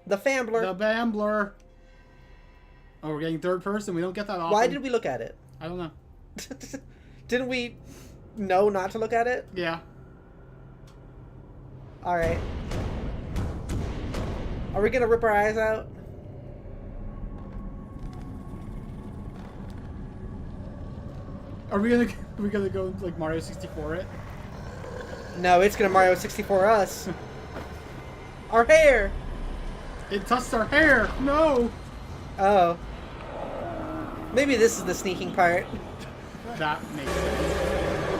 The Fambler. The Bambler. Oh, we're getting third person. We don't get that often. Why did we look at it? I don't know. Didn't we know not to look at it? Yeah. Alright. Are we gonna rip our eyes out? Are we gonna go like Mario 64 it? No, it's gonna Mario 64 us. Our hair! It touched our hair! No! Oh. Maybe this is the sneaking part. That makes sense.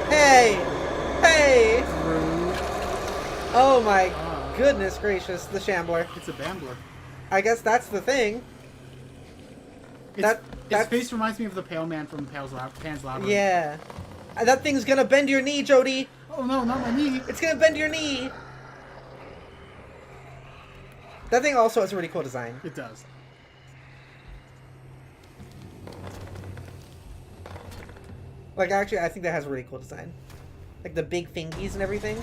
Hey! Hey! Oh my goodness gracious, the Shambler. It's a Bambler. I guess that's the thing. Its face reminds me of the Pale Man from Pan's Labyrinth. Yeah. That thing's gonna bend your knee, Jodi. Oh no, not my knee. It's gonna bend your knee. That thing also has a really cool design. It does. Like, actually, I think that has a really cool design. Like, the big fingies and everything.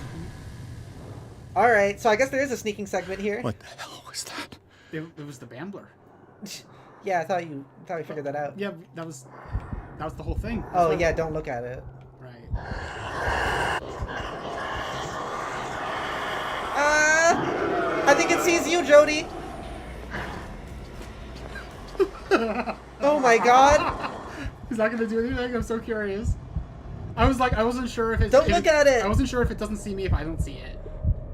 Alright, so I guess there is a sneaking segment here. What the hell was that? It was the Bambler. Yeah, I thought you figured that out. Yeah, that was the whole thing. Oh, yeah, don't look at it. Right. I think it sees you, Jodi. Oh my god. He's not gonna do anything? I'm so curious. I wasn't sure if it... Don't look at it! I wasn't sure if it doesn't see me if I don't see it.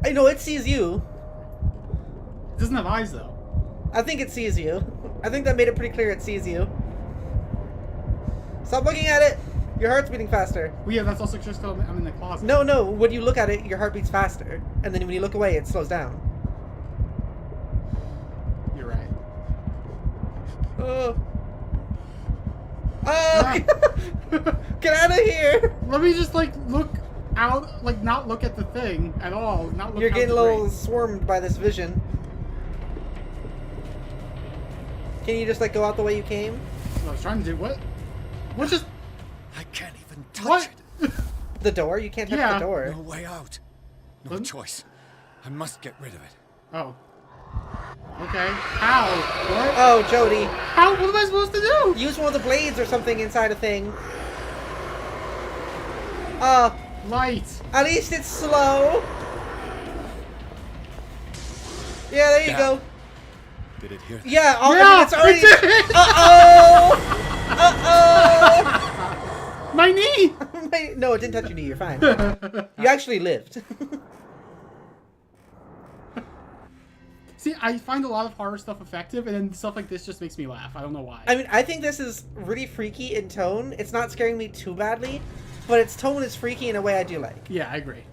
I know, it sees you. It doesn't have eyes, though. I think it sees you. I think that made it pretty clear it sees you. Stop looking at it! Your heart's beating faster. Well, yeah, that's also just because I'm in the closet. No, when you look at it, your heart beats faster. And then when you look away, it slows down. You're right. Oh! Get out of here! Let me just, like, look out, like, not look at the thing at all. Not look. You're getting a little great. swarmed by this vision. Can you just like go out the way you came? That's what I was trying to do. What? What just? I can't even touch it. The door? You can't touch the door. No way out. No choice. I must get rid of it. Oh. Okay. How? What? Oh, Jodi. How? What am I supposed to do? Use one of the blades or something inside a thing. Light. At least it's slow. Yeah, there you go. Did it hear that? Yeah, Yeah, it's already. it did. Uh-oh! My knee! No, it didn't touch your knee. You're fine. You actually lived. See, I find a lot of horror stuff effective, and then stuff like this just makes me laugh. I don't know why. I mean, I think this is really freaky in tone. It's not scaring me too badly, but its tone is freaky in a way I do like. Yeah, I agree.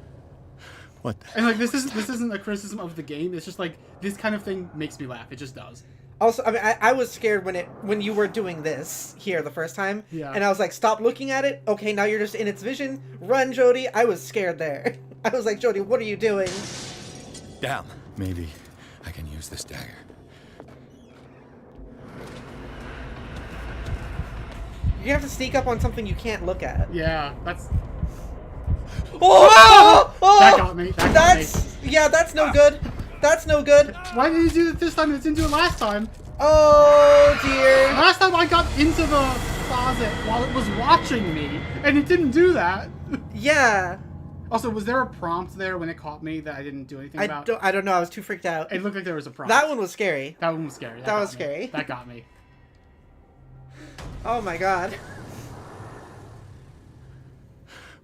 What? And like this isn't a criticism of the game. It's just like this kind of thing makes me laugh. It just does. Also, I mean, I was scared when you were doing this here the first time. Yeah. And I was like, stop looking at it. Okay, now you're just in its vision. Run, Jodi. I was scared there. I was like, Jodi, what are you doing? Damn. Maybe I can use this dagger. You have to sneak up on something you can't look at. Yeah, that's. Oh! Oh! That got me. That got me. Yeah, that's no good. That's no good. Why did you do it this time? It didn't do it last time. Oh dear. Last time I got into the closet while it was watching me, and it didn't do that. Yeah. Also, was there a prompt there when it caught me that I didn't do anything about? I don't know. I was too freaked out. It looked like there was a prompt. That one was scary. That one was scary. That was got scary. Me. That got me. Oh my god.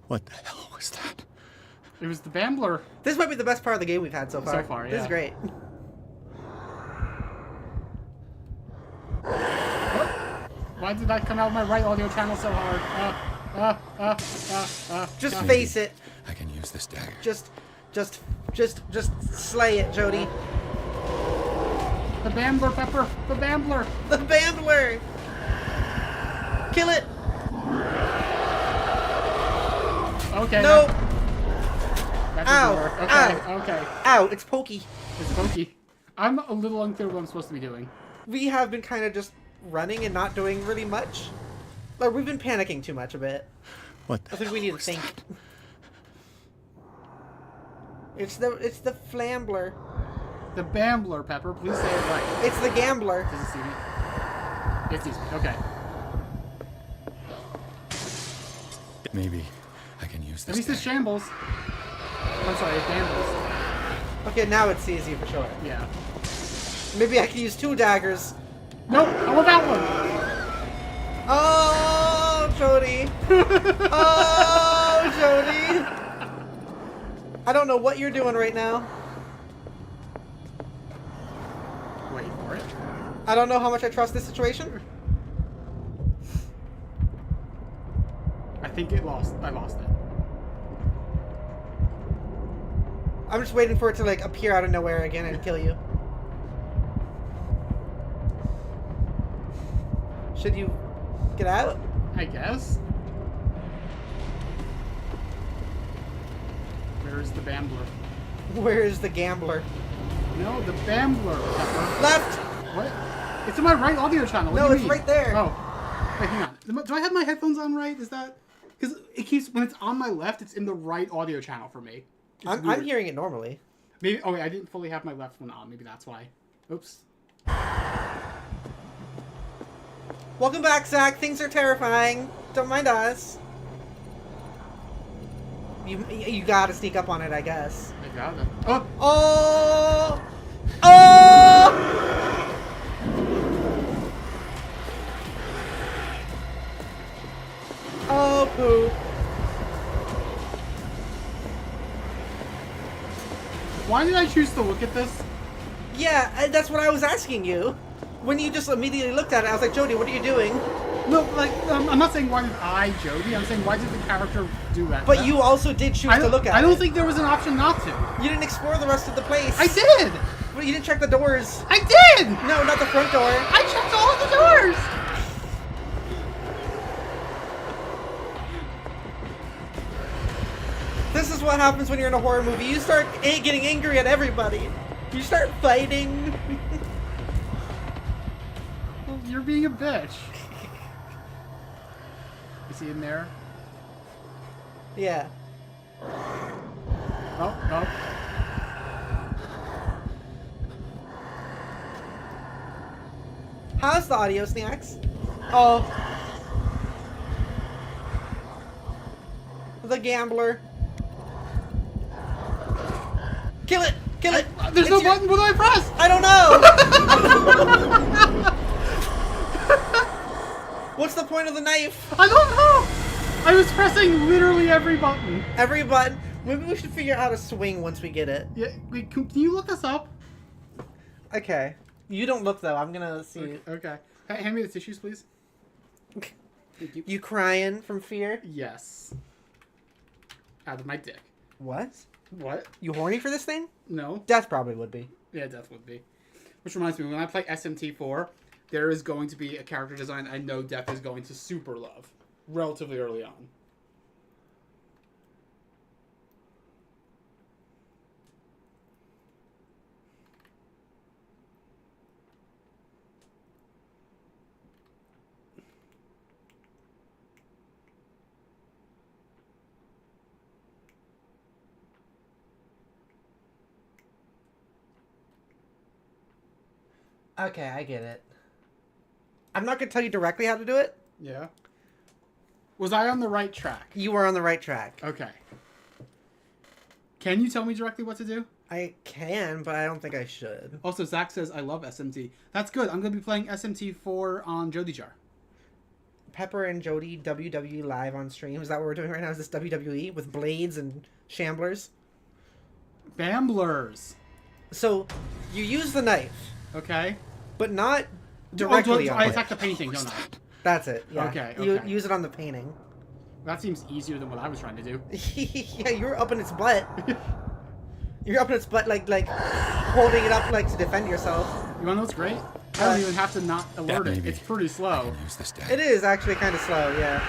What the hell was that? It was the Bambler. This might be the best part of the game we've had so far. So far, yeah. This is great. Why did that come out of my right audio channel so hard? Just face it. I can use this dagger. Just slay it, Jodi. The Bambler, Pepper. The Bambler. The Bambler. Kill it. Okay. No. That Ow. work. Okay. Ow. Okay. Ow. It's pokey. It's pokey. I'm a little unclear what I'm supposed to be doing. We have been kind of just running and not doing really much. Like, we've been panicking too much a bit. What the I think we need to think. that? It's the Flambler. The Bambler, Pepper. Please say it right. It's the Gambler. Does it see me? It sees me. Okay. Maybe I can use this. At least it shambles. I'm sorry, it gambles. Okay, now it sees you for sure. Yeah. Maybe I can use 2 daggers. Nope, I want that one. Oh, Jodi. Oh, Jodi. I don't know what you're doing right now. Wait for it. I don't know how much I trust this situation. I think it lost. I lost it. I'm just waiting for it to like appear out of nowhere again and kill you. Should you get out? I guess. Where is the Bambler? Where is the Gambler? No, the Bambler, Pepper. Left! What? It's in my right audio channel. What No, do you it's mean? right there. Oh. Wait, hang on. Do I have my headphones on right? Is that... Because it keeps... When it's on my left, it's in the right audio channel for me. I'm hearing it normally. Maybe... Oh, wait, I didn't fully have my left one on. Maybe that's why. Oops. Welcome back, Zach. Things are terrifying. Don't mind us. You gotta sneak up on it, I guess. I got it. Oh! Oh! Oh! Oh, poop. Why did I choose to look at this? Yeah, that's what I was asking you. When you just immediately looked at it, I was like, Jodi, what are you doing? No, like, I'm not saying why did I, Jodi. I'm saying why did the character do that? But you also did choose to look at it. I don't think there was an option not to. You didn't explore the rest of the place. I did! But you didn't check the doors. I did! No, not the front door. I checked all of the doors! This is what happens when you're in a horror movie. You start getting angry at everybody. You start fighting. Well, you're being a bitch. Is he in there? Yeah. Oh. How's the audio, Snacks? Oh. The gambler. Kill it! Kill it! There's no button. What do I press? I don't know! What's the point of the knife? I don't know! I was pressing literally every button. Every button? Maybe we should figure out how to swing once we get it. Yeah, wait, can you look this up? Okay. You don't look, though. I'm gonna see. Okay. Hey, hand me the tissues, please. Thank you. You crying from fear? Yes. Out of my dick. What? What? You horny for this thing? No. Death probably would be. Yeah, Death would be. Which reminds me, when I play SMT4, there is going to be a character design I know Death is going to super love. Relatively early on. Okay, I get it. I'm not gonna tell you directly how to do it. Yeah. Was I on the right track? You were on the right track. Okay. Can you tell me directly what to do? I can, but I don't think I should. Also, Zach says, I love SMT. That's good. I'm going to be playing SMT4 on Jodi Jar. Pepper and Jodi WWE live on stream. Is that what we're doing right now? Is this WWE with blades and shamblers? Bamblers. So, you use the knife. Okay. But not directly on I it. attack the painting, don't I? That's it, yeah. Okay, You okay. use it on the painting. That seems easier than what I was trying to do. Yeah, you're up in its butt. You're up in its butt, like holding it up, like, to defend yourself. You wanna know what's great? I don't even have to not alert it. maybe. It's pretty slow. Use this It is actually kind of slow, yeah.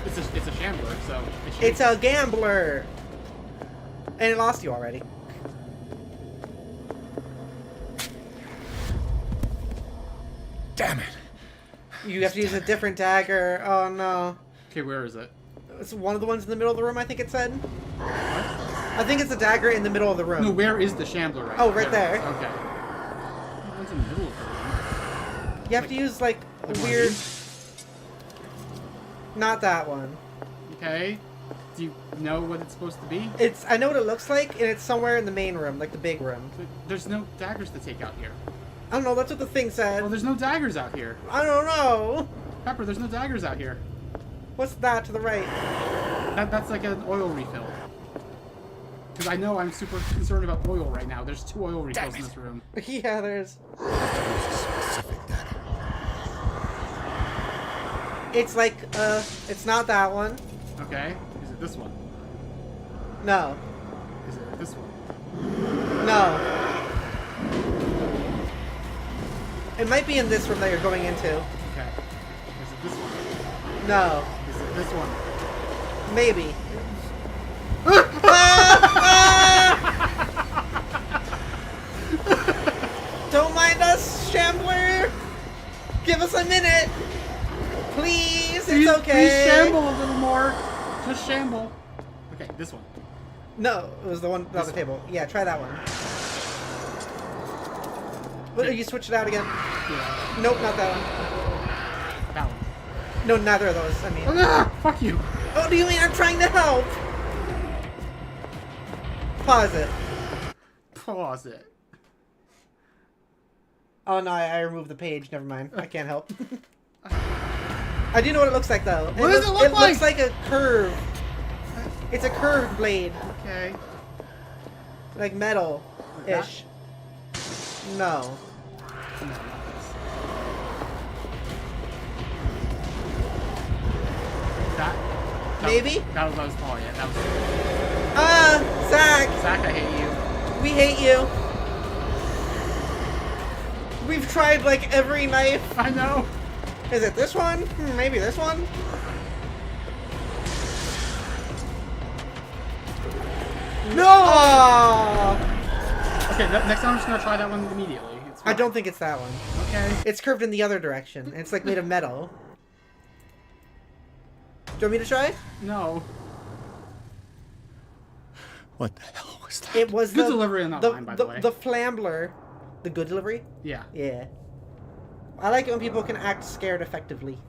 It's a shambler, so... It's a gambler! And it lost you already. Damn it! You have to use a different dagger. Oh no. Okay, where is it? It's one of the ones in the middle of the room, I think it said. What? I think it's a dagger in the middle of the room. No, where is the shambler right Oh, right there. Okay. One's in the middle of the room. You have to use, like, a weird... Not that one. Okay. Do you know what it's supposed to be? I know what it looks like, and it's somewhere in the main room, like the big room. There's no daggers to take out here. I don't know, that's what the thing said. Well, there's no daggers out here. I don't know. Pepper, there's no daggers out here. What's that to the right? That's like an oil refill. Because I know I'm super concerned about oil right now. There's 2 oil refills in this room. Yeah, there's... It's like, it's not that one. Okay. Is it this one? No. Is it this one? No. It might be in this room that you're going into. Okay. Is it this one? No. Is it this one? Maybe. Don't mind us, Shambler. Give us a minute. Please, it's okay. Please shamble a little more. Just shamble. Okay, this one. No, it was the one on the table. Yeah, try that one. But you switched it out again. Yeah. Nope, not that one. That one. No, neither of those. I mean. Fuck you. Oh, do you mean I'm trying to help? Pause it. Pause it. Oh no, I removed the page. Never mind. I can't help. I do know what it looks like though. What does it look like? It looks like a curve. It's a curved blade. Okay. Like metal-ish. No. Maybe? That was Paul, yeah. That was Zach! Zach, I hate you. We hate you. We've tried like every knife. I know. Is it this one? Maybe this one? No! Oh! Okay, next time I'm just gonna try that one immediately. I don't think it's that one. Okay. It's curved in the other direction, and it's like made of metal. Do you want me to try? No. What the hell was that? It was good delivery on that line, by the way. The flambler. The good delivery? Yeah. Yeah. I like it when people can act scared effectively.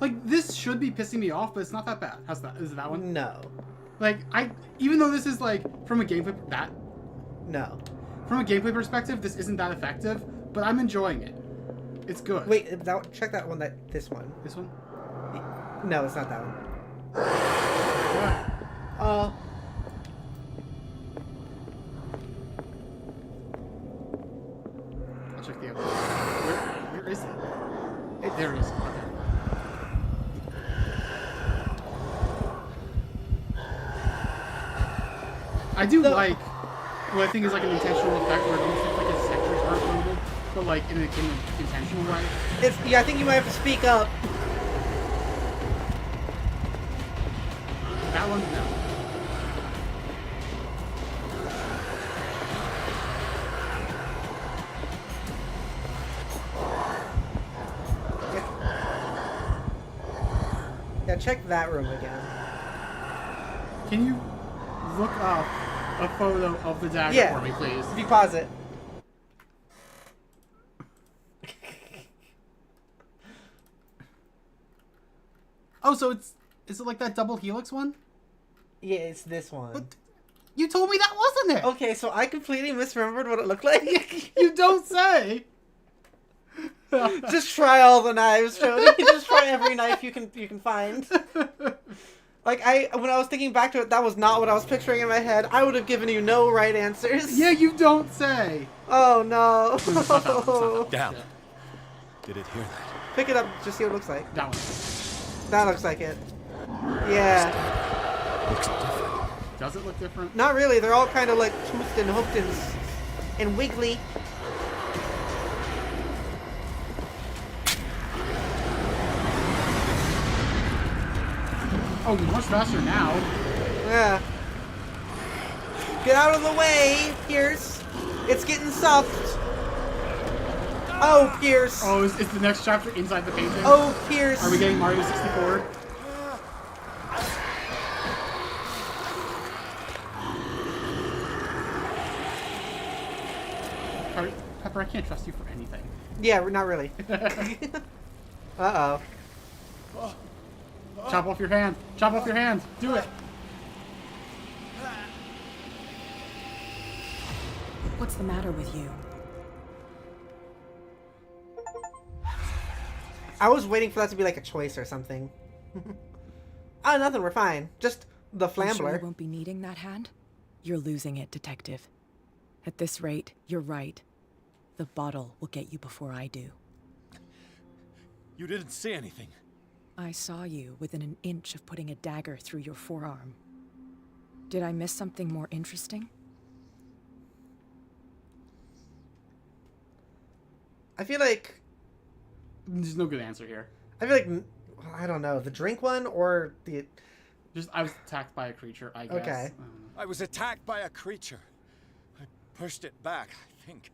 Like, this should be pissing me off, but it's not that bad. How's that? Is it that one? No. Like, even though this is, like, from a gameplay... No. From a gameplay perspective, this isn't that effective, but I'm enjoying it. It's good. Wait, check that one, this one. This one? No, it's not that one. What? I'll check the other one. Where is it? There it is. Okay. I do like what I think is like an intentional effect where it almost looks like his textures aren't movable, but like in an intentional way. Yeah, I think you might have to speak up. That one, no. Yeah, check that room again. Can you look up a photo of the dagger for me, please? If you pause it. Oh, so is it like that double helix one? Yeah, it's this one. But you told me that wasn't it! Okay, so I completely misremembered what it looked like. You don't say! Just try all the knives, Jodi. Just try every knife you can find. Like, when I was thinking back to it, that was not what I was picturing in my head. I would have given you no right answers. Yeah, you don't say. Oh, no. Down. Did it hear that? Pick it up, just see what it looks like. That one. That looks like it. Yeah. Looks different. Does it look different? Not really. They're all kind of like toothed and hooked and wiggly. Oh, you're much faster now. Yeah. Get out of the way, Pierce. It's getting soft. Oh, Pierce. Oh, is the next chapter inside the painting? Oh, Pierce. Are we getting Mario 64? Pepper, I can't trust you for anything. Yeah, not really. Uh-oh. Chop off your hand. Chop off your hand. Do it. What's the matter with you? I was waiting for that to be like a choice or something. Oh, nothing. We're fine. Just the You sure flambler. you won't be needing that hand? You're losing it, Detective. At this rate, you're right. The bottle will get you before I do. You didn't see anything. I saw you within an inch of putting a dagger through your forearm. Did I miss something more interesting? I feel like... There's no good answer here. I feel like... I don't know. The drink one or the... I was attacked by a creature, I guess. Okay. I was attacked by a creature. I pushed it back, I think.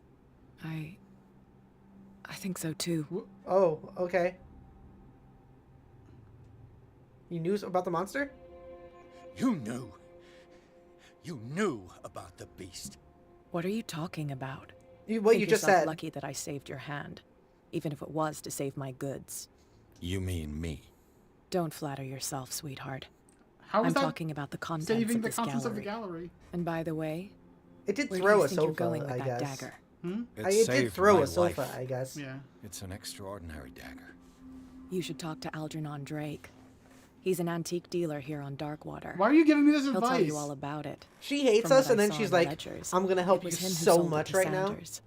I think so too. Oh, okay. You knew about the monster? You knew. You knew about the beast. What are you talking about? What you just said. Lucky that I saved your hand, even if it was to save my goods. You mean me? Don't flatter yourself, sweetheart. How is I'm that talking about the contents saving of the this contents gallery. of the gallery? And by the way, it did where throw do you a think you're sofa, going with I that guess. dagger? It did throw a sofa, I guess. Yeah. It's an extraordinary dagger. You should talk to Algernon Drake. He's an antique dealer here on Darkwater. Why are you giving me this He'll advice? tell you all about it. She hates From us, what and I then saw she's in the like, ledgers, I'm going to help it you was him who so sold it much to right now. Sanders.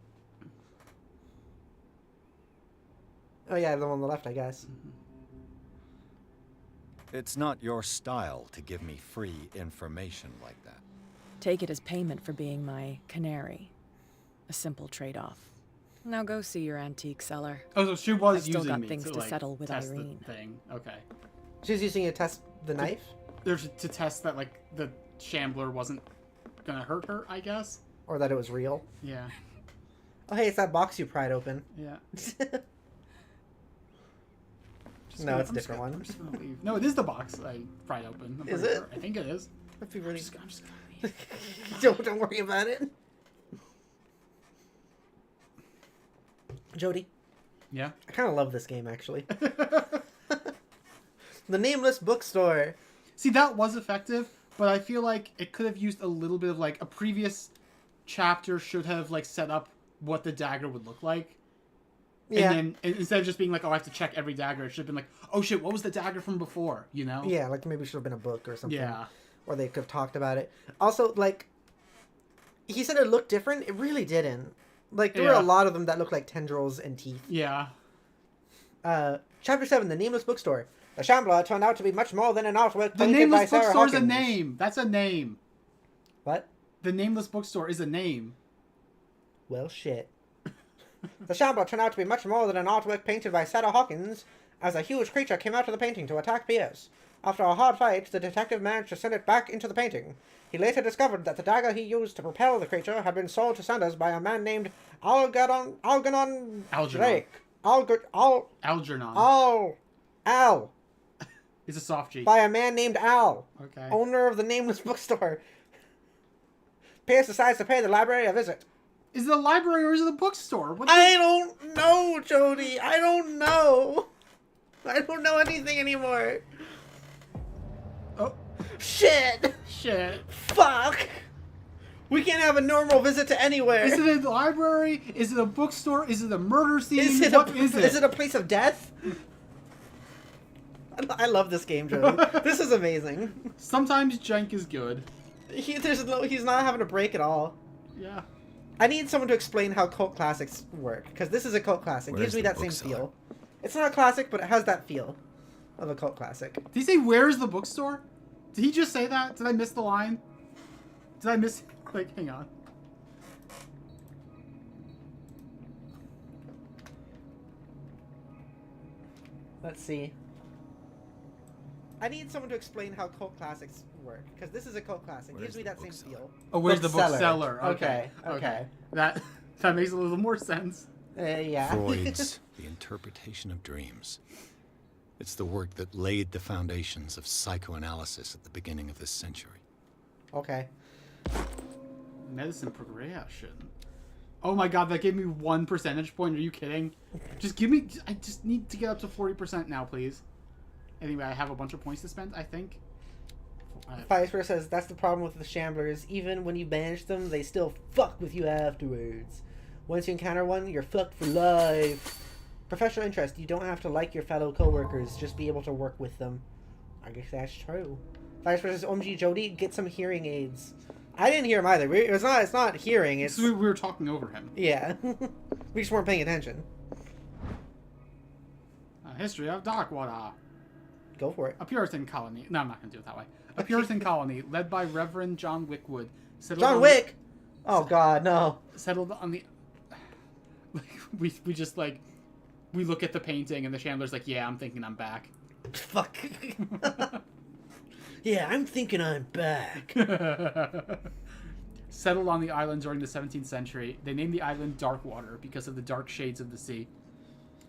Oh, yeah, the one on the left, I guess. It's not your style to give me free information like that. Take it as payment for being my canary. A simple trade-off. Now go see your antique seller. Oh, so she was I've still using got me things to like, settle with test Irene. The thing. Okay. She's using it to test the knife? There's to test that, like, the Shambler wasn't gonna hurt her, I guess. Or that it was real? Yeah. Oh, hey, it's that box you pried open. Yeah. No, it's a different one. I'm just gonna leave. No, it is the box I pried open. I'm Is pretty it? sure. I think it is. That'd be really... I'm just gonna leave. Don't worry about it. Jodi. Yeah? I kind of love this game, actually. The Nameless Bookstore. See, that was effective, but I feel like it could have used a little bit of, like, a previous chapter should have, like, set up what the dagger would look like. Yeah. And then, instead of just being like, oh, I have to check every dagger, it should have been like, oh shit, what was the dagger from before, you know? Yeah, like maybe it should have been a book or something. Yeah. Or they could have talked about it. Also, like, he said it looked different. It really didn't. Like, there were a lot of them that looked like tendrils and teeth. Yeah. Chapter 7, The Nameless Bookstore. The Shambler turned out to be much more than an artwork The painted by Nameless Sarah Bookstore is a Hawkins. name. That's a name. What? The Nameless Bookstore is a name. Well, shit. The Shambler turned out to be much more than an artwork painted by Sarah Hawkins, as a huge creature came out of the painting to attack Pierce. After a hard fight, the detective managed to send it back into the painting. He later discovered that the dagger he used to propel the creature had been sold to Sanders by a man named Algernon Drake. Algernon. Al. It's a soft G. By a man named Al. Okay. Owner of the Nameless Bookstore. Pierce decides to pay the library a visit. Is it a library or is it a bookstore? I don't know, Jodi. I don't know. I don't know anything anymore. Oh. Shit. Shit. Fuck. We can't have a normal visit to anywhere. Is it a library? Is it a bookstore? Is it a murder scene? Is it Is it a place of death? I love this game, Jodi. This is amazing. Sometimes Jenk is good. He's not having a break at all. Yeah. I need someone to explain how cult classics work, because this is a cult classic. It gives me that same feel. It's not a classic, but it has that feel of a cult classic. Did he say, where's the bookstore? Did he just say that? Did I miss the line? Did I miss... Like, hang on. Let's see. I need someone to explain how cult classics work, because this is a cult classic. It gives me that same feel. Oh, where's the bookseller? Okay. That makes a little more sense. Yeah. Freud's The Interpretation of Dreams. It's the work that laid the foundations of psychoanalysis at the beginning of this century. Okay. Medicine progression. Oh my god, that gave me 1 percentage point. Are you kidding? Just give me... I just need to get up to 40% now, please. Anyway, I have a bunch of points to spend, I think. Firespear says, that's the problem with the Shamblers. Even when you banish them, they still fuck with you afterwards. Once you encounter one, you're fucked for life. Professional interest. You don't have to like your fellow co-workers. Just be able to work with them. I guess that's true. Firespear says, OMG, Jodi, get some hearing aids. I didn't hear him either. It's not hearing. It's... We were talking over him. Yeah. We just weren't paying attention. History of Darkwater. Go for it. A Puritan colony. No, I'm not going to do it that way. A Puritan colony led by Reverend John Wickwood. John Wick! Oh, God, no. Settled on the... we just, like... We look at the painting and the Chandler's like, yeah, I'm thinking I'm back. Fuck. Yeah, I'm thinking I'm back. Settled on the island during the 17th century. They named the island Darkwater because of the dark shades of the sea.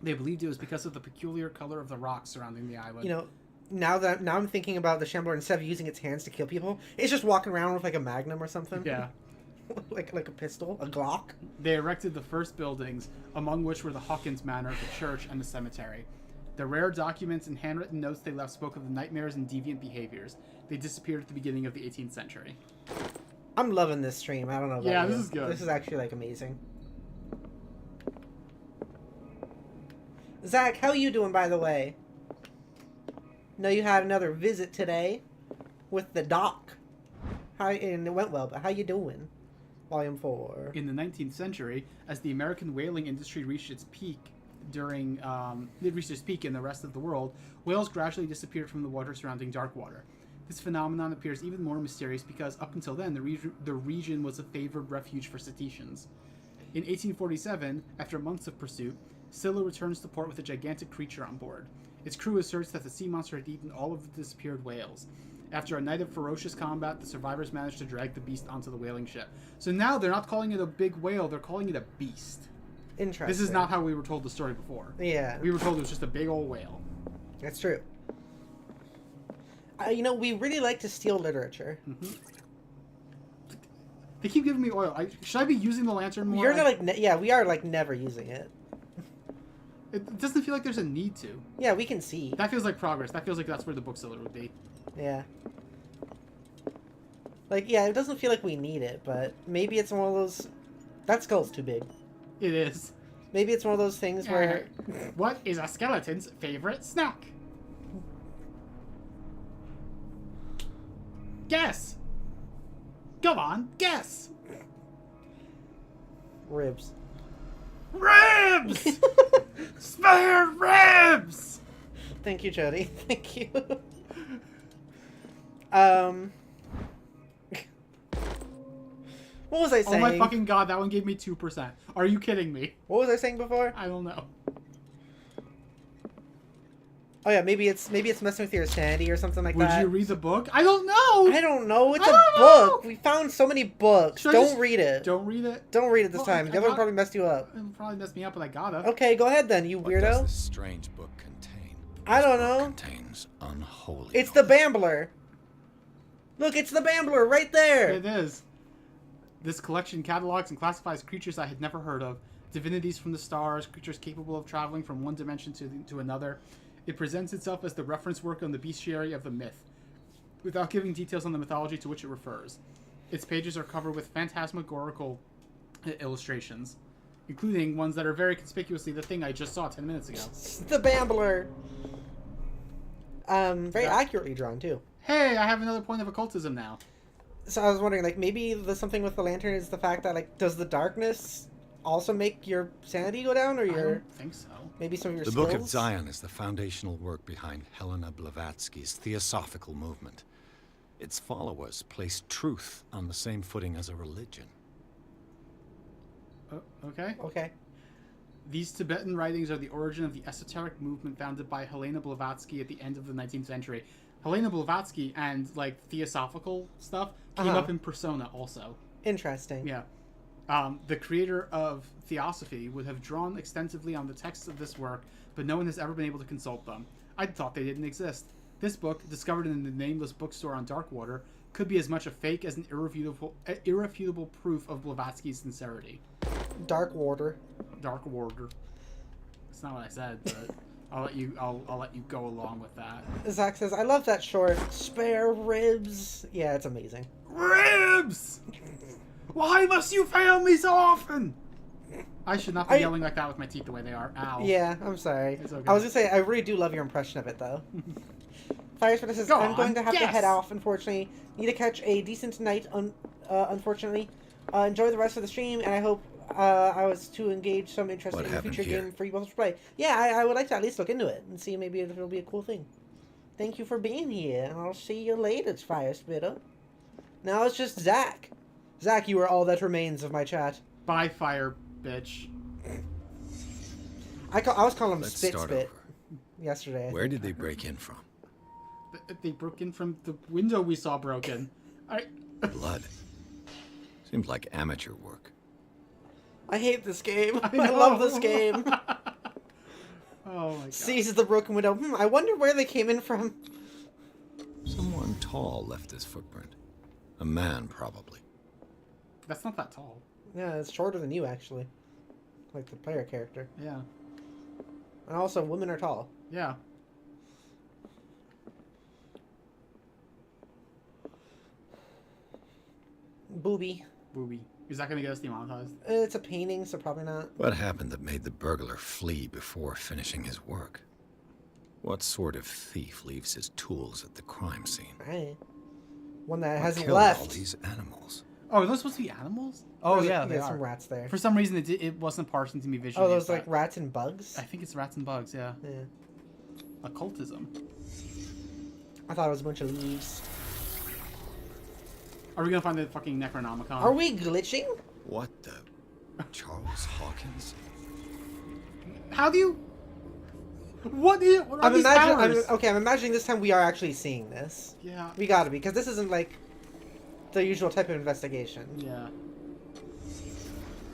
They believed it was because of the peculiar color of the rocks surrounding the island. You know, now I'm thinking about the Shambler, instead of using its hands to kill people, it's just walking around with like a magnum or something. Yeah. like a pistol, a Glock. They erected the first buildings, among which were the Hawkins Manor, the church, and the cemetery. The rare documents and handwritten notes they left spoke of the nightmares and deviant behaviors. They disappeared at the beginning of the 18th century. I'm loving this stream. I don't know about Yeah, you. this is good. This is actually, like, amazing. Zach, how you doing, by the way? Know you had another visit today with the doc. And it went well, but how you doing? Volume 4. In the 19th century, as the American whaling industry reached its peak in the rest of the world, whales gradually disappeared from the water surrounding Darkwater. This phenomenon appears even more mysterious because up until then, the region was a favored refuge for cetaceans. In 1847, after months of pursuit, Scylla returns to port with a gigantic creature on board. Its crew asserts that the sea monster had eaten all of the disappeared whales. After a night of ferocious combat, the survivors managed to drag the beast onto the whaling ship. So now they're not calling it a big whale, they're calling it a beast. Interesting. This is not how we were told the story before. Yeah. We were told it was just a big old whale. That's true. You know, we really like to steal literature. Mm-hmm. They keep giving me oil. Should I be using the lantern more? You're like, yeah, we are like never using it. It doesn't feel like there's a need to. Yeah, we can see. That feels like progress. That feels like that's where the bookseller would be. Yeah. Like, yeah, it doesn't feel like we need it, but maybe it's one of those... That skull's too big. It is. Maybe it's one of those things where... What is a skeleton's favorite snack? Guess! Go on, guess! Ribs. Ribs! Spare ribs! Thank you, Jodi. Thank you. What was I saying? Oh my fucking god, that one gave me 2%. Are you kidding me? What was I saying before? I don't know. Oh yeah, maybe it's messing with your sanity or something like that. Would you read the book? I don't know! I don't know. It's a book. We found so many books. Don't read it. Don't read it? Don't read it this time. The other one probably messed you up. It'll probably mess me up, but I gotta. Okay, go ahead then, you weirdo. What does this strange book contain? I don't know. Contains unholy. It's the Bambler. Look, it's the Bambler right there. It is. This collection catalogs and classifies creatures I had never heard of, divinities from the stars, creatures capable of traveling from one dimension to another. It presents itself as the reference work on the bestiary of the myth, without giving details on the mythology to which it refers. Its pages are covered with phantasmagorical illustrations, including ones that are very conspicuously the thing I just saw 10 minutes ago. The Bambler. Very accurately drawn, too. Hey, I have another point of occultism now. So I was wondering, like, maybe something with the lantern is the fact that, like, does the darkness also make your sanity go down, or your... I don't think so. Maybe some of your The skills? Book of Zion is the foundational work behind Helena Blavatsky's Theosophical movement. Its followers place truth on the same footing as a religion. Okay. Okay. These Tibetan writings are the origin of the esoteric movement founded by Helena Blavatsky at the end of the 19th century. Helena Blavatsky and, like, theosophical stuff came up in Persona also. Interesting. Yeah. The creator of Theosophy would have drawn extensively on the texts of this work, but no one has ever been able to consult them. I thought they didn't exist. This book, discovered in the nameless bookstore on Darkwater, could be as much a fake as an irrefutable proof of Blavatsky's sincerity. Darkwater. Darkwater. That's not what I said, but I'll let you go along with that. Zach says, I love that short. Spare ribs. Yeah, it's amazing. Ribs! Why must you fail me so often? I should not be yelling like that with my teeth the way they are. Ow. Yeah, I'm sorry. It's okay. I was gonna say, I really do love your impression of it, though. Firespitter says, I'm going to have to head off, unfortunately. Need to catch a decent night, unfortunately. Enjoy the rest of the stream, and I hope I was to engage some interest in the future game for you both to play. Yeah, I would like to at least look into it and see maybe if it'll be a cool thing. Thank you for being here, and I'll see you later, Firespitter. Now it's just Zach. Zach, you are all that remains of my chat. Bye, fire bitch. I was calling him Let's Spit start Spit over. yesterday. Where did they break in from? They broke in from the window we saw broken. Blood. Seems like amateur work. I hate this game. I love this game. Oh my god. Seizes the broken window. I wonder where they came in from. Someone tall left this footprint. A man, probably. That's not that tall. Yeah, it's shorter than you, actually. Like the player character. Yeah. And also, women are tall. Yeah. Booby. Booby. Is that going to get us demonetized? It's a painting, so probably not. What happened that made the burglar flee before finishing his work? What sort of thief leaves his tools at the crime scene? Right. One that hasn't killed left. all these animals? Oh, are those supposed to be animals? Oh, yeah, they there's are. some rats there. For some reason, it wasn't parsing to me visually. Oh, those like rats and bugs? I think it's rats and bugs, yeah. Yeah. Occultism. I thought it was a bunch of leaves. Are we going to find the fucking Necronomicon? Are we glitching? What the? Charles Hawkins? How do you... What are these powers? I'm imagining this time we are actually seeing this. Yeah. We gotta be, because this isn't like the usual type of investigation. Yeah.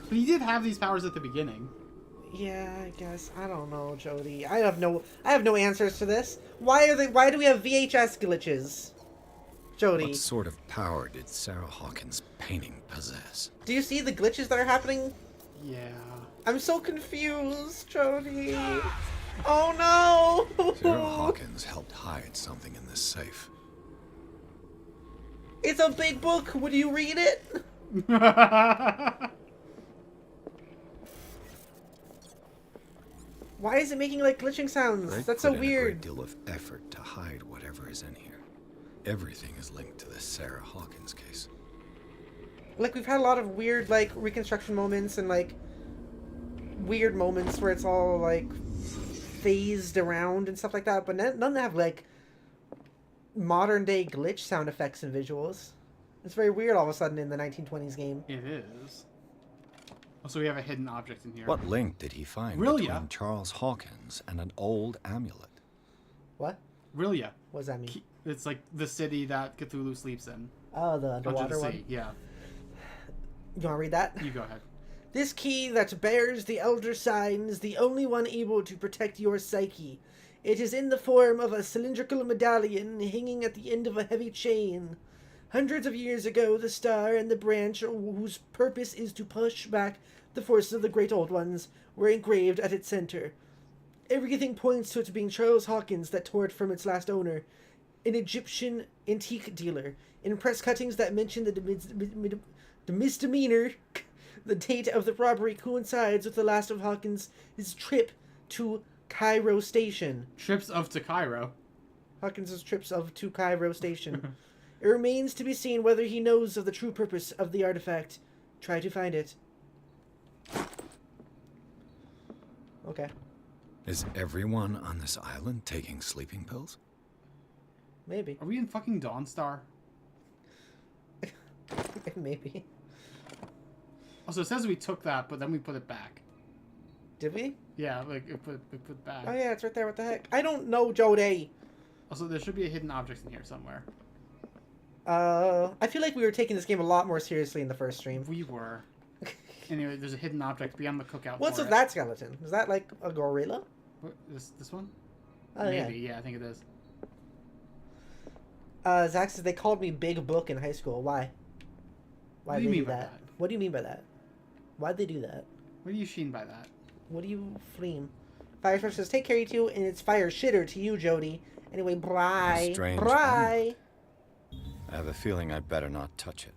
But he did have these powers at the beginning. Yeah, I guess. I don't know, Jodi. I have no answers to this. Why do we have VHS glitches? Jodi. What sort of power did Sarah Hawkins' painting possess? Do you see the glitches that are happening? Yeah. I'm so confused, Jodi. Oh no! Sarah Hawkins helped hide something in this safe. It's a big book. Would you read it? Why is it making like glitching sounds? That's so weird. A great deal of effort to hide whatever is in here. Everything is linked to this Sarah Hawkins case. Like, we've had a lot of weird like reconstruction moments and like weird moments where it's all like phased around and stuff like that, but none have like modern day glitch sound effects and visuals. It's very weird all of a sudden in the 1920s game. It is. Also, we have a hidden object in here. What link did he find between Charles Hawkins and an old amulet? What? Rilia. What does that mean? It's like the city that Cthulhu sleeps in. Oh, the underwater one? Yeah. You want to read that? You go ahead. This key that bears the elder sign is the only one able to protect your psyche. It is in the form of a cylindrical medallion hanging at the end of a heavy chain. Hundreds of years ago, the star and the branch, whose purpose is to push back the forces of the great old ones, were engraved at its center. Everything points to it being Charles Hawkins that tore it from its last owner, an Egyptian antique dealer. In press cuttings that mention the misdemeanor, the date of the robbery coincides with the last of Hawkins' trip to Cairo Station. Trips of to Cairo? Hawkins' trips to Cairo Station. It remains to be seen whether he knows of the true purpose of the artifact. Try to find it. Okay. Is everyone on this island taking sleeping pills? Maybe. Are we in fucking Dawnstar? Maybe. Also, it says we took that, but then we put it back. Did we? Yeah, like it put back. Oh yeah, it's right there. What the heck? I don't know, Jodi. Also, there should be a hidden object in here somewhere. I feel like we were taking this game a lot more seriously in the first stream. We were. Anyway, there's a hidden object beyond the cookout. What's with that skeleton? Is that like a gorilla? What, this one? Oh, maybe. Yeah, I think it is. Zach says they called me Big Book in high school. Why? Why what do you mean by that? What do you mean by that? Why'd they do that? What do you mean by that? What do you fleam? Firestorm says, take care, you two, and it's fire shitter to you, Jodi. Anyway, bye. Bye. I have a feeling I'd better not touch it.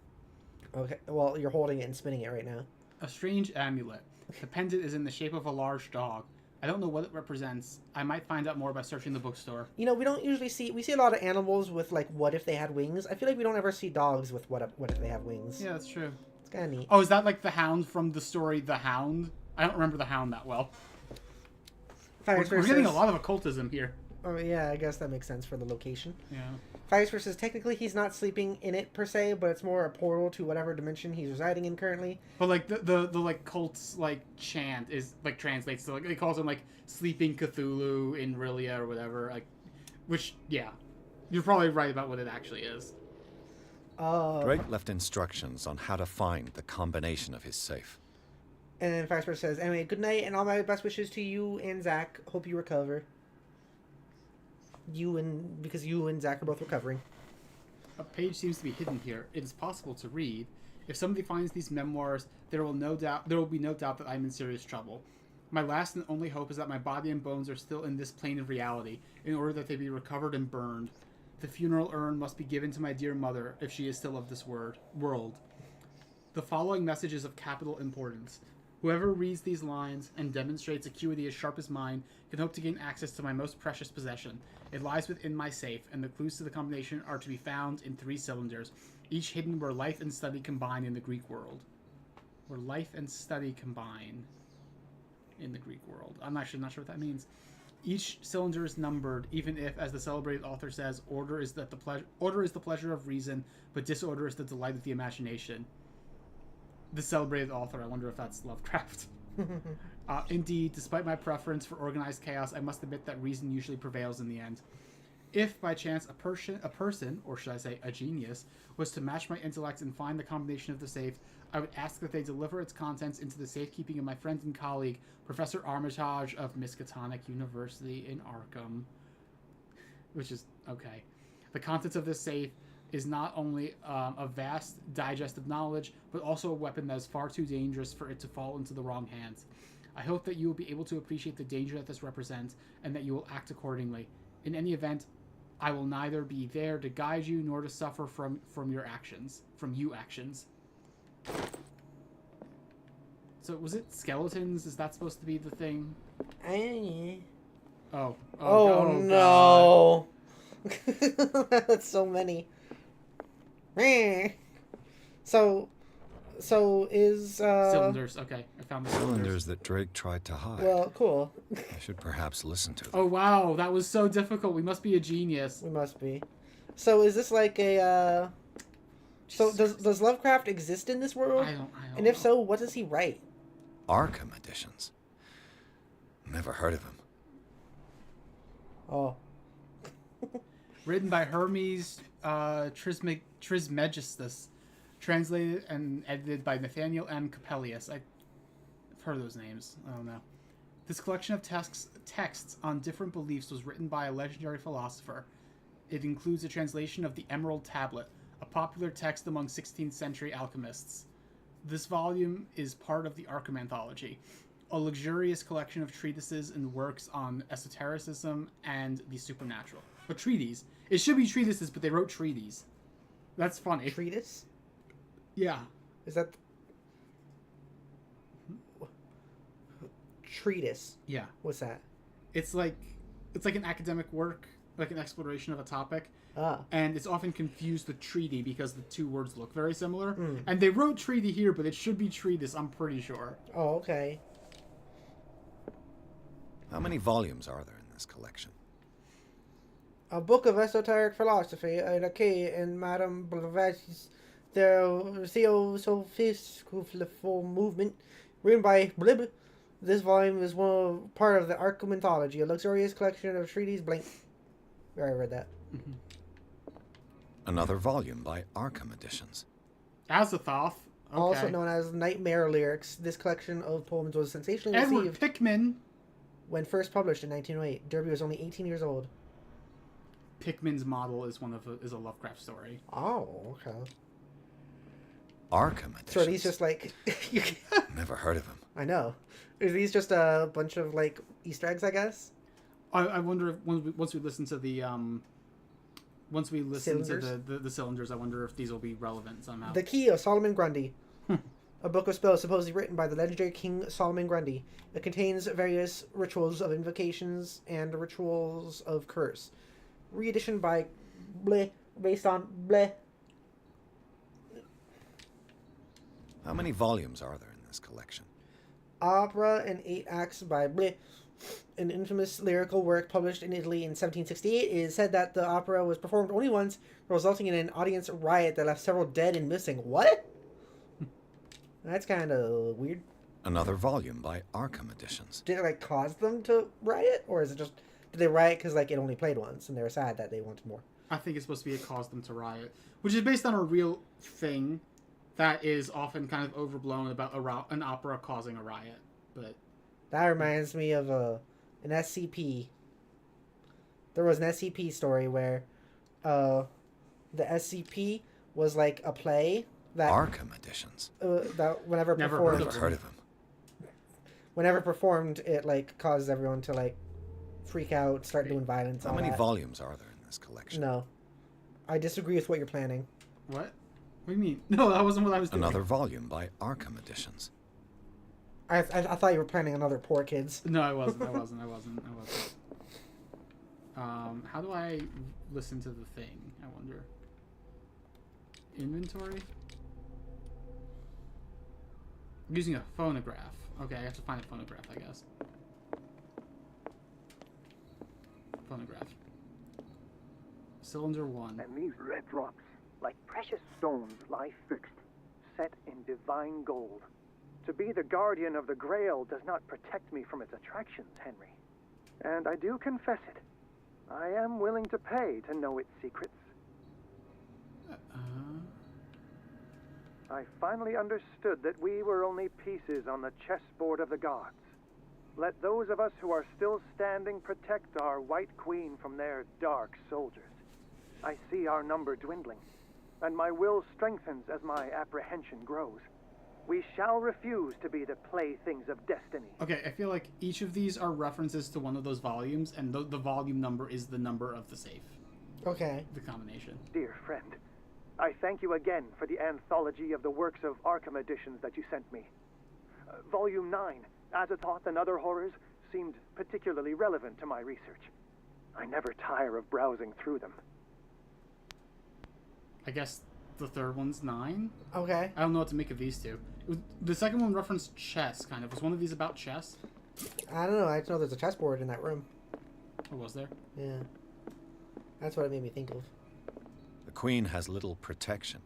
Okay, well, you're holding it and spinning it right now. A strange amulet. The pendant is in the shape of a large dog. I don't know what it represents. I might find out more by searching the bookstore. You know, we don't usually see... We see a lot of animals with, like, what if they had wings. I feel like we don't ever see dogs with what if they have wings. Yeah, that's true. It's kind of neat. Oh, is that, like, the Hound from the story The Hound? I don't remember The Hound that well. We're getting a lot of occultism here. Oh, yeah, I guess that makes sense for the location. Yeah. Firestorm says, technically he's not sleeping in it, per se, but it's more a portal to whatever dimension he's residing in currently. But, like, the like, cult's, like, chant is, like, translates to, like, it calls him, like, Sleeping Cthulhu in Rilia or whatever, like, which, yeah. You're probably right about what it actually is. Drake left instructions on how to find the combination of his safe. And then Firestorm says, anyway, good night, and all my best wishes to you and Zach. Hope you recover. Because you and Zach are both recovering. A page seems to be hidden here. It is possible to read. If somebody finds these memoirs, there will be no doubt that I'm in serious trouble. My last and only hope is that my body and bones are still in this plane of reality, in order that they be recovered and burned. The funeral urn must be given to my dear mother, if she is still of this world. The following message is of capital importance. Whoever reads these lines and demonstrates acuity as sharp as mine can hope to gain access to my most precious possession. It lies within my safe, and the clues to the combination are to be found in 3 cylinders, each hidden where life and study combine in the Greek world. Where life and study combine in the Greek world. I'm actually not sure what that means. Each cylinder is numbered, even if, as the celebrated author says, order is the pleasure of reason, but disorder is the delight of the imagination. The celebrated author. I wonder if that's Lovecraft. Indeed, despite my preference for organized chaos, I must admit that reason usually prevails in the end. If, by chance, a person, or should I say a genius, was to match my intellect and find the combination of the safe, I would ask that they deliver its contents into the safekeeping of my friend and colleague, Professor Armitage of Miskatonic University in Arkham. Which is, okay. The contents of this safe is not only a vast digest of knowledge, but also a weapon that is far too dangerous for it to fall into the wrong hands. I hope that you will be able to appreciate the danger that this represents, and that you will act accordingly. In any event, I will neither be there to guide you nor to suffer from your actions. From you actions. So was it skeletons? Is that supposed to be the thing? Oh no. That's so many. So is cylinders. Okay, I found the cylinders that Drake tried to hide. Well, cool. I should perhaps listen to them. Oh wow, that was so difficult. We must be a genius. We must be. So is this like a so does Lovecraft exist in this world? I don't and if so, what does he write? Arkham editions. Never heard of him. Oh. Written by Hermes Trismegistus. Translated and edited by Nathaniel M. Capellius. I've heard of those names. I don't know. This collection of texts on different beliefs was written by a legendary philosopher. It includes a translation of the Emerald Tablet, a popular text among 16th century alchemists. This volume is part of the Arkham Anthology, a luxurious collection of treatises and works on esotericism and the supernatural. A treatise. It should be treatises, but they wrote treatise. That's funny. Treatise? Yeah. Is that treatise? Yeah. What's that? It's like an academic work, like an exploration of a topic. Ah. And it's often confused with treaty because the two words look very similar. And they wrote treaty here, but it should be treatise, I'm pretty sure. Oh, okay. How many volumes are there in this collection? A book of esoteric philosophy, and a key in Madame Blavatsky's The Theosophical Movement, written by Blib. This volume is part of the Arkham Anthology, a luxurious collection of treatises. Blank. I already read that. Another volume by Arkham Editions. Azathoth. Okay. Also known as Nightmare Lyrics, this collection of poems was sensationally Edward received Pickman. When first published in 1908. Derby was only 18 years old. Pickman's model is a Lovecraft story. Oh, okay. Arkham Editions. So are these just like... Never heard of him. I know. Are these just a bunch of like Easter eggs, I guess? I wonder if once we listen to the the cylinders, I wonder if these will be relevant somehow. The Key of Solomon Grundy. A book of spells supposedly written by the legendary King Solomon Grundy. It contains various rituals of invocations and rituals of curse. Reedition by Bleh, based on Bleh. How many volumes are there in this collection? Opera in 8 acts by Bleh. An infamous lyrical work published in Italy in 1768. It is said that the opera was performed only once, resulting in an audience riot that left several dead and missing. What? That's kind of weird. Another volume by Arkham Editions. Did it like cause them to riot, or is it just did they riot because like it only played once and they were sad that they wanted more? I think it's supposed to be it caused them to riot, which is based on a real thing that is often kind of overblown about an opera causing a riot. But that reminds me of an SCP. There was an SCP story where the SCP was like a play that Arkham Editions. That whenever Never performed, heard of him. Whenever performed, it like caused everyone to like freak out, start doing violence. How many volumes are there in this collection? No, I disagree with what you're planning. What? What do you mean? No, that wasn't what I was doing. Another volume by Arkham Editions. I thought you were planning another Poor Kids. No, I wasn't. How do I listen to the thing? I wonder. Inventory? I'm using a phonograph. Okay, I have to find a phonograph, I guess. Phonograph. Cylinder 1. And these red drops, like precious stones, lie fixed, set in divine gold. To be the guardian of the Grail does not protect me from its attractions, Henry. And I do confess it. I am willing to pay to know its secrets. I finally understood that we were only pieces on the chessboard of the gods. Let those of us who are still standing protect our White Queen from their dark soldiers. I see our number dwindling, and my will strengthens as my apprehension grows. We shall refuse to be the playthings of destiny. Okay, I feel like each of these are references to one of those volumes, and the volume number is the number of the safe. Okay. The combination. Dear friend, I thank you again for the anthology of the works of Arkham editions that you sent me. Volume 9, Azathoth and Other Horrors, seemed particularly relevant to my research. I never tire of browsing through them. I guess the third one's 9? Okay. I don't know what to make of these two. The second one referenced chess, kind of. Was one of these about chess? I don't know. I just know there's a chessboard in that room. Or was there? Yeah. That's what it made me think of. The Queen has little protection.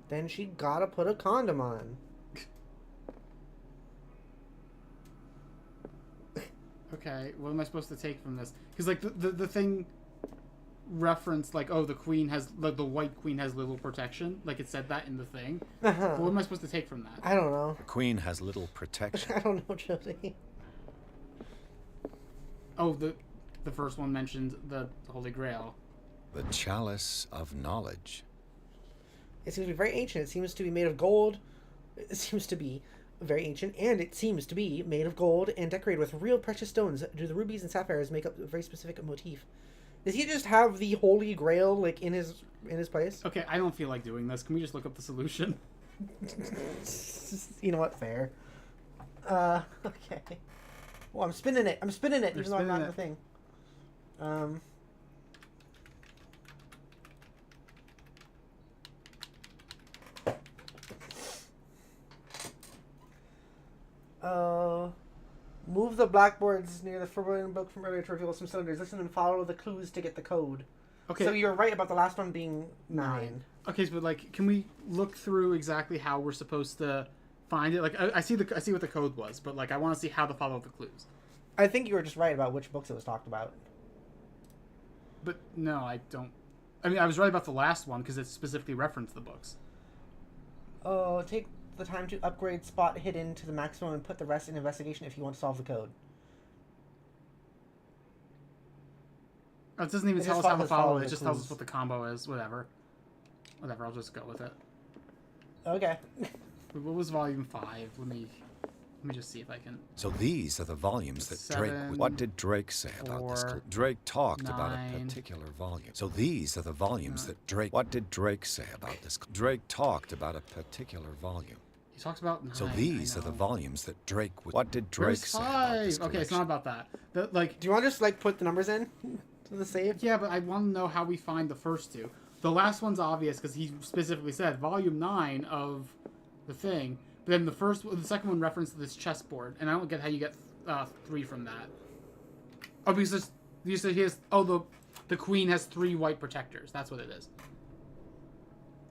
Then she gotta put a condom on. Okay, what am I supposed to take from this? Because, like, the thing referenced, like, oh, the Queen has, like, the White Queen has little protection. Like, it said that in the thing. What am I supposed to take from that? I don't know. The Queen has little protection. I don't know, Jody. Oh, the first one mentioned the Holy Grail. The Chalice of Knowledge. It seems to be very ancient. It seems to be made of gold. It seems to be very ancient, and it seems to be made of gold and decorated with real precious stones. Do the rubies and sapphires make up a very specific motif? Does he just have the Holy Grail, like, in his place? Okay, I don't feel like doing this. Can we just look up the solution? You know what? Fair. Okay. Well, I'm spinning it. I'm spinning it, even though I'm not in the thing. Move the blackboards near the forbidden book from earlier to reveal some cylinders. Listen and follow the clues to get the code. Okay. So you're right about the last one being 9. Okay, but, like, can we look through exactly how we're supposed to find it? Like, I see what the code was, but, like, I want to see how to follow the clues. I think you were just right about which books it was talked about. But no, I don't. I mean, I was right about the last one because it specifically referenced the books. Oh, take the time to upgrade spot hidden to the maximum and put the rest in investigation if you want to solve the code. Oh, it doesn't even tell us how to follow it. It just tells us what the combo is. Whatever, I'll just go with it. Okay. What was volume 5? Let me just see if I can. So these are the volumes that Drake... What did Drake say about this? Drake talked about a particular volume. So these are the volumes that Drake... What did Drake say about this? Drake talked about a particular volume. He talks about 9. So these are the volumes that Drake... What did Drake say about this? Okay, it's not about that. Like, do you want to just, like, put the numbers in to the save? Yeah, but I want to know how we find the first two. The last one's obvious because he specifically said volume 9 of the thing. But then the second one referenced this chessboard, and I don't get how you get 3 from that. Oh, because you said he has. Oh, the Queen has 3 white protectors. That's what it is.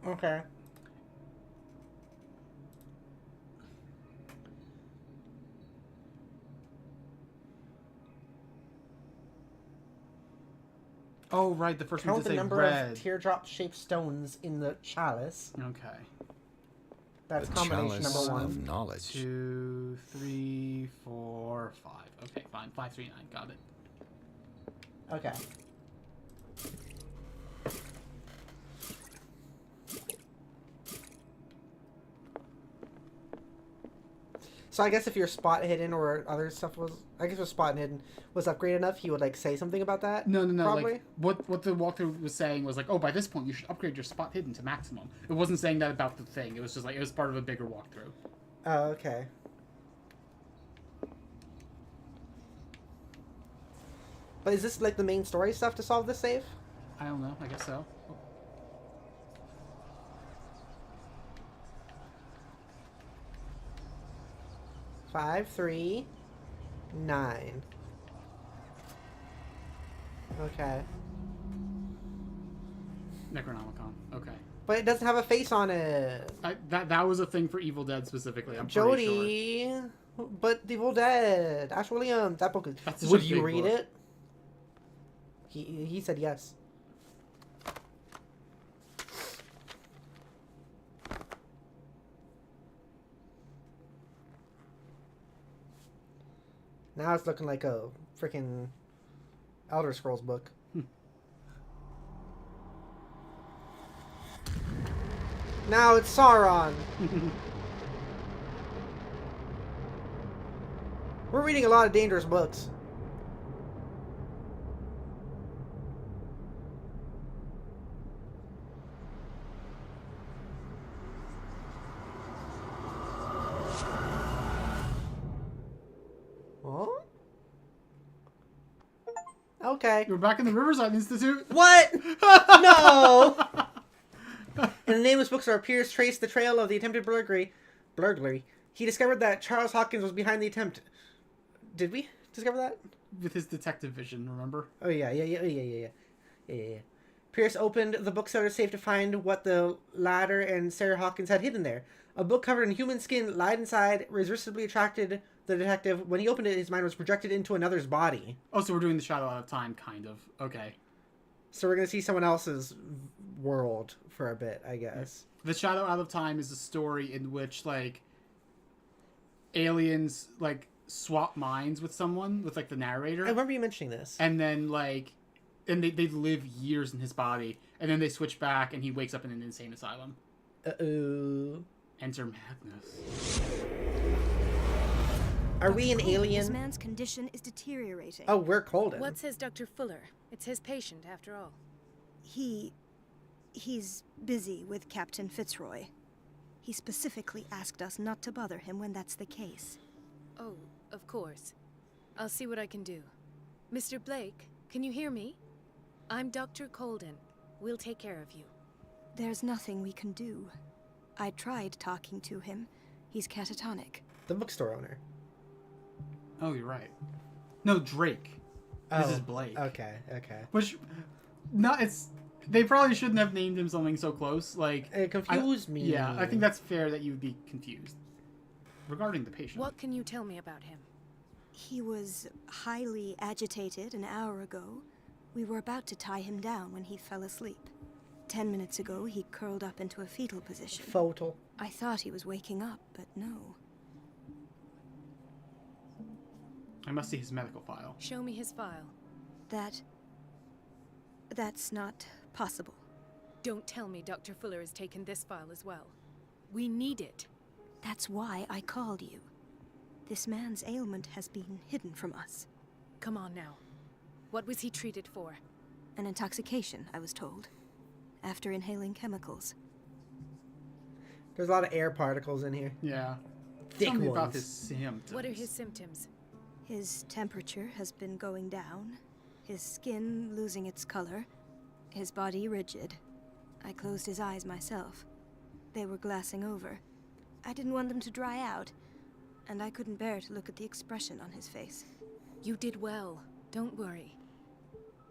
Okay. Oh, right. The first one Count did the say number red. of teardrop-shaped stones in the chalice. Okay. That's the combination chalice number 1. Of knowledge. 2, 3, 4, 5. Okay, fine. 5, 3, 9. Got it. Okay. So I guess if your spot hidden or other stuff was, I guess if spot hidden was upgraded enough, he would like say something about that. No. Probably? Like what the walkthrough was saying was like, oh, by this point you should upgrade your spot hidden to maximum. It wasn't saying that about the thing. It was just like it was part of a bigger walkthrough. Oh, okay. But is this like the main story stuff to solve this save? I don't know. I guess so. 5, 3, 9. Okay. Necronomicon. Okay. But it doesn't have a face on it. That was a thing for Evil Dead specifically. I'm Jodi, pretty sure. but Evil Dead. Ash Williams. That book is. That's Would such a you big read book. it? He said yes. Now it's looking like a freaking Elder Scrolls book. Now it's Sauron. We're reading a lot of dangerous books. Oh? Okay. We're back in the Riverside Institute. What? No! In the nameless bookstore, Pierce traced the trail of the attempted burglary. He discovered that Charles Hawkins was behind the attempt. Did we discover that? With his detective vision, remember? Oh, yeah. Pierce opened the bookseller's safe to find what the latter and Sarah Hawkins had hidden there. A book covered in human skin lied inside, irresistibly attracted the detective. When he opened it, his mind was projected into another's body. Oh, so we're doing the Shadow Out of Time, kind of. Okay. So we're going to see someone else's world for a bit, I guess. The Shadow Out of Time is a story in which, like, aliens, like, swap minds with someone, with, like, the narrator. I remember you mentioning this. And then, like, and they live years in his body, and then they switch back, and he wakes up in an insane asylum. Uh-oh. Enter madness. Are we an alien? This man's condition is deteriorating. Oh, we're Colden. What says Dr. Fuller? It's his patient, after all. He's busy with Captain Fitzroy. He specifically asked us not to bother him when that's the case. Oh, of course. I'll see what I can do. Mr. Blake, can you hear me? I'm Dr. Colden. We'll take care of you. There's nothing we can do. I tried talking to him. He's catatonic. The bookstore owner. Oh, you're right. No, Drake. This is Blake. Okay. Which, they probably shouldn't have named him something so close. Like, it confused me. Yeah, I think that's fair that you would be confused. Regarding the patient. What can you tell me about him? He was highly agitated an hour ago. We were about to tie him down when he fell asleep. 10 minutes ago, he curled up into a fetal position. Fetal. I thought he was waking up, but no. I must see his medical file. Show me his file. That's not possible. Don't tell me Dr. Fuller has taken this file as well. We need it. That's why I called you. This man's ailment has been hidden from us. Come on now. What was he treated for? An intoxication, I was told. After inhaling chemicals. There's a lot of air particles in here. Yeah. Thick Tell me ones. about his symptoms. What are his symptoms? His temperature has been going down. His skin losing its color. His body rigid. I closed his eyes myself. They were glassing over. I didn't want them to dry out. And I couldn't bear to look at the expression on his face. You did well. Don't worry.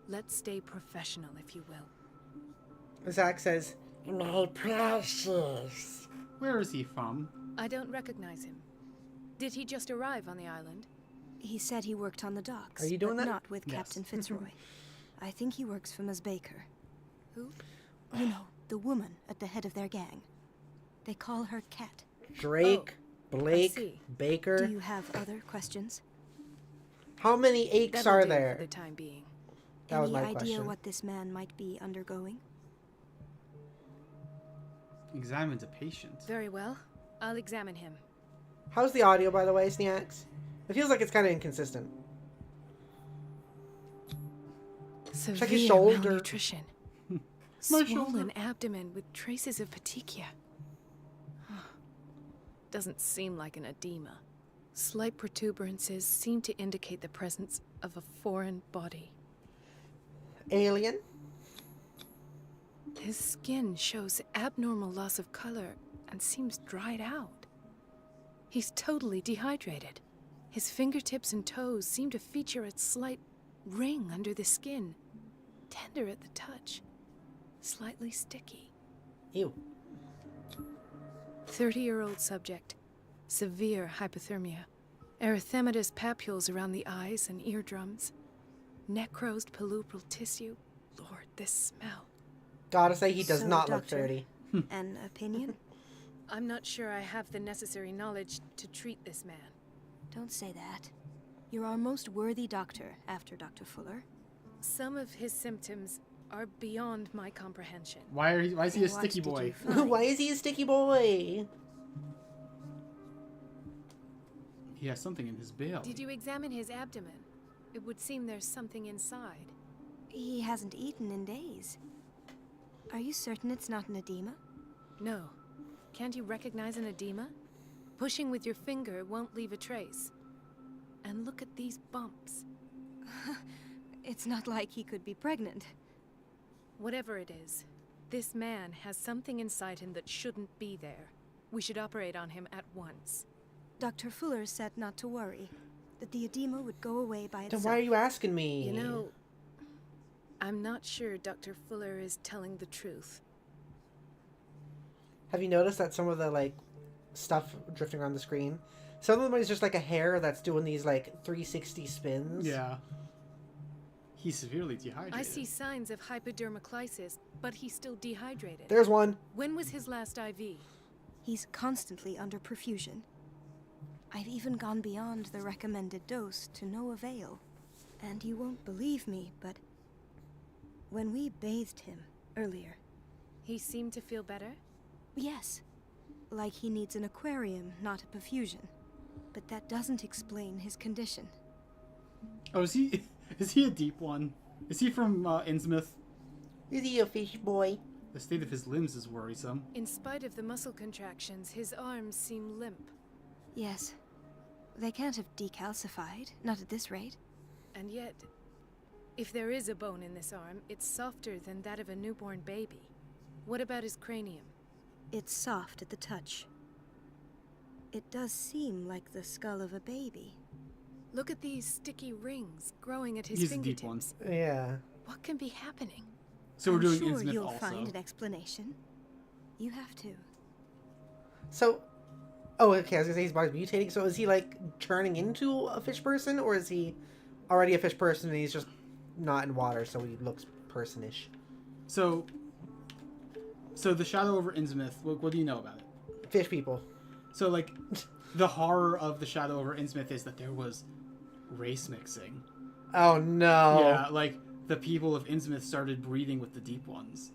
Let's stay professional, if you will. Zach says, "My precious." Where is he from? I don't recognize him. Did he just arrive on the island? He said he worked on the docks. Are you doing but that? Not with Yes. Captain Fitzroy. I think he works for Miss Baker. Who? You know, the woman at the head of their gang. They call her Cat. Drake, I Blake, see. Baker. Do you have other questions? How many aches That'll are do there? for the time being. That was Any my idea question. what this man might be undergoing? Examine the patient. Very well. I'll examine him. How's the audio, by the way, Sneax? It feels like it's kind of inconsistent. Severe Check his shoulder. malnutrition. My Swollen shoulder. abdomen with traces of petechia. Doesn't seem like an edema. Slight protuberances seem to indicate the presence of a foreign body. Alien? His skin shows abnormal loss of color and seems dried out. He's totally dehydrated. His fingertips and toes seem to feature a slight ring under the skin. Tender at the touch. Slightly sticky. Ew. 30-year-old subject. Severe hypothermia. Erythematous papules around the eyes and eardrums. Necrosed palpebral tissue. Lord, this smell. Gotta say, he does So, not look Doctor, 30. An opinion? I'm not sure I have the necessary knowledge to treat this man. Don't say that. You're our most worthy doctor after Dr. Fuller. Some of his symptoms are beyond my comprehension. Why is he a And what sticky did boy? you find? Why is he a sticky boy? He has something in his belly. Did you examine his abdomen? It would seem there's something inside. He hasn't eaten in days. Are you certain it's not an edema? No. Can't you recognize an edema? Pushing with your finger won't leave a trace. And look at these bumps. It's not like he could be pregnant. Whatever it is, this man has something inside him that shouldn't be there. We should operate on him at once. Dr. Fuller said not to worry, that the edema would go away by Then itself. why are you asking me? You know, I'm not sure Dr. Fuller is telling the truth. Have you noticed that some of the, like, stuff drifting around the screen, some of them is just, like, a hair that's doing these, like, 360 spins? Yeah. He's severely dehydrated. I see signs of hypodermoclysis, but he's still dehydrated. There's one. When was his last IV? He's constantly under perfusion. I've even gone beyond the recommended dose to no avail. And you won't believe me, but when we bathed him earlier... He seemed to feel better? Yes. Like he needs an aquarium, not a perfusion. But that doesn't explain his condition. Oh, is he a deep one? Is he from Innsmouth? Is he a fish boy? The state of his limbs is worrisome. In spite of the muscle contractions, his arms seem limp. Yes. They can't have decalcified, not at this rate. And yet, if there is a bone in this arm, it's softer than that of a newborn baby. What about his cranium? It's soft at the touch. It does seem like the skull of a baby. Look at these sticky rings growing at his He's a fingertips. deep one. Yeah. What can be happening? So we're doing I'm sure Innsmouth you'll also. find an explanation. You have to. So, oh, okay, I was gonna say his body's mutating, so is he, like, turning into a fish person, or is he already a fish person and he's just not in water, so he looks personish? So the Shadow over Innsmouth, what do you know about it? Fish people. So, like, the horror of the Shadow over Innsmouth is that there was race mixing. Oh, no. Yeah, like, the people of Innsmouth started breeding with the deep ones.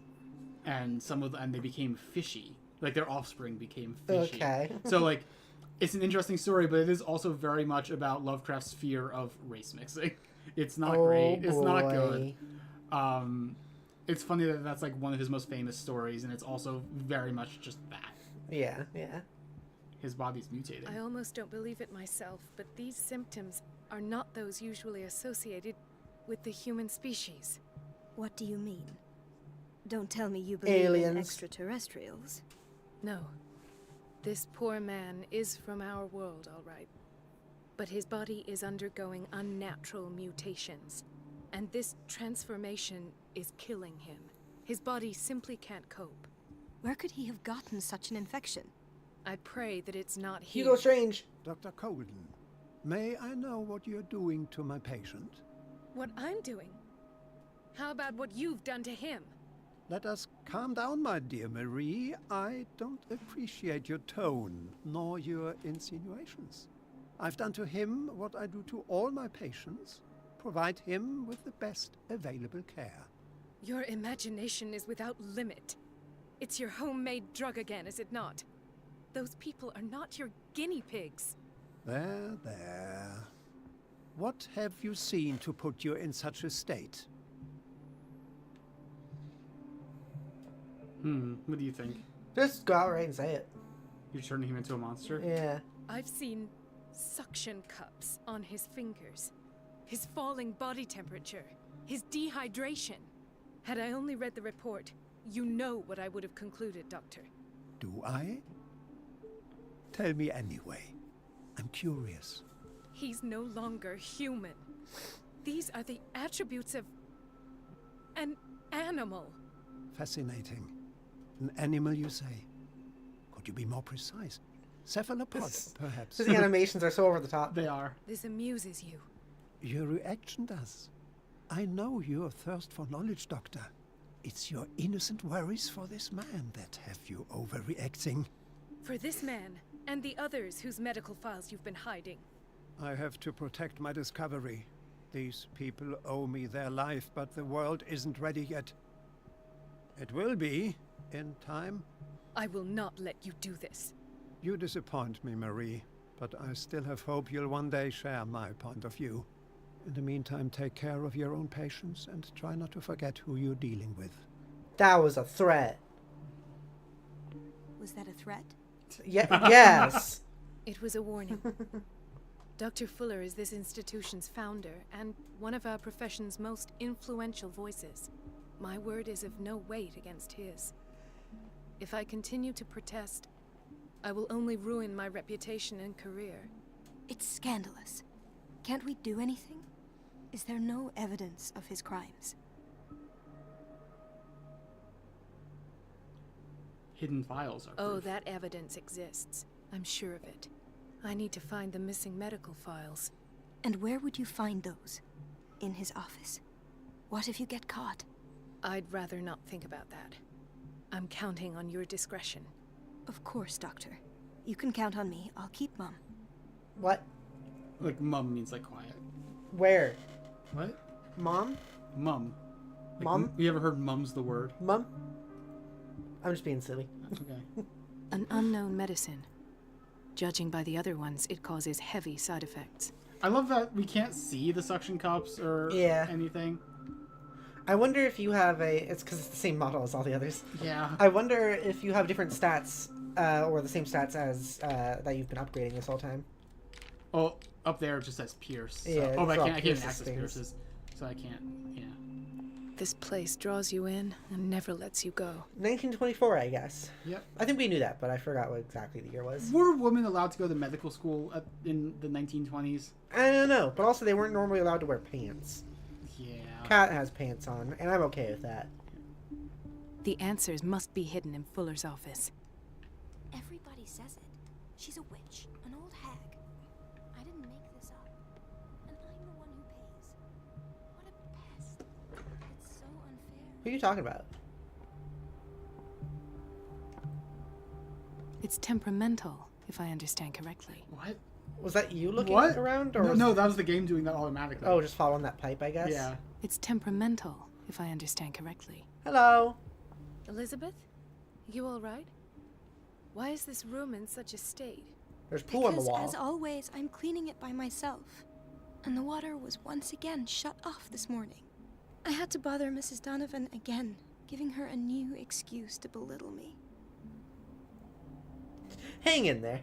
And and they became fishy. Like, their offspring became fishy. Okay. So, like, it's an interesting story, but it is also very much about Lovecraft's fear of race mixing. It's not great. It's not good. It's funny that that's, like, one of his most famous stories, and it's also very much just that. Yeah, yeah. His body's mutating. I almost don't believe it myself, but these symptoms are not those usually associated with the human species. What do you mean? Don't tell me you believe Aliens. in extraterrestrials. No. This poor man is from our world, all right. But his body is undergoing unnatural mutations. And this transformation is killing him. His body simply can't cope. Where could he have gotten such an infection? I pray that it's not here. Hugo Strange. Dr. Colden, may I know what you're doing to my patient? What I'm doing? How about what you've done to him? Let us calm down, my dear Marie. I don't appreciate your tone, nor your insinuations. I've done to him what I do to all my patients. Provide him with the best available care. Your imagination is without limit. It's your homemade drug again, is it not? Those people are not your guinea pigs. There, there. What have you seen to put you in such a state? What do you think? Just go outright and say it. You're turning him into a monster? Yeah. I've seen suction cups on his fingers. His falling body temperature. His dehydration. Had I only read the report, you know what I would have concluded, Doctor. Do I? Tell me anyway. I'm curious. He's no longer human. These are the attributes of an animal. Fascinating. An animal, you say? Could you be more precise? Cephalopod, perhaps? The animations are so over the top. They are. This amuses you. Your reaction does. I know your thirst for knowledge, Doctor. It's your innocent worries for this man that have you overreacting. For this man, and the others whose medical files you've been hiding. I have to protect my discovery. These people owe me their life, but the world isn't ready yet. It will be, in time. I will not let you do this. You disappoint me, Marie, but I still have hope you'll one day share my point of view. In the meantime, take care of your own patients and try not to forget who you're dealing with. That was a threat. Was that a threat? Yes. It was a warning. Dr. Fuller is this institution's founder and one of our profession's most influential voices. My word is of no weight against his. If I continue to protest, I will only ruin my reputation and career. It's scandalous. Can't we do anything? Is there no evidence of his crimes? Hidden files are Oh, proof. that evidence exists. I'm sure of it. I need to find the missing medical files. And where would you find those? In his office? What if you get caught? I'd rather not think about that. I'm counting on your discretion. Of course, Doctor. You can count on me. I'll keep Mum. What? Like, mum means, like, quiet. Where? What? Mom? Mum. Like, Mom? You ever heard mum's the word? Mum? I'm just being silly. Okay. An unknown medicine. Judging by the other ones, it causes heavy side effects. I love that we can't see the suction cups or anything. I wonder if you have it's because it's the same model as all the others. Yeah. I wonder if you have different stats, or the same stats as, that you've been upgrading this whole time. Oh, up there it just says Pierce. So. Yeah, Oh, but I can't Pierce's access things. Pierce's. So I can't, yeah. This place draws you in and never lets you go. 1924, I guess. Yep. I think we knew that, but I forgot what exactly the year was. Were women allowed to go to medical school in the 1920s? I don't know, but also they weren't normally allowed to wear pants. Yeah. Kat has pants on, and I'm okay with that. The answers must be hidden in Fuller's office. Everybody says it. She's a witch, an old hag. I didn't make this up. And I'm the one who pays. What a pest. It's so unfair. Who are you talking about? It's temperamental, if I understand correctly. What? Was that you looking What? around? Or No, was... no, that was the game doing that automatically. Oh, just following that pipe, I guess? Yeah. It's temperamental, if I understand correctly. Hello. Elizabeth? You all right? Why is this room in such a state? There's poo on the Because, wall. as always, I'm cleaning it by myself. And the water was once again shut off this morning. I had to bother Mrs. Donovan again, giving her a new excuse to belittle me. Hang in there.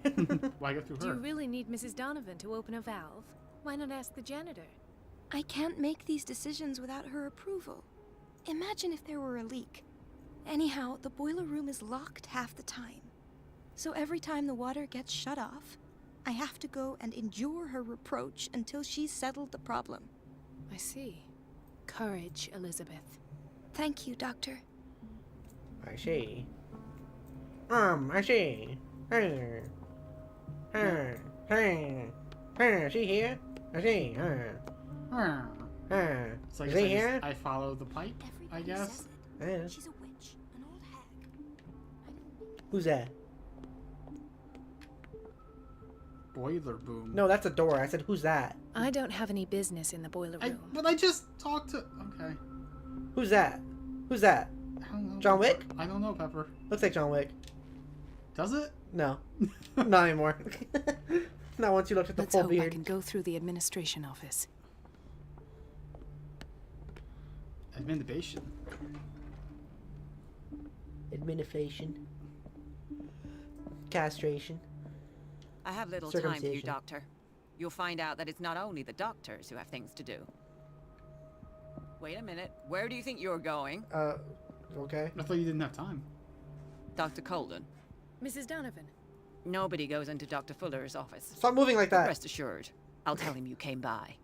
Why go through Do her? you really need Mrs. Donovan to open a valve? Why not ask the janitor? I can't make these decisions without her approval. Imagine if there were a leak. Anyhow, the boiler room is locked half the time. So every time the water gets shut off, I have to go and endure her reproach until she's settled the problem. I see. Courage, Elizabeth. Thank you, Doctor. I see. I see. Is she here? I see. So I Is guess he here? I follow the pipe, I guess. Yeah. She's a witch, an old hag. Who's that? Boiler boom. No, that's a door. I said, who's that? I don't have any business in the boiler room. But I just talked to... Okay. Who's that? Who's that? I don't know. John Wick? I don't know, Pepper. Looks like John Wick. Does it? No. Not anymore. Not once you looked at the Let's full hope beard. I can go through the administration office. Administration. Administration. Castration. I have little time for you, Circumcision. Doctor. You'll find out that it's not only the doctors who have things to do. Wait a minute. Where do you think you're going? Okay. I thought you didn't have time. Dr. Colden. Mrs. Donovan. Nobody goes into Dr. Fuller's office. Stop moving like that. Rest assured, I'll tell him you came by.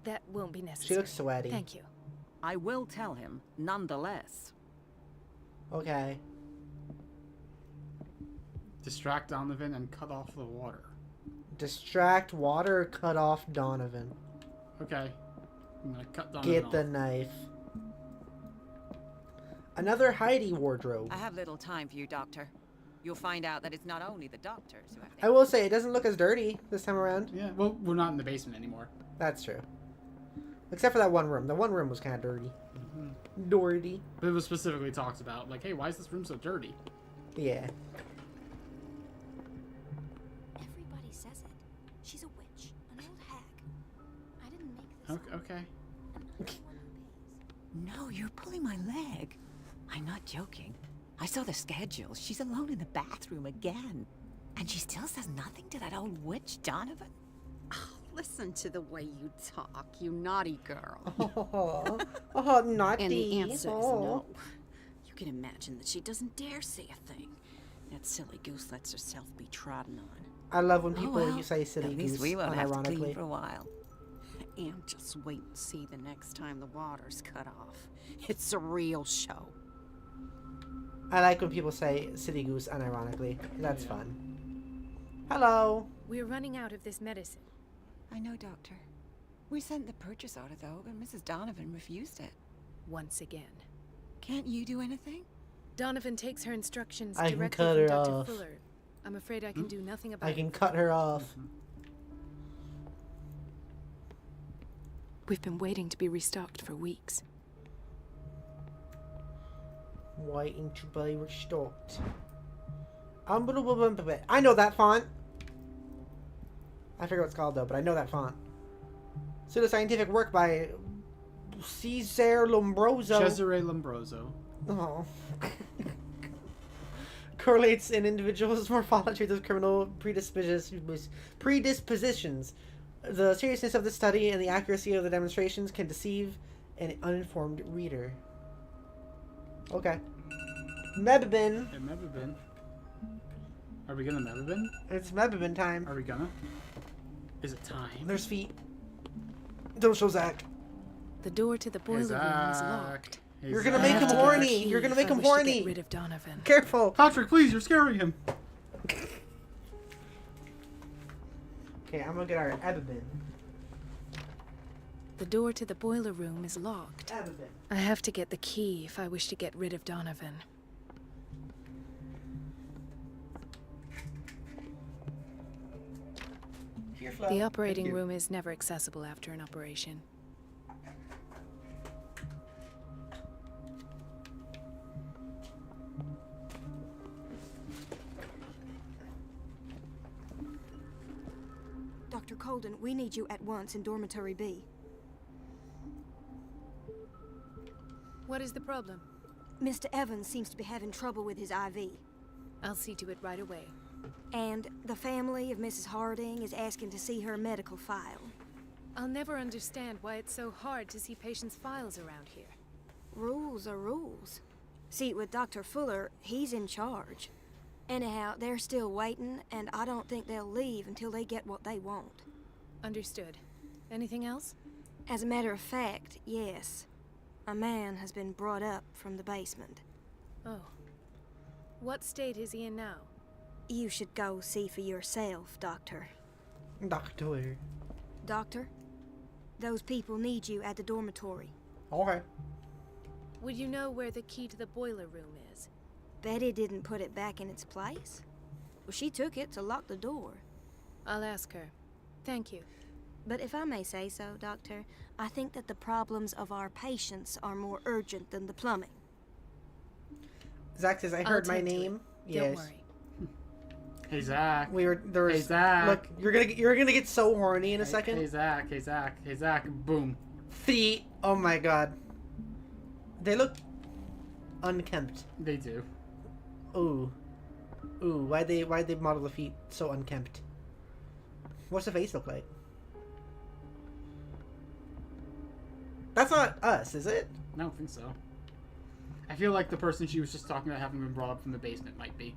That won't be necessary. She looks sweaty. Thank you. I will tell him, nonetheless. Okay. Distract Donovan and cut off the water. Distract water, cut off Donovan. Okay. I'm gonna cut Donovan Get off. the knife. Another Heidi wardrobe. I have little time for you, Doctor. You'll find out that it's not only the doctors who have... I will say, it doesn't look as dirty this time around. Yeah, well, we're not in the basement anymore. That's true. Except for that one room. The one room was kind of dirty. Mm-hmm. Dirty. But it was specifically talked about, like, hey, why is this room so dirty? Yeah. Everybody says it. She's a witch, an old hag. I didn't make this. Okay. No, you're pulling my leg. I'm not joking. I saw the schedule. She's alone in the bathroom again. And she still says nothing to that old witch, Donovan? Oh, listen to the way you talk, you naughty girl. Oh, naughty. And the answer is Oh. no. You can imagine that she doesn't dare say a thing. That silly goose lets herself be trodden on. I love when people well, you say silly at least goose we won't have to clean unironically. for a while. And just wait and see the next time the water's cut off. It's a real show. I like when people say silly goose unironically. That's fun. Hello. We're running out of this medicine. I know, Doctor. We sent the purchase order, though, but Mrs. Donovan refused it. Once again. Can't you do anything? Donovan takes her instructions I can directly cut from her Dr. off. Fuller. I'm afraid I can do nothing about I it. can cut her off. We've been waiting to be restocked for weeks. Waiting to be restocked. I know that font. I forget what it's called though, but I know that font. Pseudoscientific work by Cesare Lombroso. Cesare Lombroso. Oh. Correlates in individuals' morphology with criminal predispositions. The seriousness of the study and the accuracy of the demonstrations can deceive an uninformed reader. Okay. Mebibin. Hey, Mebibin. Are we gonna Mebibin? It's Mebibin time. Are we gonna? Is it time? There's feet. Don't show Zach. The door to the boiler room is locked. Hey, You're gonna make him horny. You're gonna make him horny. Get rid of Donovan. Careful. Patrick, please, you're scaring him. Okay, I'm gonna get our Ebibin. The door to the boiler room is locked. Ebibin. I have to get the key if I wish to get rid of Donovan. Here, Flo. The operating Thank you. room is never accessible after an operation. Dr. Colden, we need you at once in Dormitory B. What is the problem? Mr. Evans seems to be having trouble with his IV. I'll see to it right away. And the family of Mrs. Harding is asking to see her medical file. I'll never understand why it's so hard to see patients' files around here. Rules are rules. See, with Dr. Fuller, he's in charge. Anyhow, they're still waiting, and I don't think they'll leave until they get what they want. Understood. Anything else? As a matter of fact, yes. A man has been brought up from the basement. Oh. What state is he in now? You should go see for yourself, Doctor. Doctor. Doctor, those people need you at the dormitory. Okay. Would you know where the key to the boiler room is? Betty didn't put it back in its place. Well, she took it to lock the door. I'll ask her. Thank you. But if I may say so, Doctor, I think that the problems of our patients are more urgent than the plumbing. Zach says, I heard my name. Yes. Don't worry. Hey, Zach. There was, Hey, Zach. Look, you're gonna get so horny in a second. Hey, Zach. Hey, Zach. Hey, Zach. Boom. Feet. Oh my god. They look unkempt. They do. Ooh. Ooh, why'd they model the feet so unkempt? What's the face look like? That's not us, is it? I don't think so. I feel like the person she was just talking about having been brought up from the basement might be.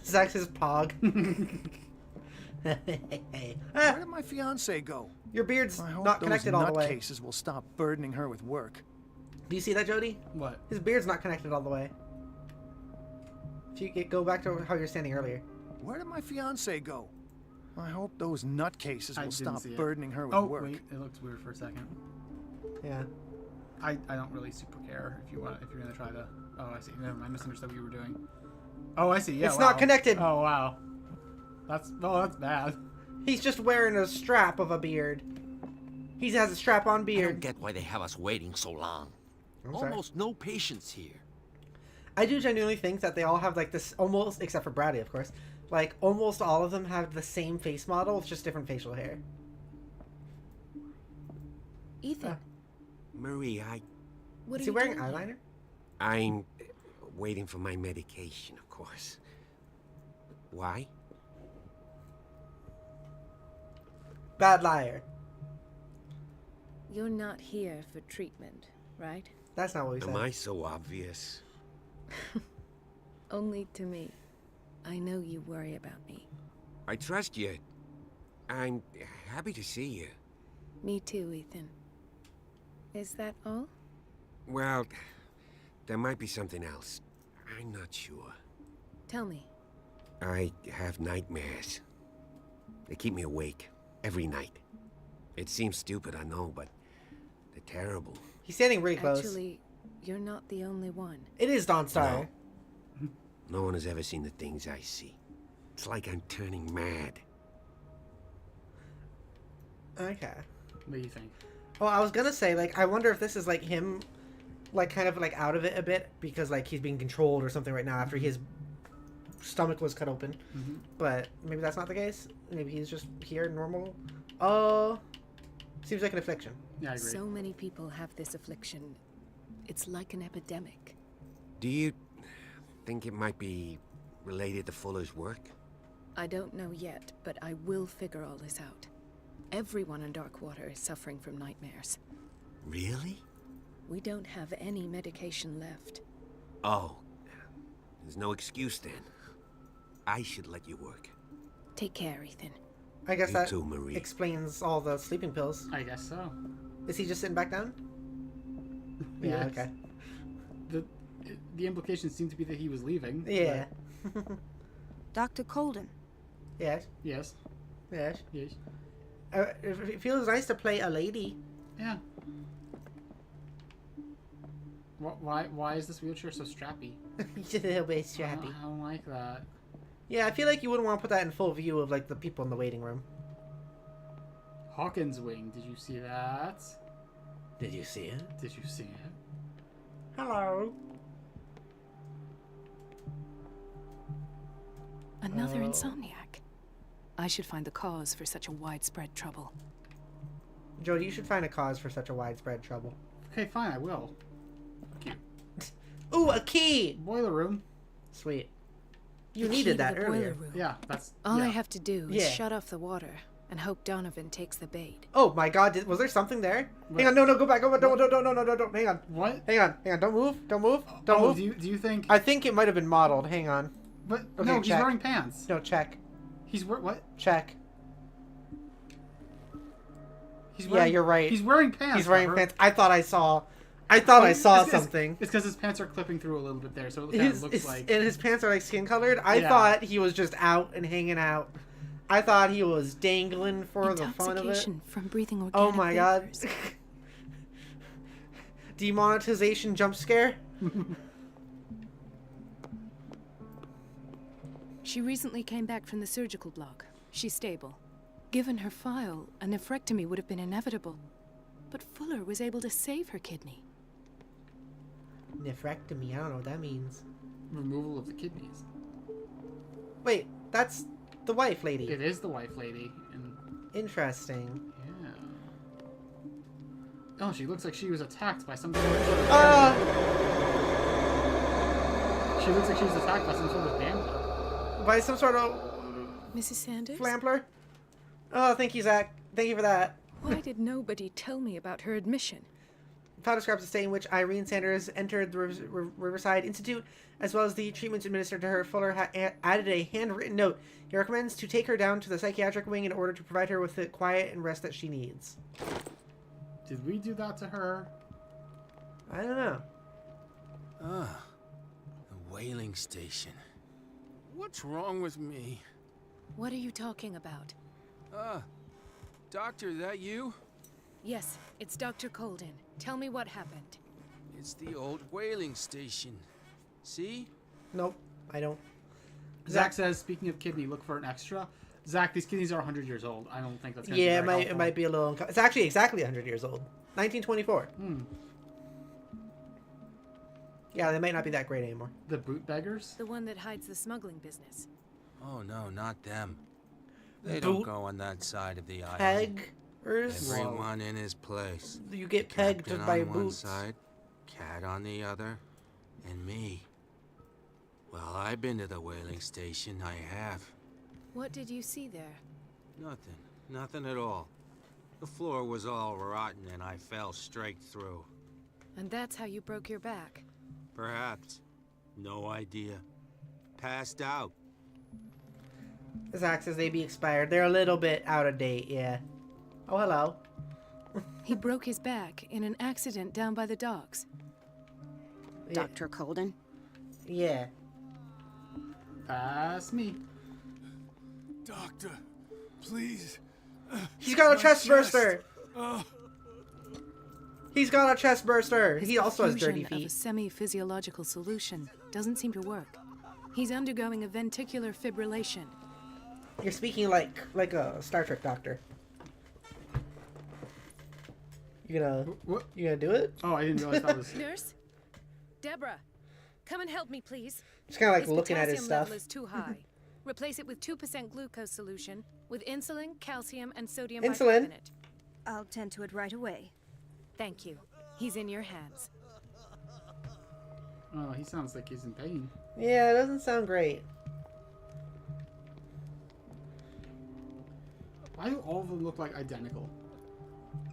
Zach says Pog. Where did my fiance go? Your beard's I hope not those connected all the way. nutcases will stop burdening her with work. Do you see that, Jodi? What? His beard's not connected all the way. If you go back to how you're standing earlier. Where did my fiancée go? I hope those nutcases will stop see it. burdening her with Oh, work. wait, it looks weird for a second. Yeah. I don't really super care if you're gonna try to. Oh, I see. Never mind. I misunderstood what you were doing. Oh, I see. Yeah. It's not connected. Oh wow. That's bad. He's just wearing a strap of a beard. He has a strap-on I beard. don't get why they have us waiting so long. I'm sorry. Almost no patience here. I do genuinely think that they all have like this almost, except for Bradley, of course. Like almost all of them have the same face model, it's just different facial hair. Ethan. Marie, What Is are he you wearing doing eyeliner? here? I'm waiting for my medication, of course. Why? Bad liar. You're not here for treatment, right? That's not what we said. Am I so obvious? Only to me. I know you worry about me. I trust you. I'm happy to see you. Me too, Ethan. Is that all? Well, there might be something else. I'm not sure. Tell me. I have nightmares. They keep me awake every night. It seems stupid, I know, but they're terrible. He's standing really close. Actually, you're not the only one. It is Dawn style. No one has ever seen the things I see. It's like I'm turning mad. Okay. What do you think? Well, I was gonna say, like, I wonder if this is like him, like, kind of like out of it a bit because like he's being controlled or something right now after his stomach was cut open. Mm-hmm. But maybe that's not the case. Maybe he's just here normal. Seems like an affliction. Yeah, I agree. So many people have this affliction. It's like an epidemic. Do you think it might be related to Fuller's work? I don't know yet, but I will figure all this out. Everyone in Darkwater is suffering from nightmares. Really? We don't have any medication left. Oh, there's no excuse then. I should let you work. Take care, Ethan. I guess You that too, Marie. explains all the sleeping pills. I guess so. Is he just sitting back down? Yeah, Yes. okay. The implication seemed to be that he was leaving. Yeah. Dr. Colden. Yes. Yes. Yes. Yes. It feels nice to play a lady. Yeah. Why is this wheelchair so strappy? He's a little bit strappy. I don't like that. Yeah, I feel like you wouldn't want to put that in full view of like the people in the waiting room. Hawkins' wing. Did you see that? Did you see it? Did you see it? Hello. Another insomniac. I should find the cause for such a widespread trouble. Jodi, you should find a cause for such a widespread trouble. Okay, fine, I will. Cute. Ooh, a key! Boiler room. Sweet. You The key needed to that the boiler earlier. room. Yeah, that's... All I yeah. have to do is Yeah. shut off the water and hope Donovan takes the bait. Oh my god, was there something there? What? Hang on, no, go back, don't, hang on. What? Hang on, don't move, don't move. Do you think... I think it might have been modeled, hang on. But, Okay, no, he's check. wearing pants. No, check. He's what? Check. He's Yeah, you're right. He's wearing pants. He's wearing Pepper. pants. I thought I saw It's- something. It's because his pants are clipping through a little bit there, so it kind of looks like... And his pants are like skin colored. I Yeah. thought he was just out and hanging out. I thought he was dangling for the fun of it. Intoxication from breathing organic Oh my god. vapors. Demonetization jump scare? She recently came back from the surgical block. She's stable. Given her file, a nephrectomy would have been inevitable. But Fuller was able to save her kidney. Nephrectomy, I don't know what that means. Removal of the kidneys. Wait, that's the wife lady. It is the wife lady. And Interesting. yeah. Oh, she looks like she was attacked by some She looks like she was attacked by some sort of gambler. By some sort of Mrs. Sanders? flampler? Oh, thank you, Zach. Thank you for that. Why did nobody tell me about her admission? File describes the state in which Irene Sanders entered the Riverside Institute, as well as the treatments administered to her. Fuller added a handwritten note. He recommends to take her down to the psychiatric wing in order to provide her with the quiet and rest that she needs. Did we do that to her? I don't know. Ah, the whaling station. What's wrong with me? What are you talking about? Doctor, that you? Yes, it's Dr. Colden. Tell me what happened. It's the old whaling station. See? Nope, I don't. Zach says, speaking of kidney, look for an extra. Zach, these kidneys are 100 years old. I don't think that's going to be very helpful. It might be a little... It's actually exactly 100 years old. 1924. Yeah, they might not be that great anymore. The bootbeggars? The one that hides the smuggling business. Oh, no, not them. They don't go on that side of the aisle. Peggers? Everyone in his place. You get pegged Captain by on one boots. side, Cat on the other, and me. Well, I've been to the whaling station, I have. What did you see there? Nothing. Nothing at all. The floor was all rotten and I fell straight through. And that's how you broke your back? Perhaps. No idea. Passed out. Zach says they be expired. They're a little bit out of date, yeah. Oh, hello. He broke his back in an accident down by the docks. Yeah. Dr. Colden? Yeah. That's me. Doctor, please. He's got a chest burster! He's got a chest burster! He also has dirty Of a feet. semi-physiological solution doesn't seem to work. He's undergoing a ventricular fibrillation. You're speaking like a Star Trek doctor. You gonna do it? Oh, I didn't realize that was... Nurse? Deborah, come and help me, please. Just kind of like His looking at his potassium stuff. level is too high. Replace it with 2% glucose solution with insulin, calcium, and sodium bicarbonate. I'll tend to it right away. Thank you. He's in your hands. Oh, he sounds like he's in pain. Yeah, it doesn't sound great. Why do all of them look like identical?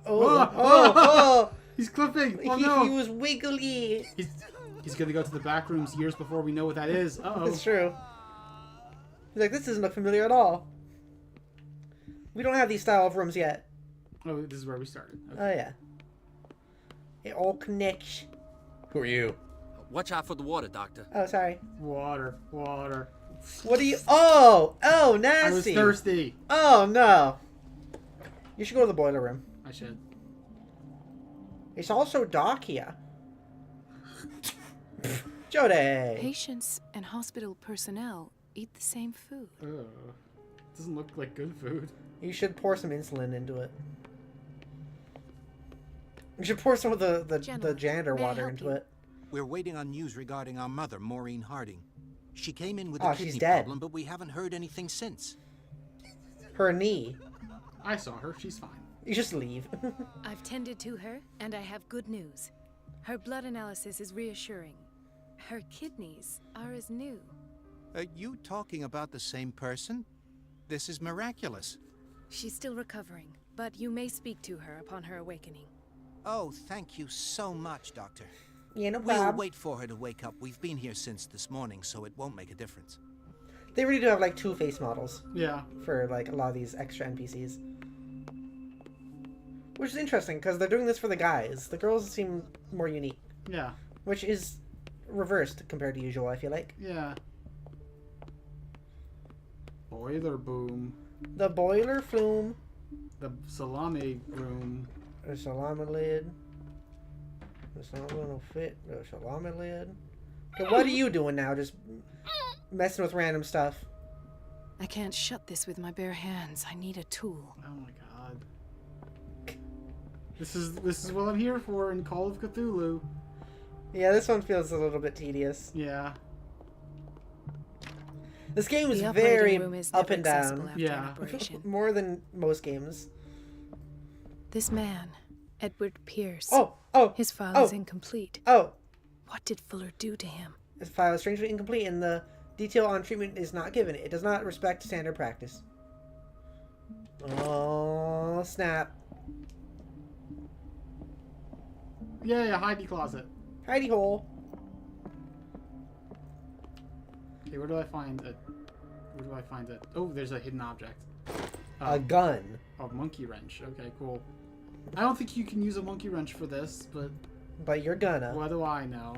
Oh! He's clipping! Oh no! He was wiggly! He's gonna go to the back rooms years before we know what that is. Uh-oh. That's true. He's like, this doesn't look familiar at all. We don't have these style of rooms yet. Oh, this is where we started. Okay. Oh, yeah. It all connects. Who are you? Watch out for the water, Doctor. Oh, sorry. Water. What are you... Oh! Oh, nasty! I was thirsty. Oh, no. You should go to the boiler room. I should. It's also dark here. Jodi! Patients and hospital personnel eat the same food. Doesn't look like good food. You should pour some insulin into it. You should pour some of the janitor water into it. We're waiting on news regarding our mother, Maureen Harding. She came in with Oh, a she's kidney dead. problem, but we haven't heard anything since. Her knee. I saw her. She's fine. You just leave. I've tended to her, and I have good news. Her blood analysis is reassuring. Her kidneys are as new. Are you talking about the same person? This is miraculous. She's still recovering, but you may speak to her upon her awakening. Oh, thank you so much, Doctor. Yeah, no We'll problem. wait for her to wake up. We've been here since this morning, so it won't make a difference. They really do have like two face models. Yeah. For like a lot of these extra NPCs. Which is interesting because they're doing this for the guys. The girls seem more unique. Yeah. Which is reversed compared to usual, I feel like. Yeah. Boiler boom. The boiler flume. The salami room. The salami lid. It's not gonna fit. The salami lid. Okay, what are you doing now? Just messing with random stuff. I can't shut this with my bare hands. I need a tool. Oh my god. This is what I'm here for in Call of Cthulhu. Yeah, this one feels a little bit tedious. Yeah. This game is The operating very room is up never and accessible down. after an operation. More than most games. This man, Edward Pierce. Oh. His file is incomplete. Oh. What did Fuller do to him? His file is strangely incomplete and the detail on treatment is not given. It does not respect standard practice. Oh, snap. Yeah, hidey closet. Hidey hole. Okay, where do I find it? Oh, there's a hidden object. A gun. A monkey wrench. Okay, cool. I don't think you can use a monkey wrench for this, but... But you're gonna. What do I know?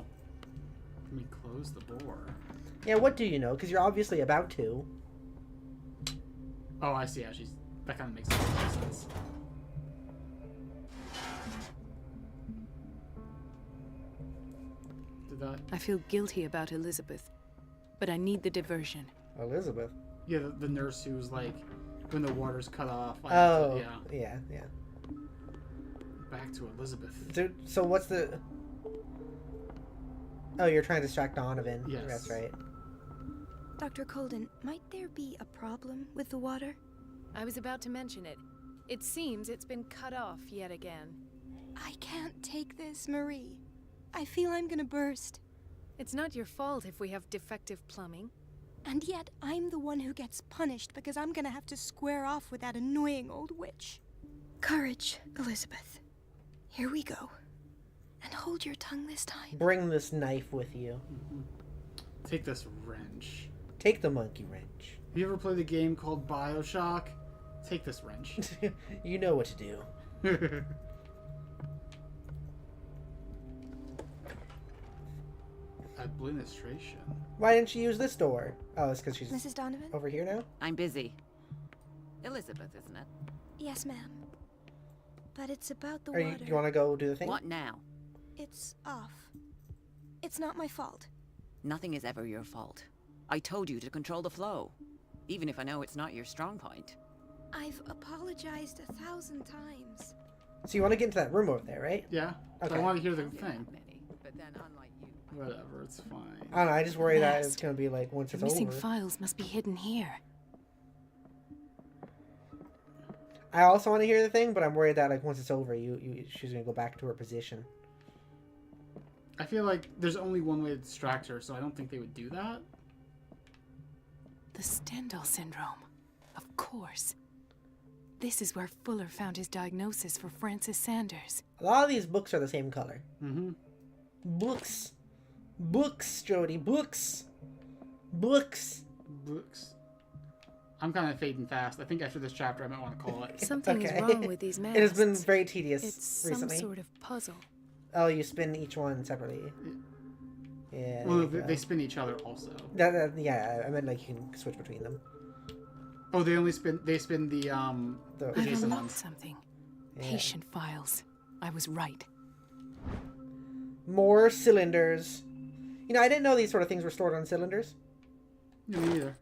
Let me close the door. Yeah, what do you know? Because you're obviously about to. Oh, I see how she's... That kind of makes sense. Did that... I feel guilty about Elizabeth, but I need the diversion. Elizabeth? Yeah, the nurse who was like, when the water's cut off. Oh, yeah. Yeah. Back to Elizabeth. Dude, so what's the... Oh, you're trying to distract Donovan. Yes. That's right. Dr. Colden, might there be a problem with the water? I was about to mention it. It seems it's been cut off yet again. I can't take this, Marie. I feel I'm gonna burst. It's not your fault if we have defective plumbing. And yet, I'm the one who gets punished because I'm gonna have to square off with that annoying old witch. Courage, Elizabeth. Here we go. And hold your tongue this time. Bring this knife with you. Take this wrench. Take the monkey wrench. Have you ever played a game called BioShock? Take this wrench. You know what to do. Administration. Why didn't she use this door? Oh, it's because she's Mrs. Donovan? over here now? I'm busy. Elizabeth, isn't it? Yes, ma'am. But it's about the Do water. you want to go do the thing? What now? It's off. It's not my fault. Nothing is ever your fault. I told you to control the flow, even if I know it's not your strong point. I've apologized 1,000 times. So you want to get into that room over there, right? Yeah. Okay. I want to hear the thing. But then, unlike you, whatever, it's fine. I don't know, I just worry that it's going to be like once The it's missing over. files must be hidden here. I also want to hear the thing, but I'm worried that like once it's over, she's going to go back to her position. I feel like there's only one way to distract her, so I don't think they would do that. The Stendhal syndrome. Of course. This is where Fuller found his diagnosis for Francis Sanders. A lot of these books are the same color. Mm-hmm. Books. Books, Jodi. Books. Books. Books. I'm kind of fading fast. I think after this chapter, I might want to call it. Something is wrong with these masks. It has been very tedious It's recently. some sort of puzzle. Oh, you spin each one separately. Yeah. Well, they spin each other also. Yeah, I meant like you can switch between them. Oh, they spin the I've adjacent unlocked ones. something. Yeah. Patient files. I was right. More cylinders. You know, I didn't know these sort of things were stored on cylinders. Me neither.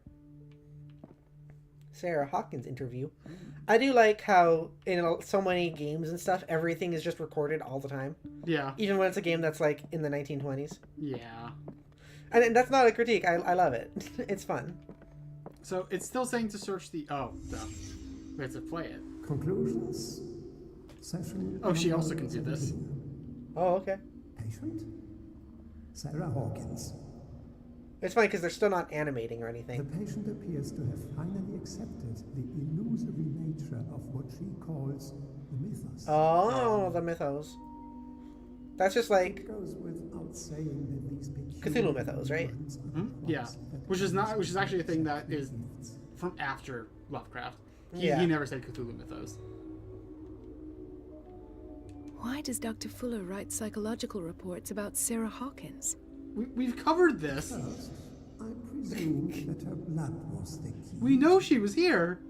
Sarah Hawkins interview. I do like how in so many games and stuff, everything is just recorded all the time. Yeah. Even when it's a game that's like in the 1920s. Yeah. And that's not a critique. I love it. It's fun. So it's still saying to search the... Oh, duh. We have to play it. Conclusions. Session. Oh, she also can do this. Oh, okay. Patient. Sarah Hawkins. It's funny because they're still not animating or The anything. patient appears to have finally accepted the illusory nature of what she calls the mythos. Oh, the mythos. That's just like It goes without saying that these Cthulhu mythos, right? Yeah. Which is actually a thing that is from after Lovecraft. He Yeah. never said Cthulhu mythos. Why does Dr. Fuller write psychological reports about Sarah Hawkins? We've covered this. First, I presume that her blood was the key. We know she was here.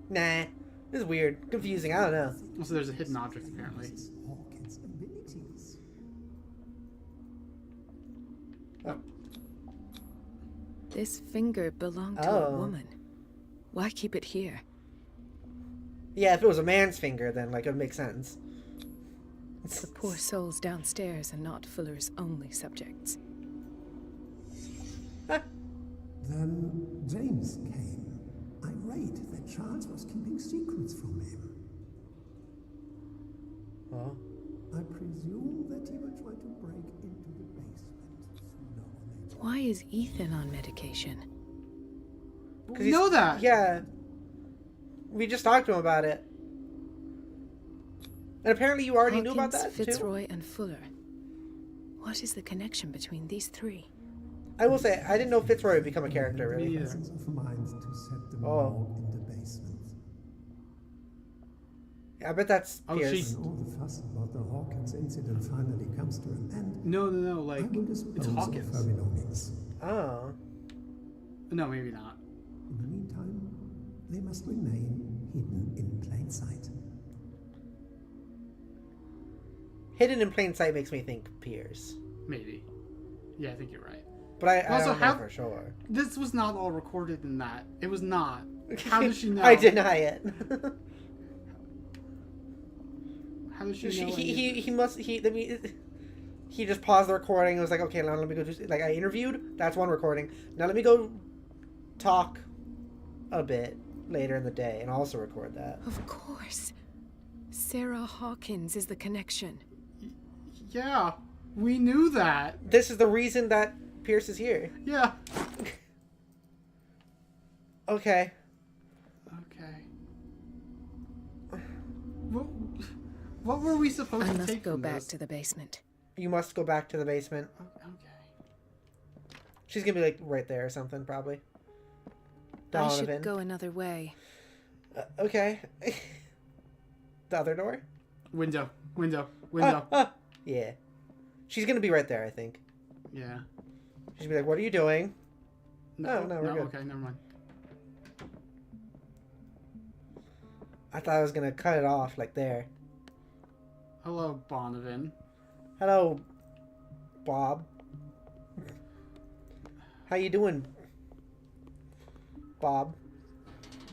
Nah. This is weird. Confusing. I don't know. Also, there's a hidden object apparently. Hawkins' abilities. This finger belonged to a woman. Why keep it here? Yeah, if it was a man's finger, then like it would make sense. The poor souls downstairs are not Fuller's only subjects. Then James came, irate that Charles was keeping secrets from him. Oh. I presume that he will try to break into the basement sooner or later. Why is Ethan on medication? We know that. Yeah. We just talked to him about it. And apparently you already knew about Hawkins, that, Fitzroy, and Fuller. What is the connection between these three? I will say, I didn't know Fitzroy would become a character, really. Presence of mind to set them Oh. all in the basement. Yeah, I bet that's Oh, Pierce. When all the fuss about the Hawkins incident finally comes to an end, No, I like, will it's dispose of Hawkins. her belongings. Oh. No, maybe not. In the meantime, they must remain hidden in plain sight. Hidden in plain sight makes me think Pierce. Maybe. Yeah, I think you're right. But I Also, don't know for sure. This was not all recorded in that. It was not. How does she know? I deny it. How does she know? He just paused the recording and was like, okay, now let me go do, like, I interviewed, that's one recording. Now let me go talk a bit later in the day and also record that. Of course. Sarah Hawkins is the connection. Yeah, we knew that. This is the reason that Pierce is here. Yeah. Okay. Okay. What were we supposed to take? I must go back this? to the basement. You must go back to the basement. Okay. She's gonna be like right there or something, probably. I Donovan. should go another way. Okay. The other door? Window. Yeah. She's gonna be right there, I think. Yeah. She's gonna be like, what are you doing? No, no, we're good. Okay, never mind. I thought I was gonna cut it off, like there. Hello, Donovan. Hello, Bob. How you doing, Bob?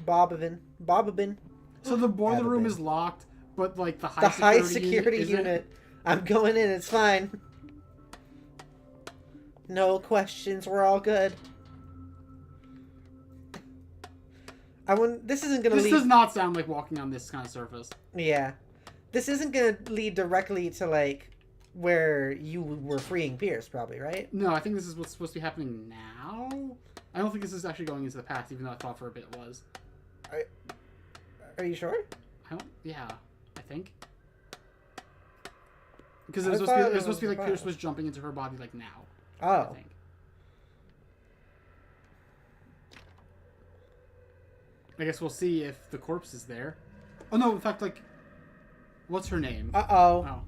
Bobabin. So the boiler room is locked, but like the high security unit. I'm going in. It's fine. No questions. We're all good. This isn't gonna lead. This does not sound like walking on this kind of surface. Yeah, this isn't gonna lead directly to like where you were freeing Pierce, probably, right? No, I think this is what's supposed to be happening now. I don't think this is actually going into the past, even though I thought for a bit it was. Are you sure? Yeah, I think. Because it was supposed to be like Pierce was jumping into her body like now. Oh. I think. I guess we'll see if the corpse is there. Oh no, in fact, like, what's her name? Oh.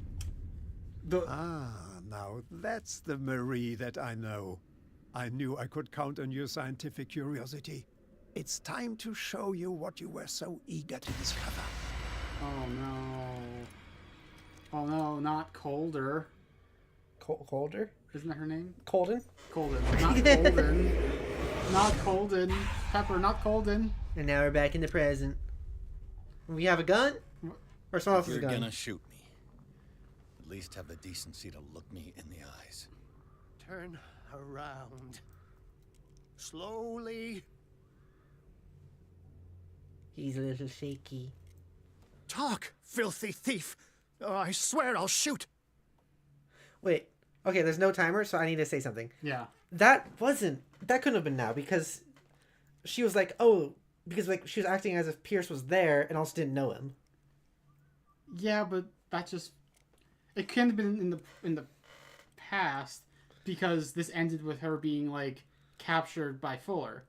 Now that's the Marie that I know. I knew I could count on your scientific curiosity. It's time to show you what you were so eager to discover. Oh no. Oh no, not Colder. Colder? Isn't that her name? Colden? Colden. Not Colden. Not Colden. Pepper, not Colden. And now we're back in the present. We have a gun? Or someone else's You're gun? gonna shoot me. At least have the decency to look me in the eyes. Turn around. Slowly. He's a little shaky. Talk, filthy thief. Oh, I swear I'll shoot. Wait. Okay, there's no timer, so I need to say something. Yeah. That couldn't have been now, because she was like, oh, because like she was acting as if Pierce was there and also didn't know him. Yeah, but that just... It couldn't have been in the past, because this ended with her being, like, captured by Fuller.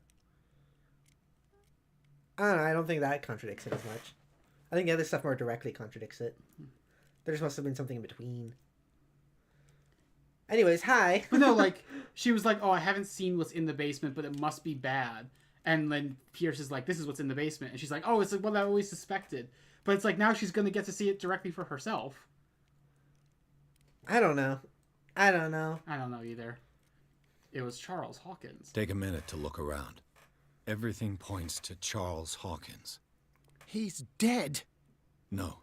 I don't know, I don't think that contradicts it as much. I think the other stuff more directly contradicts it. There just must have been something in between. Anyways, hi. But no, like, she was like, oh, I haven't seen what's in the basement, but it must be bad. And then Pierce is like, this is what's in the basement. And she's like, oh, it's like what I always suspected. But it's like, now she's going to get to see it directly for herself. I don't know. I don't know either. It was Charles Hawkins. Take a minute to look around. Everything points to Charles Hawkins. He's dead. No.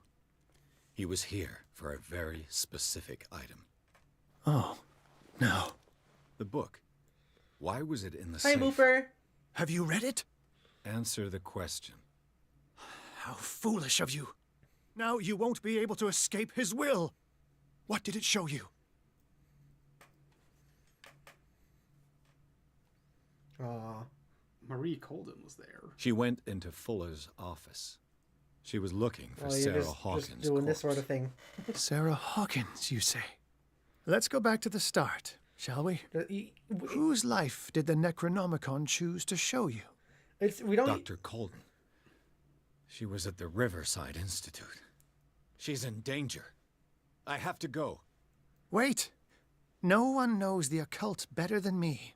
He was here for a very specific item. Oh, no. The book. Why was it in the Hi, safe? Mooper. Have you read it? Answer the question. How foolish of you. Now you won't be able to escape his will. What did it show you? Aw. Marie Colden was there. She went into Fuller's office. She was looking for Well, Sarah just Hawkins' doing this corpse. sort of thing. Sarah Hawkins, you say? Let's go back to the start, shall we? Whose life did the Necronomicon choose to show you? We don't. Dr. Colden. She was at the Riverside Institute. She's in danger. I have to go. Wait. No one knows the occult better than me.